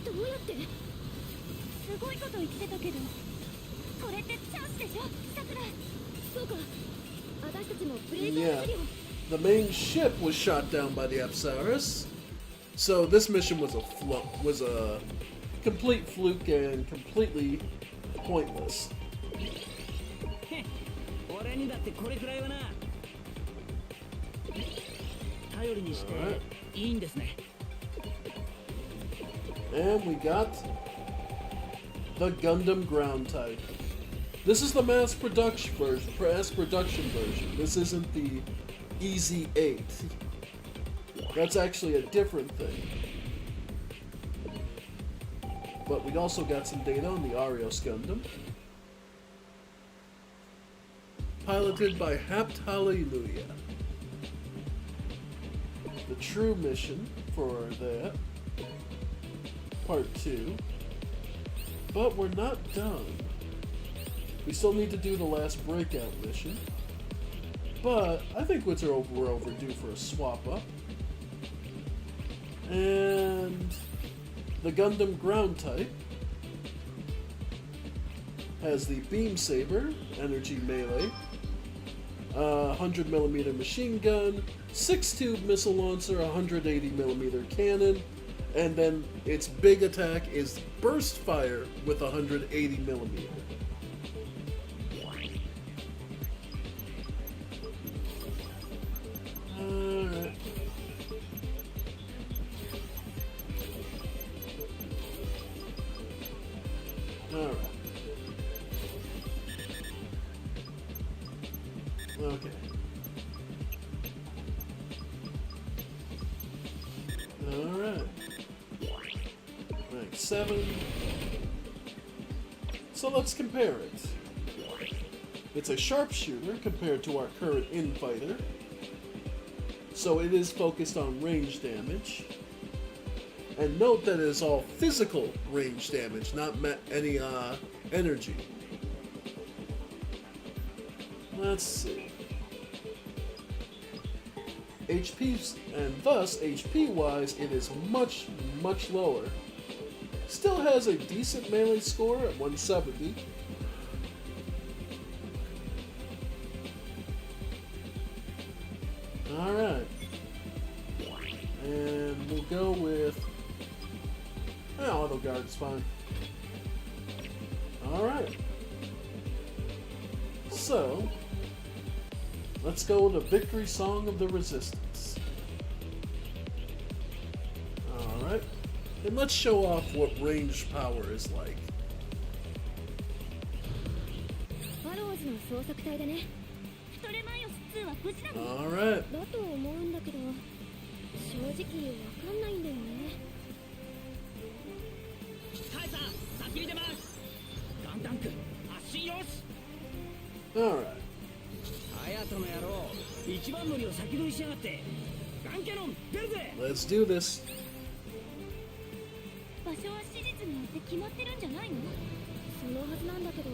どうやって？すごいこと言ってたけど。これってチャンスでしょ、さくら。そうか。私たちもブレイクアウ Yeah. トするよ。 The main ship was shot down by the Apsaris, so this mission was a complete fluke and completely pointless. 俺にだってこれくらいはな。頼りにしていいんですね。 And we got the Gundam ground type. This is the mass production version. This isn't the Easy 8. That's actually a different thing. But we also got some data on the Arios Gundam. Piloted by Hapt Hallelujah. The true mission for that. Part 2. But we're not done. We still need to do the last breakout mission. But I think we're overdue for a swap up. And the Gundam ground type has the beam saber, energy melee, 100mm machine gun, 6-tube missile launcher, 180mm cannon, and then its big attack is burst fire with 180mm. Alright. Alright. Okay. Alright. Rank 7. So let's compare it. It's a sharpshooter compared to our current infighter. So it is focused on range damage. And note that it is all physical range damage, not any energy. Let's see. HP, and thus HP-wise, it is much, much lower. Still has a decent melee score at 170. Alright. And we'll go with... auto guard is fine. Alright. So, let's go with a victory song of the resistance. Alright. And let's show off what range power is like. ファローズの捜索隊でね。トレマイオス2は無事なの？ Alright. だと思うんだけど、正直わかんないんだよね。カイさん、先に出ます。ガンタンク、発進よし。Alright. 隼人の野郎、一番乗りを先取りしやがって。ガンキャノン、出るぜ。 Let's do this. 場所は史実によって決まってるんじゃないの？そのはずなんだけど、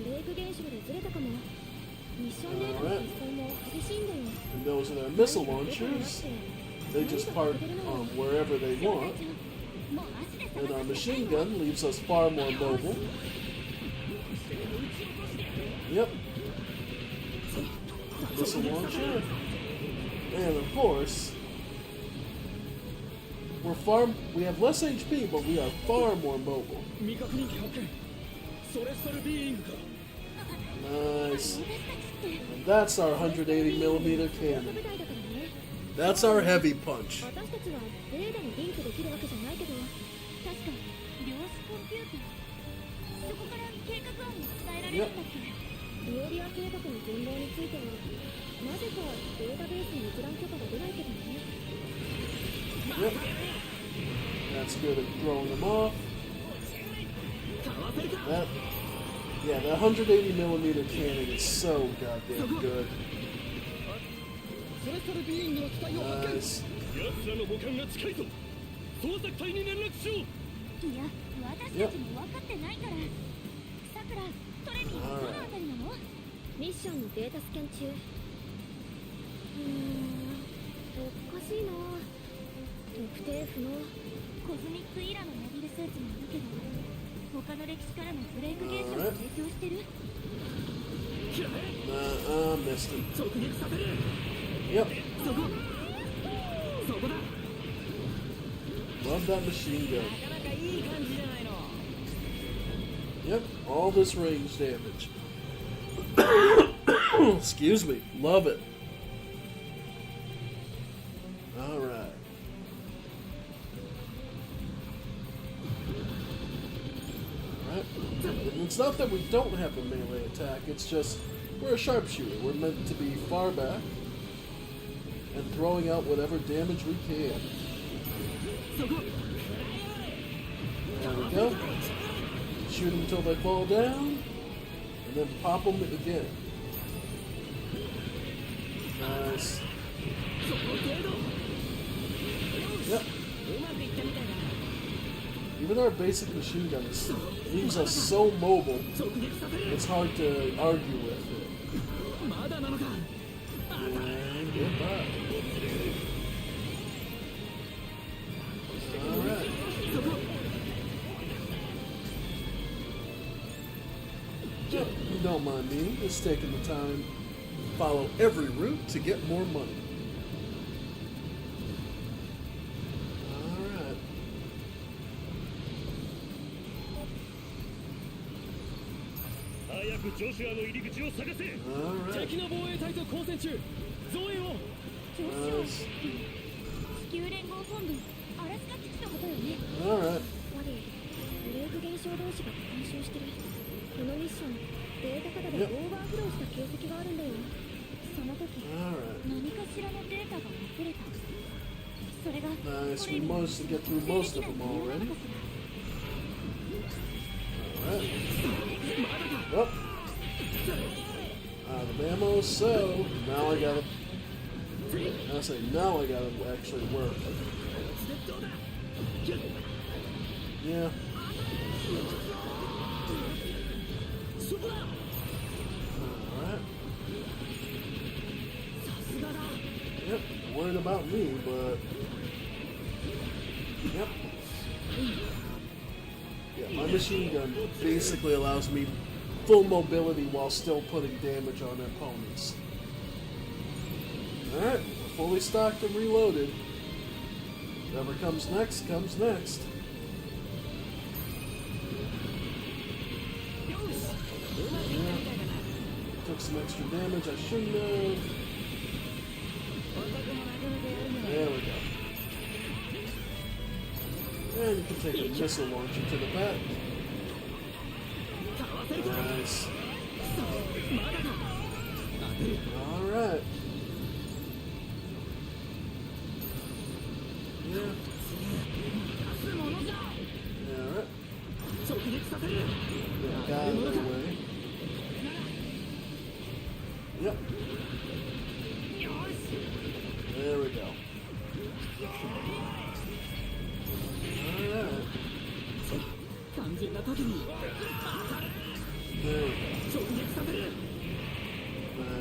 ブレイク現象でずれたかも。ミッションデータの実装も激しいんだよ。 And those are their missile launchers. They just park wherever they want. And our machine gun leaves us far more mobile. Yep. Missile launcher. And of course, we have less HP, but we are far more mobile. Nice. And that's our 180mm cannon. That's our heavy punch. 私たちはレーダにリンクできるわけじゃないけど、確か量子コンピューター。そこから計画案が伝えられるんだっけ？リオリア計画の全貌については、なぜかデータベースに閲覧許可が出ないけどね。Yep. That's good at throwing them off. That 180mm cannon is so goddamn good. Nice. 奴らの母艦が近いぞ。捜索隊に連絡しろ。いや、私たちも分かってないから。さくら、トレミー、どのあたりなの？ミッションのデータスキャン中。おかしいな。特定不能。コズミックイラのモビルスーツもいるけど、他の歴史からのブレイク現象に影響してる？ Missed it. Yep. Love that machine gun. Yep, all this range damage. Excuse me, love it. Alright. Alright. And it's not that we don't have a melee attack, it's just we're a sharpshooter. We're meant to be far back and throwing out whatever damage we can. There we go. Shoot them until they fall down, and then pop them again. Nice. Yep. Even our basic machine gun leaves us so mobile, it's hard to argue with it. And goodbye. Alright. You don't mind me, it's taking the time to follow every route to get more money. Alright. Alright. 敵の防衛隊と交戦中。増援を。地球連合本部、アラスカ基地のことよね。 Alright. マリー、ブレイク現象同士が干渉してる。このミッション、データ型でオーバーフローした形跡があるんだよ。その時、何かしらのデータが溢れた。それが、Nice, we managed to get through most of them already. Alright. Oh. out of ammo, so now I gotta. I say now I gotta actually work. Yeah. Alright. Yep, worried about me, but. Yep. Yeah, my machine gun basically allows me full mobility while still putting damage on opponents. Alright, fully stocked and reloaded. Whatever comes next, comes next. Yeah. Took some extra damage I shouldn't have. There we go. And you can take a missile launcher to the back. Nice. Alright. Yeah. Alright. Yeah, got out of the way. Yep. There we go. Alright. There we go.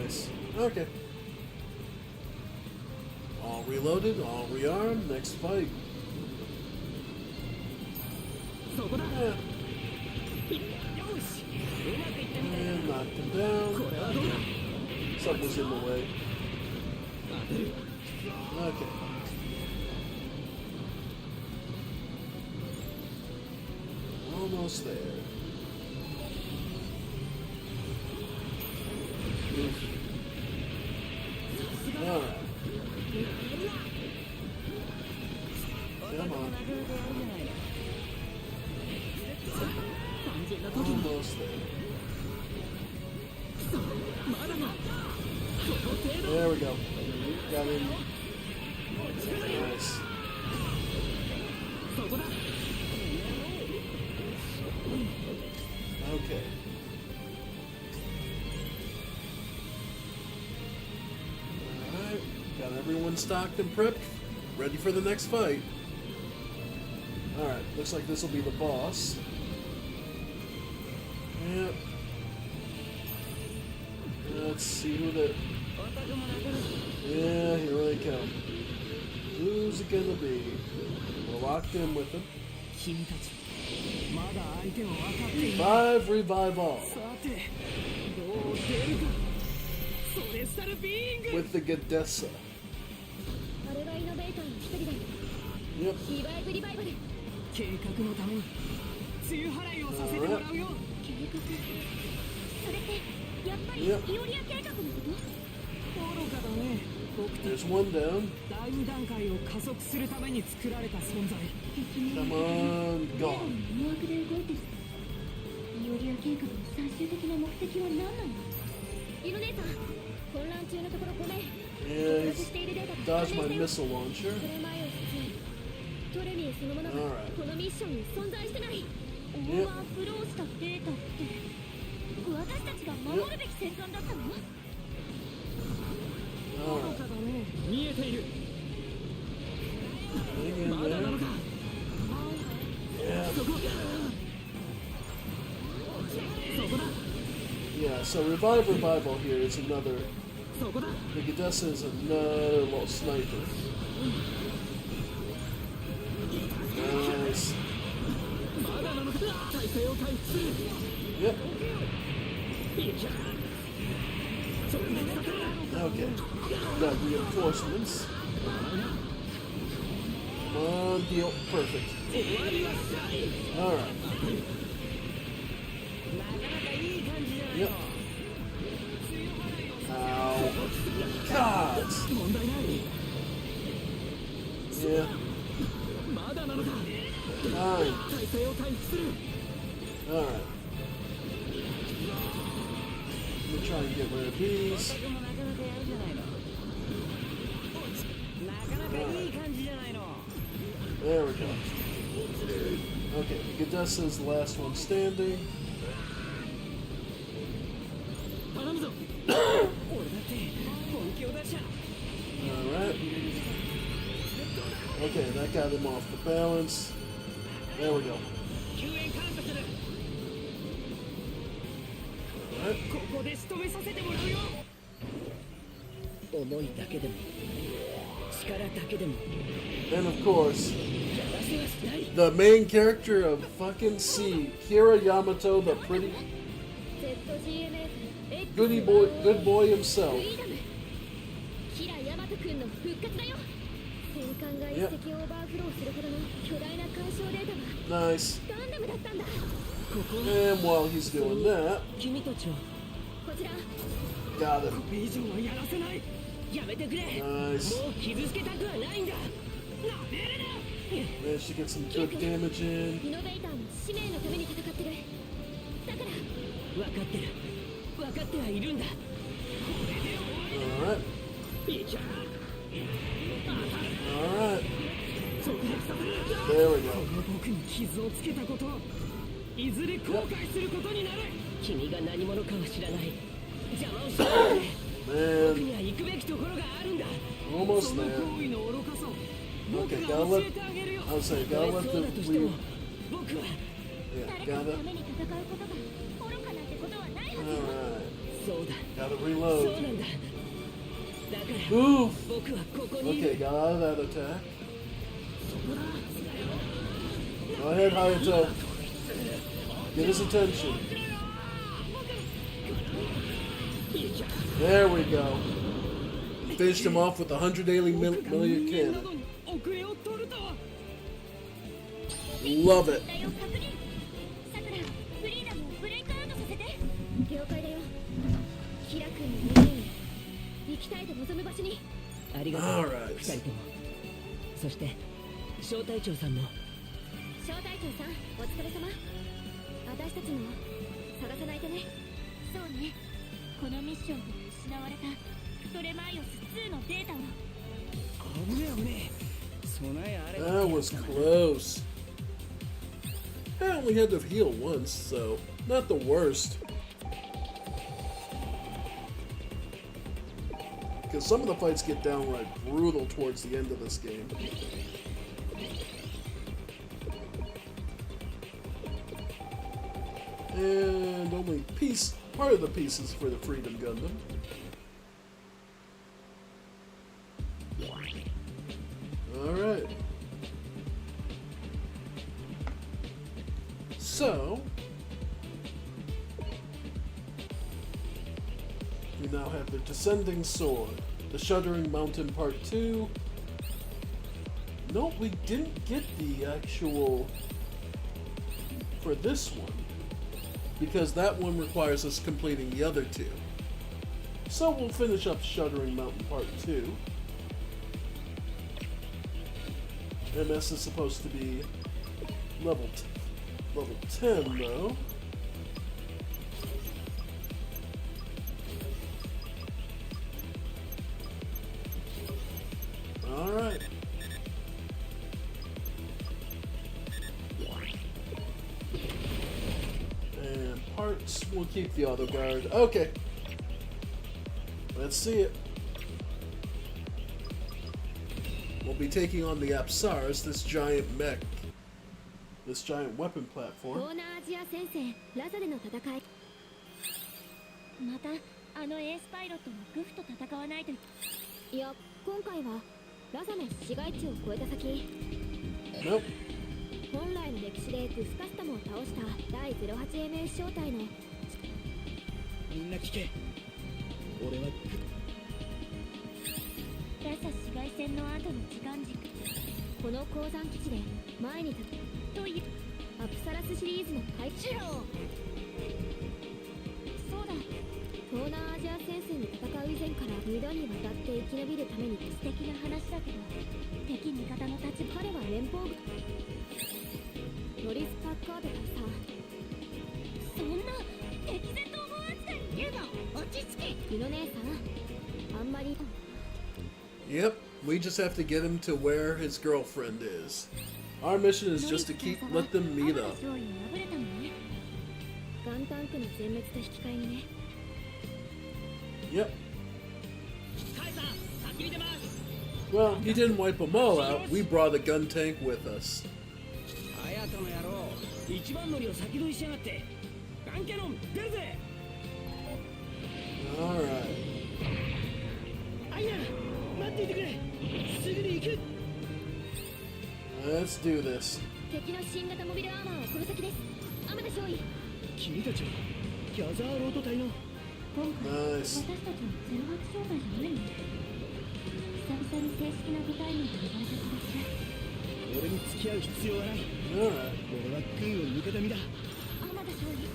Nice. Okay. All reloaded, all rearmed, next fight. Yeah. And knocked him down. Something was in the way. Okay. Almost there. Alright. Come on. Almost there. There we go. Got him. Nice. Okay. Alright. Got everyone stocked and prepped. Ready for the next fight. Alright. Looks like this will be the boss. Yep. Let's see who the... Yeah, here they come. Who's it gonna be? We're locked in with him. Revive all. With the Gadessa. Yep. Yep. There's one down. Come on, gone. Yeah, he's dodged my missile launcher. Alright. Yep. Alright. Hang in there. Yeah. Yeah, so revival here is another. The Gadessa is another little sniper. Nice. Yep. Okay. Got reinforcements. Come on, deal. Perfect. Alright. Yep. Ow. God! Yeah. Fine. Alright. Let me try and get rid of these. There we go. Okay, Gadessa's the last one standing. 本気を出しゃ Alright. Okay, that got him off the balance. There we go. 救援感謝する Alright. ここで仕留めさせてもらうよ思いだけでも力だけでも And of course, やらせはしない the main character of fucking C, Kira Yamato, the pretty ZGMF good boy himself. フリーダムキラヤマト君の復活だよ戦艦が一隻オーバーフローするほどの巨大な干渉データは Nice. ガンダムだったんだ And while he's doing that, 君たちはこちら got him. これ以上はやらせないやめてくれ Nice. もう傷つけたくはないんだなめるな Managed to get some good damage in. イノベーターの使命のために戦ってるだから分かってる分かってはいるんだ Alright. いきゃ Alright. 直撃させる There we go. 僕に傷をつけたこといずれ後悔することになる君が何者かは知らない邪魔をしないで僕 Man, には行くべきところがあるんだ almost その there. 行為の愚かさを僕 Okay, が gotta 教 let. えてあげるよ I was saying, たと gotta え let そうだ the としても we. 僕は Yeah, 誰かの gotta. ために戦うことが愚かなんてことはないはずよ Alright. そうだ Gotta そう reload. なんだだから Oof. 僕はここにい Okay, る got out of that attack. Go ahead, Hayato. Get his attention. There we go. Finished him off with 180 million cannon. 奥へを取るとは Love it. だよ確認さくらフリーダムをブレイクアウトさせて了解だよキラ君の夢に行きたいと望む場所にありがとう Alright. 二人ともそして小隊長さんも小隊長さんお疲れ様私たちも探さないとねそうねこのミッションで失われたトレマイオス2のデータを危ねえ危ねえ備えあれ That was close. I only had to heal once, so not the worst. Because some of the fights get downright brutal towards the end of this game. And only part of the pieces for the Freedom Gundam. Alright. So, we now have the Descending Sword, the Shuddering Mountain Part 2. Nope, we didn't get the actual for this one, because that one requires us completing the other two. So we'll finish up Shuddering Mountain Part 2. MS is supposed to be level 10 though. Alright. And parts, we'll keep the auto guard. Okay. Let's see it. We'll be taking on the Apsaris, this giant mech, this giant weapon 東 platform. 南アジア戦線ラザでの戦いまたあのエースパイロットのグフと戦わないといや今回はラザの市街地を越えた先 Nope. 本来の歴史でグフカスタムを倒した第 08MS 小隊のみんな聞け俺はラザ市街戦の後の時間軸この鉱山基地で前に立つというアプサラスシリーズの開始そうだ東南アジア戦線で戦う以前から2度にわたって生き延びるために素敵な話だけど敵味方の立場彼は連邦軍ノリス・パッカードがさそんな敵前逃亡扱い言うの落ち着けイノ姉さんあんまり Yep, we just have to get him to where his girlfriend is. Our mission is just to let them meet up. 勝利に敗れたのねガンタンクの全滅と引き換えにね Yep. Well, he didn't wipe them all out. We brought a gun tank with us. 隼人の野郎、一番乗りを先取りしやがって。ガンキャノン出るぜ。 All right. アイナ、待っていてくれ。すぐに行く。 Let's do this. 敵の新型モビルアーマーはこの先です。天田少尉。君たちはギャザーロード隊の。今回、 Nice. 私たちの08招待じゃないの。久々に正式な部隊員と呼ばれた気がする。俺に付き合う必要はない。 All right. 俺は軍を味方見だ。天田少尉。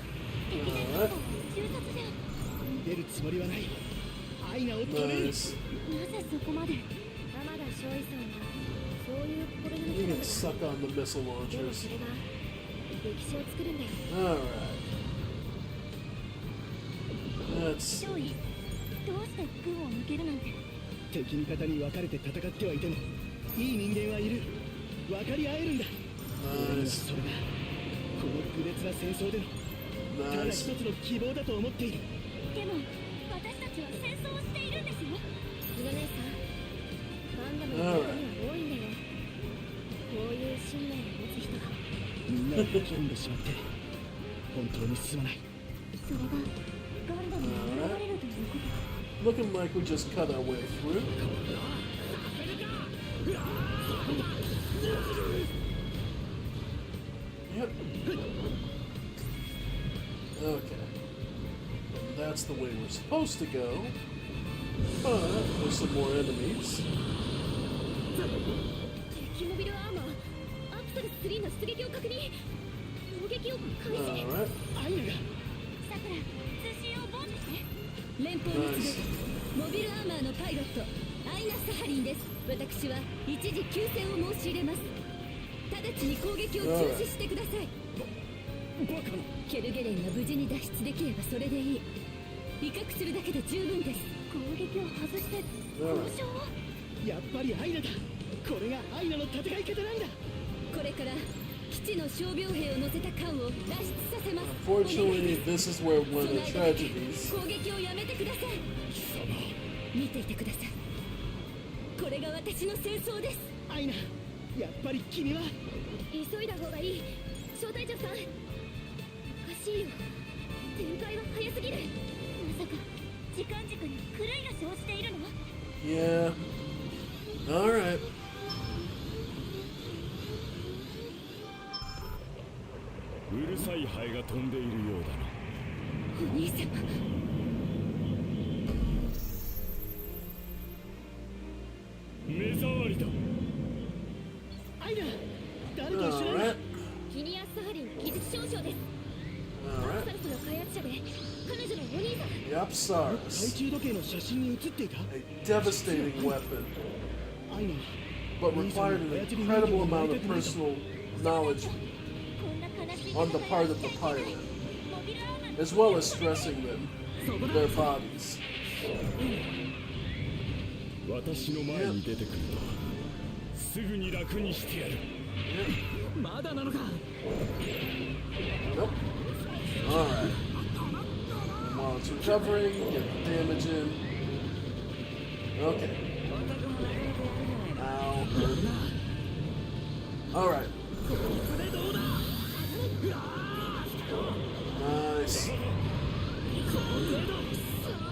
敵対方向銃殺じゃん。逃げるつもりはない。アイナを止める。 Nice. なぜそこまで。天田少尉さんはそういう心の You 人 can だから。 suck on the missile でも launchers. それが歴史を作るんだよ。 All right. Let's. 少尉、どうして軍を抜けるなんて。敵味方に分かれて戦ってはいてもいい人間はいる。分かり合えるんだ。俺には Nice. それがこの愚烈な戦争でのただ一 Nice. つの希望だと思っている。でも私たちは戦争をしているんですよ。ルナ姉さん、ガンダムの中には多いんだよ。こういう信念を持つ人が。みんなを巻き込んでしまって本当にすまない。それがガンダムに現れるということか。 Looking like we just cut our way through. Yep. Okay. That's the way we're supposed to go. But there's some more enemies. 敵モビルアーマー、アプトル3の出撃を確認。攻撃を開始。 Alright. アイナがさくら、通信をボンして。連邦に集うモビルアーマーのパイロットアイナ・サハリンです。私は一時休戦を申し入れます。直ちに攻撃を中止してください。バカな。ケルゲレンが無事に脱出できればそれでいい。威嚇するだけで十分です。攻撃を外して交渉を。やっぱりアイナだ。これがアイナの戦い方なんだ。これから基地の傷病兵を乗せた艦を脱出させます。 Unfortunately, this is where one of そ the の間だけ tragedies. 攻撃をやめてください。見ていてください。これが私の戦争です。アイナ、やっぱり君は。急いだ方がいい。招待長さん、おかしいよ。展開は早すぎる。まさか時間軸に狂いが生じているの？ Yeah. Alright. うるさいハエが飛んでいるようだな。お兄様、目障りだ。アイナ、誰と一緒なんだ。 Alright. ギニアス・サハリン技術少将です。サル Alright. スの開発者で彼女のお兄さん。 Yep, 懐 SARS. 中時計の写真に写っていた。 A devastating weapon, アイナ、 but required an incredible amount of personal knowledge こんな悲しい on the part of the pilot, モビルアーマー as well as stressing them, their bodies. 私の前に出てくるとすぐに楽にしてやる。まだなのか。 Nope. Alright. While it's recovering, get the damage in. Okay. Ow. Alright. Nice.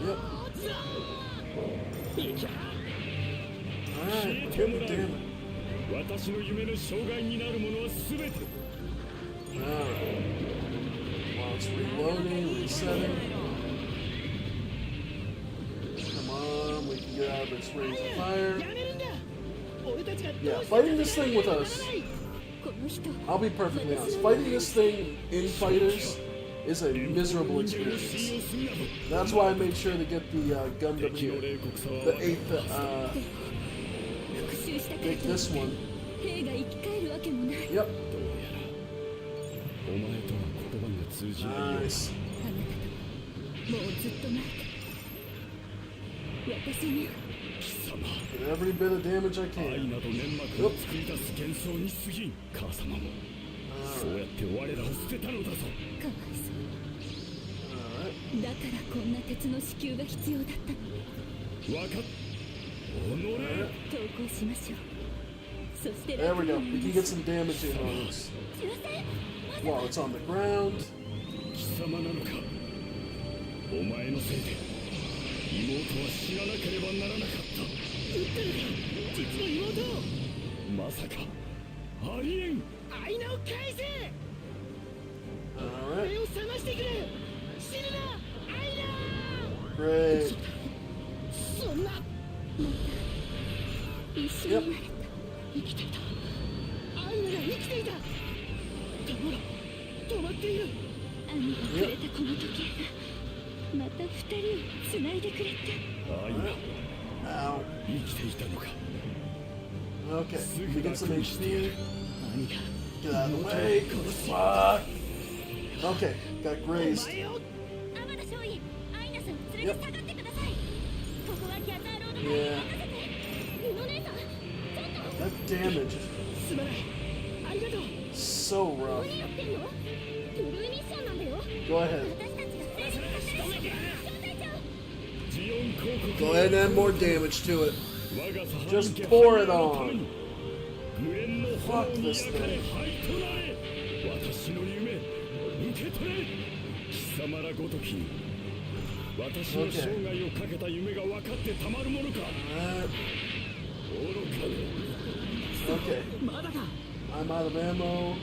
Yep. Alright, get the damage. 私の夢の障害になるものは全て。 Alright. While it's reloading, resetting. Come on, we can get out of this range of fire. やめるんだ。俺たちがどう Yeah, して fighting this thing with us, この人 I'll be perfectly honest, fighting this thing in fighters is a miserable experience. That's why I made sure to get the Gundam 敵の here. 冷酷さ The は 8th, 復讐したから make と this one. 兵が生き返るわけもない。 Yep. どうやらお前とは言葉が通じないようだ。 Nice. あなたともうずっと前から私には貴様、 Get every bit of damage I 愛 can. など粘膜を作り出す幻想に過ぎん。母様もそうやって我らを捨てたのだぞ。かわいそう。 Alright. だからこんな鉄の支給が必要だったの。わかっ投稿しましょう。そして There we go. We can get some damage in on this. While it's on the ground. 貴様なのか。お前のせいで妹は死ななければならなかった。言ってるか、実の妹。まさかありえん。アイナを返せ。 Alright. 目を覚ましてくれ。死ぬな、アイナ。 Great. そんな。一緒になれた。生きていた。アイナが生きていた。止まっている。兄がくれたこの時計がまた二人をつないでくれて。あいな Ow. 生きていたのか。 Okay. We get some HP. 兄が Get out of the way. Fuck. Okay. Got grazed. 天田少尉、アイナさんを連れて下がってください。ここはギャザーロードに Yeah. 任せて。宇野姉さん、ちょっと。 That damage すまない。ありがとう。 is so rough. 何やってんの？トゥルーミッションなんだよ。 Go ahead. 私たちが制止させる。小隊長。ジオン広告 Go ahead and add more damage to it. 我がサハ Just ン家 pour it のため on. に無縁の炎 Fuck に this 焼かれ thing. 灰となれ。私の夢受け取れ。貴様らごときに私の生涯をかけた夢が分かってたまるものか。 Alright. 愚かめ。 Okay. まだか。 I'm out of ammo.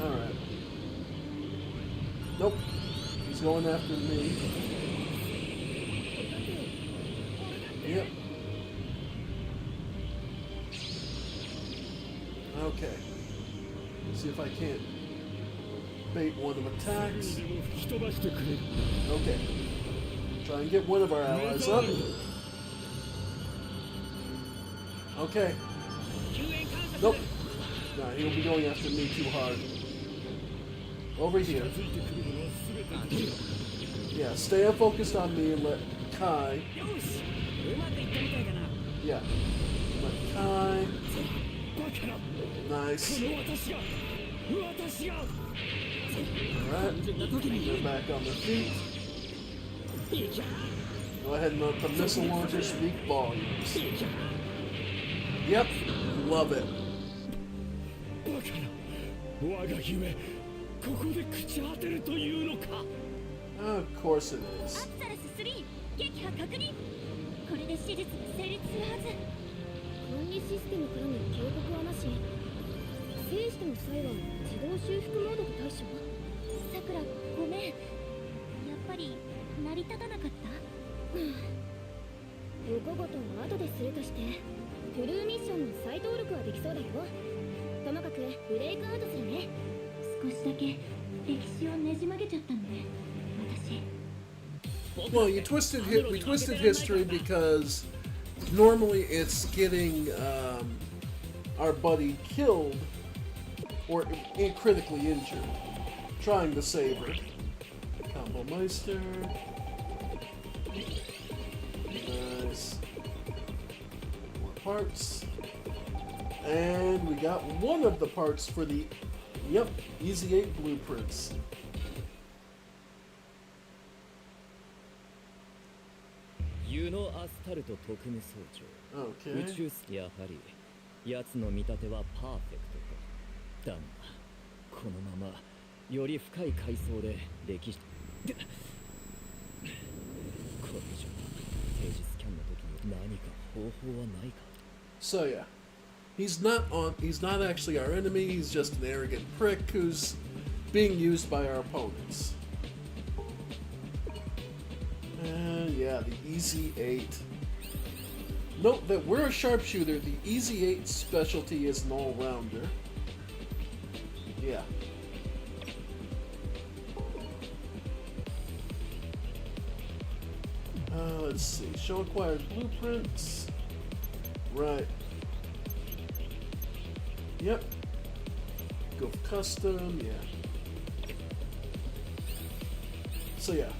Alright. Nope. He's going after me. Yep. Okay. See if I can't bait one of them attacks. でも吹き飛ばしてくれる。 Okay. Try and get one of our allies up. Okay. 救援観察。 Nope. No, he'll be going after me too hard. Over here. ついてくるのは全て Yeah, stay focused on me and let Kai. よし。うまくいったみたいだな。 Yeah. Let Kai. バカな。 Nice. この私が Alright. They're back on their feet. Go ahead and let the missile launcher speak volumes. Yep. Love it. バカな。我が夢ここで朽ち果てるというのか。 Of course it ア is. クサレス3、撃破確認。これで手術が成立するはず。管理システムからの警告はなし。生死との際は自動修復モードで対処。さくら、ごめん。やっぱり成り立たなかった。お小言は後でするとして、トゥルーミッションの再登録はできそうだよ。ともかくブレイクアウトするね。少しだけ歴史をねじ曲げちゃったのね、私。Well, we twisted history because normally it's getting our buddy killed or critically injured, trying to save her. Combo Meister. Nice. More parts. And we got one of the parts for the, yep, Easy 8 blueprints. ユノアスタルト特務総長。 Okay. 宇宙スやはり奴の見立てはパーフェクトだ。だがこのままより深い階層で歴史これ以上定時スキャンの時に何か方法はないか。 So yeah, he's not actually our enemy. He's just an arrogant prick who's being used by our opponents. And yeah, the Easy 8. Note that we're a sharpshooter. The Easy 8 specialty is an all-rounder. Yeah. Let's see. Show acquired blueprints. Right. Yep. Go for custom, yeah. So yeah.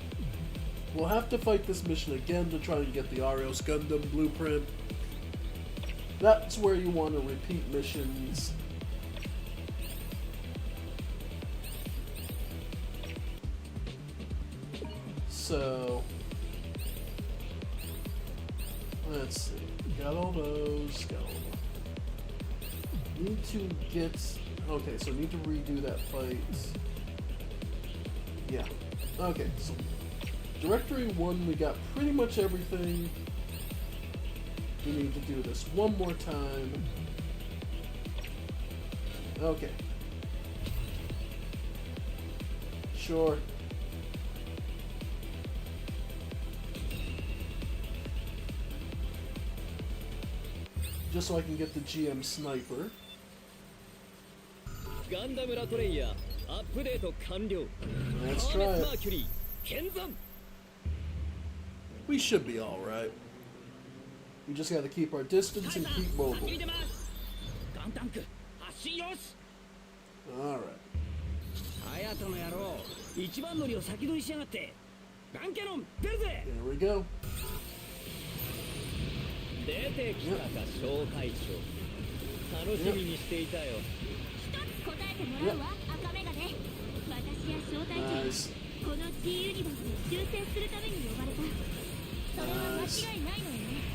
We'll have to fight this mission again to try and get the Arios Gundam blueprint. That's where you want to repeat missions. So Let's see. Got all those. Got all those. Need to get. Okay, so need to redo that fight. Yeah. Okay, so Directory 1, we got pretty much everything. We need to do this one more time. Okay. Sure. Just so I can get the GM sniper. ガンダムラトレイヤーアップデート完了。 Let's パーメ try スマー it. キュリー見参。 We should be alright. We just gotta keep our distance and keep mobile. 先に出ます。ガンタンク発進よし。 Alright. 隼人の野郎一番乗りを先取りしやがって。ガンキャノン出るぜ。 There we go. 出てきたか小隊長。楽しみにしていたよ。一つ答えてもらうわ、赤メガネ。私や小隊長、 Nice. この T ユニバースで修正するために呼ばれた。それは間違いないのよね。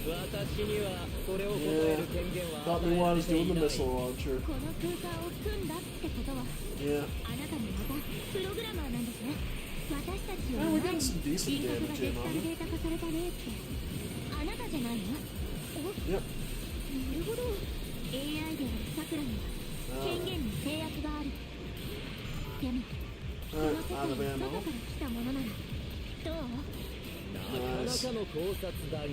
私にはそれを答える権限は Thought 与 me えら while I れ was て doing い the ない。 missile launcher. この空間を組んだってことは、 Yeah. あなたもまたプログラマーなんですね。私たちよ Yeah, り we're 前 getting に some decent 人格が damage デ in ジタ on ル it. データ化された例ってあなたじゃないの？お、 Yep. なるほど。 AI であるさくらには権限に制約がある。でもこの Alright, 世 out 界 of の ammo. 外から来たものならどう？なかなかの考察だが、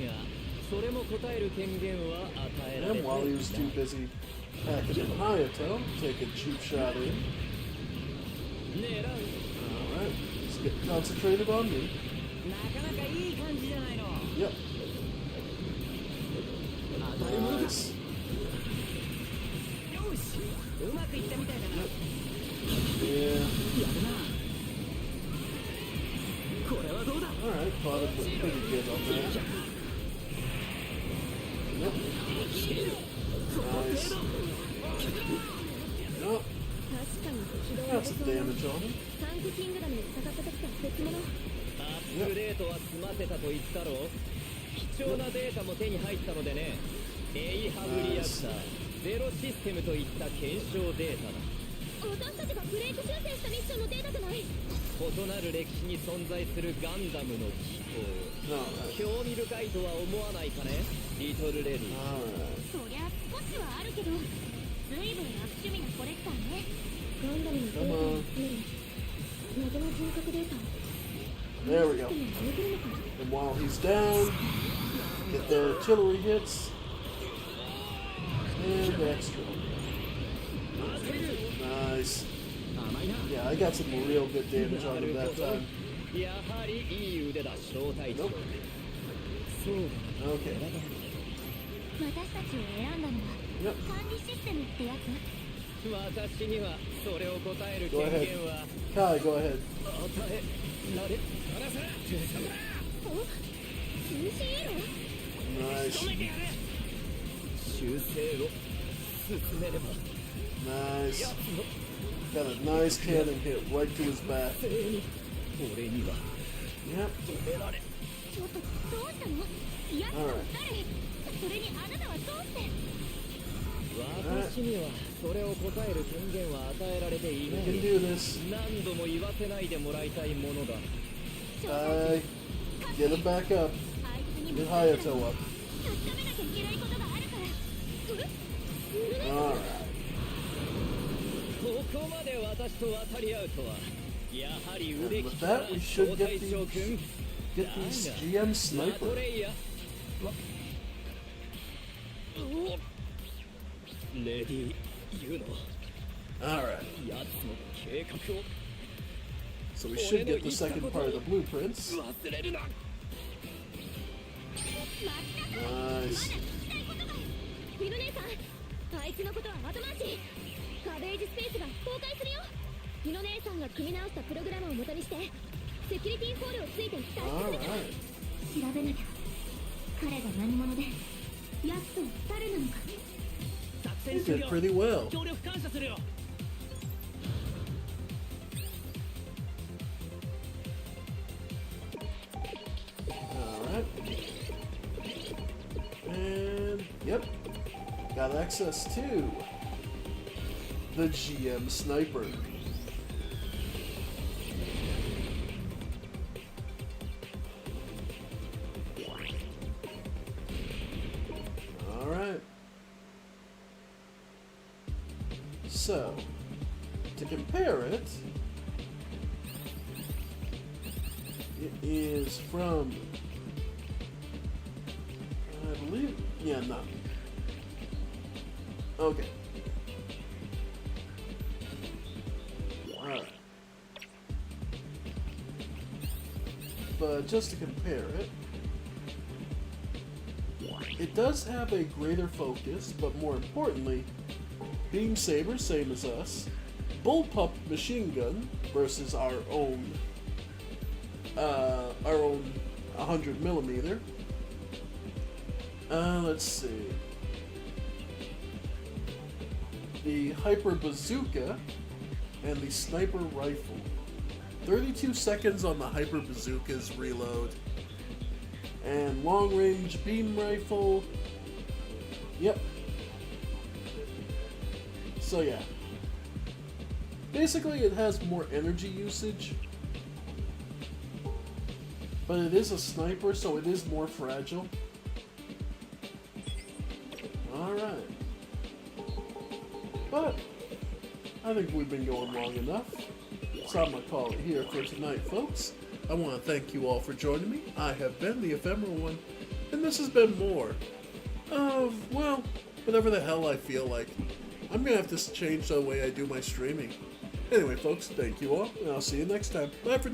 それも答える権限は与えられて And い while he was な too い。 busy packing in Hayato, take a cheap shot in. 狙う。 Alright. Let's get concentrated on me. なかなかいい感じじゃないの。 Yep. 当たり前だ。よ Nice. し、うまくいったみたいだな。 Yeah. やるな。これはどうだ。 Alright, caught him pretty good on that. Yep. Nice. Yep. 確かに軌道 Got の some 武装 damage on him. タンクキングダムで戦った時とは別物。アップデートは済ませたと言ったろう。貴重なデータも手に入ったのでね。エイハブリアクター、ゼロシステムといった検証データだ。私たちがブレイク修正したミッションのデータじゃない。異なる歴史に存在するガンダムの機構。 Alright. 興味深いとは思わないかね、リトルレディ。 Alright. そりゃ少しはあるけど、随分悪趣味なコレクターね。ガンダムのデータを集める謎の人格データを There we go. システムに埋めてるのか。 And while he's down, get their artillery hits. And extra. Nice. Yeah, I got some real good damage on him that time. やはりいい腕だ、小隊長。 Nope. そうだ。 Okay. 私たちを選んだのは Yep. 管理システムってやつ。私にはそれを答える Go 権 ahead. 限は Kai, go ahead. 与えられ。お、通信エロー。 Nice. 修正を進めれば Nice. 奴の Got a nice cannon hit right to his back. せいに俺には Yep. 止められ。ちょっとどうしたの？やつは誰？それにあなたはどうして？私にはそれを答える権限は与えられてい We な can い。 do this. 何度も言わせないでもらいたいものだ。 Kai, get him back up. あいつに Get も Hayato up. 確かめなきゃいけないことがあるから。Alright. ここまで私と渡り合うとは、やはり腕利 And き with だな that, we should 小 get 隊長君。 Get these GM ラト sniper. レイヤレディユノ Alright. やつの計画を So we should get the second part of the blueprints. 忘れるな。 Nice. ミル姉さん、あいつのことは後回し。ガベージスペースが崩壊するよ。ミノ姉さんが組み直したプログラムを元にしてセキュリティフォールをついて期待してくれた。 Alright. 調べなきゃ。彼が何者でやつと誰なのか。 作 He 戦終 did 了。 pretty well. 協力感謝するよ。 Alright. got access to the GM Sniper. Alright. So, to compare it, it is from, I believe, yeah, no. Okay. Alright. But just to compare it, it does have a greater focus, but more importantly, beam saber, same as us, bullpup machine gun versus our own 100mm. Let's see. The hyper bazooka and the sniper rifle. 32 seconds on the hyper bazooka's reload. And long range beam rifle. Yep. So yeah. Basically it has more energy usage. But it is a sniper, so it is more fragile. Alright. But I think we've been going long enough. So I'm going to call it here for tonight, folks. I want to thank you all for joining me. I have been the Ephemeral One, and this has been more of, well, whatever the hell I feel like. I'm going to have to change the way I do my streaming. Anyway, folks, thank you all, and I'll see you next time. Bye for now.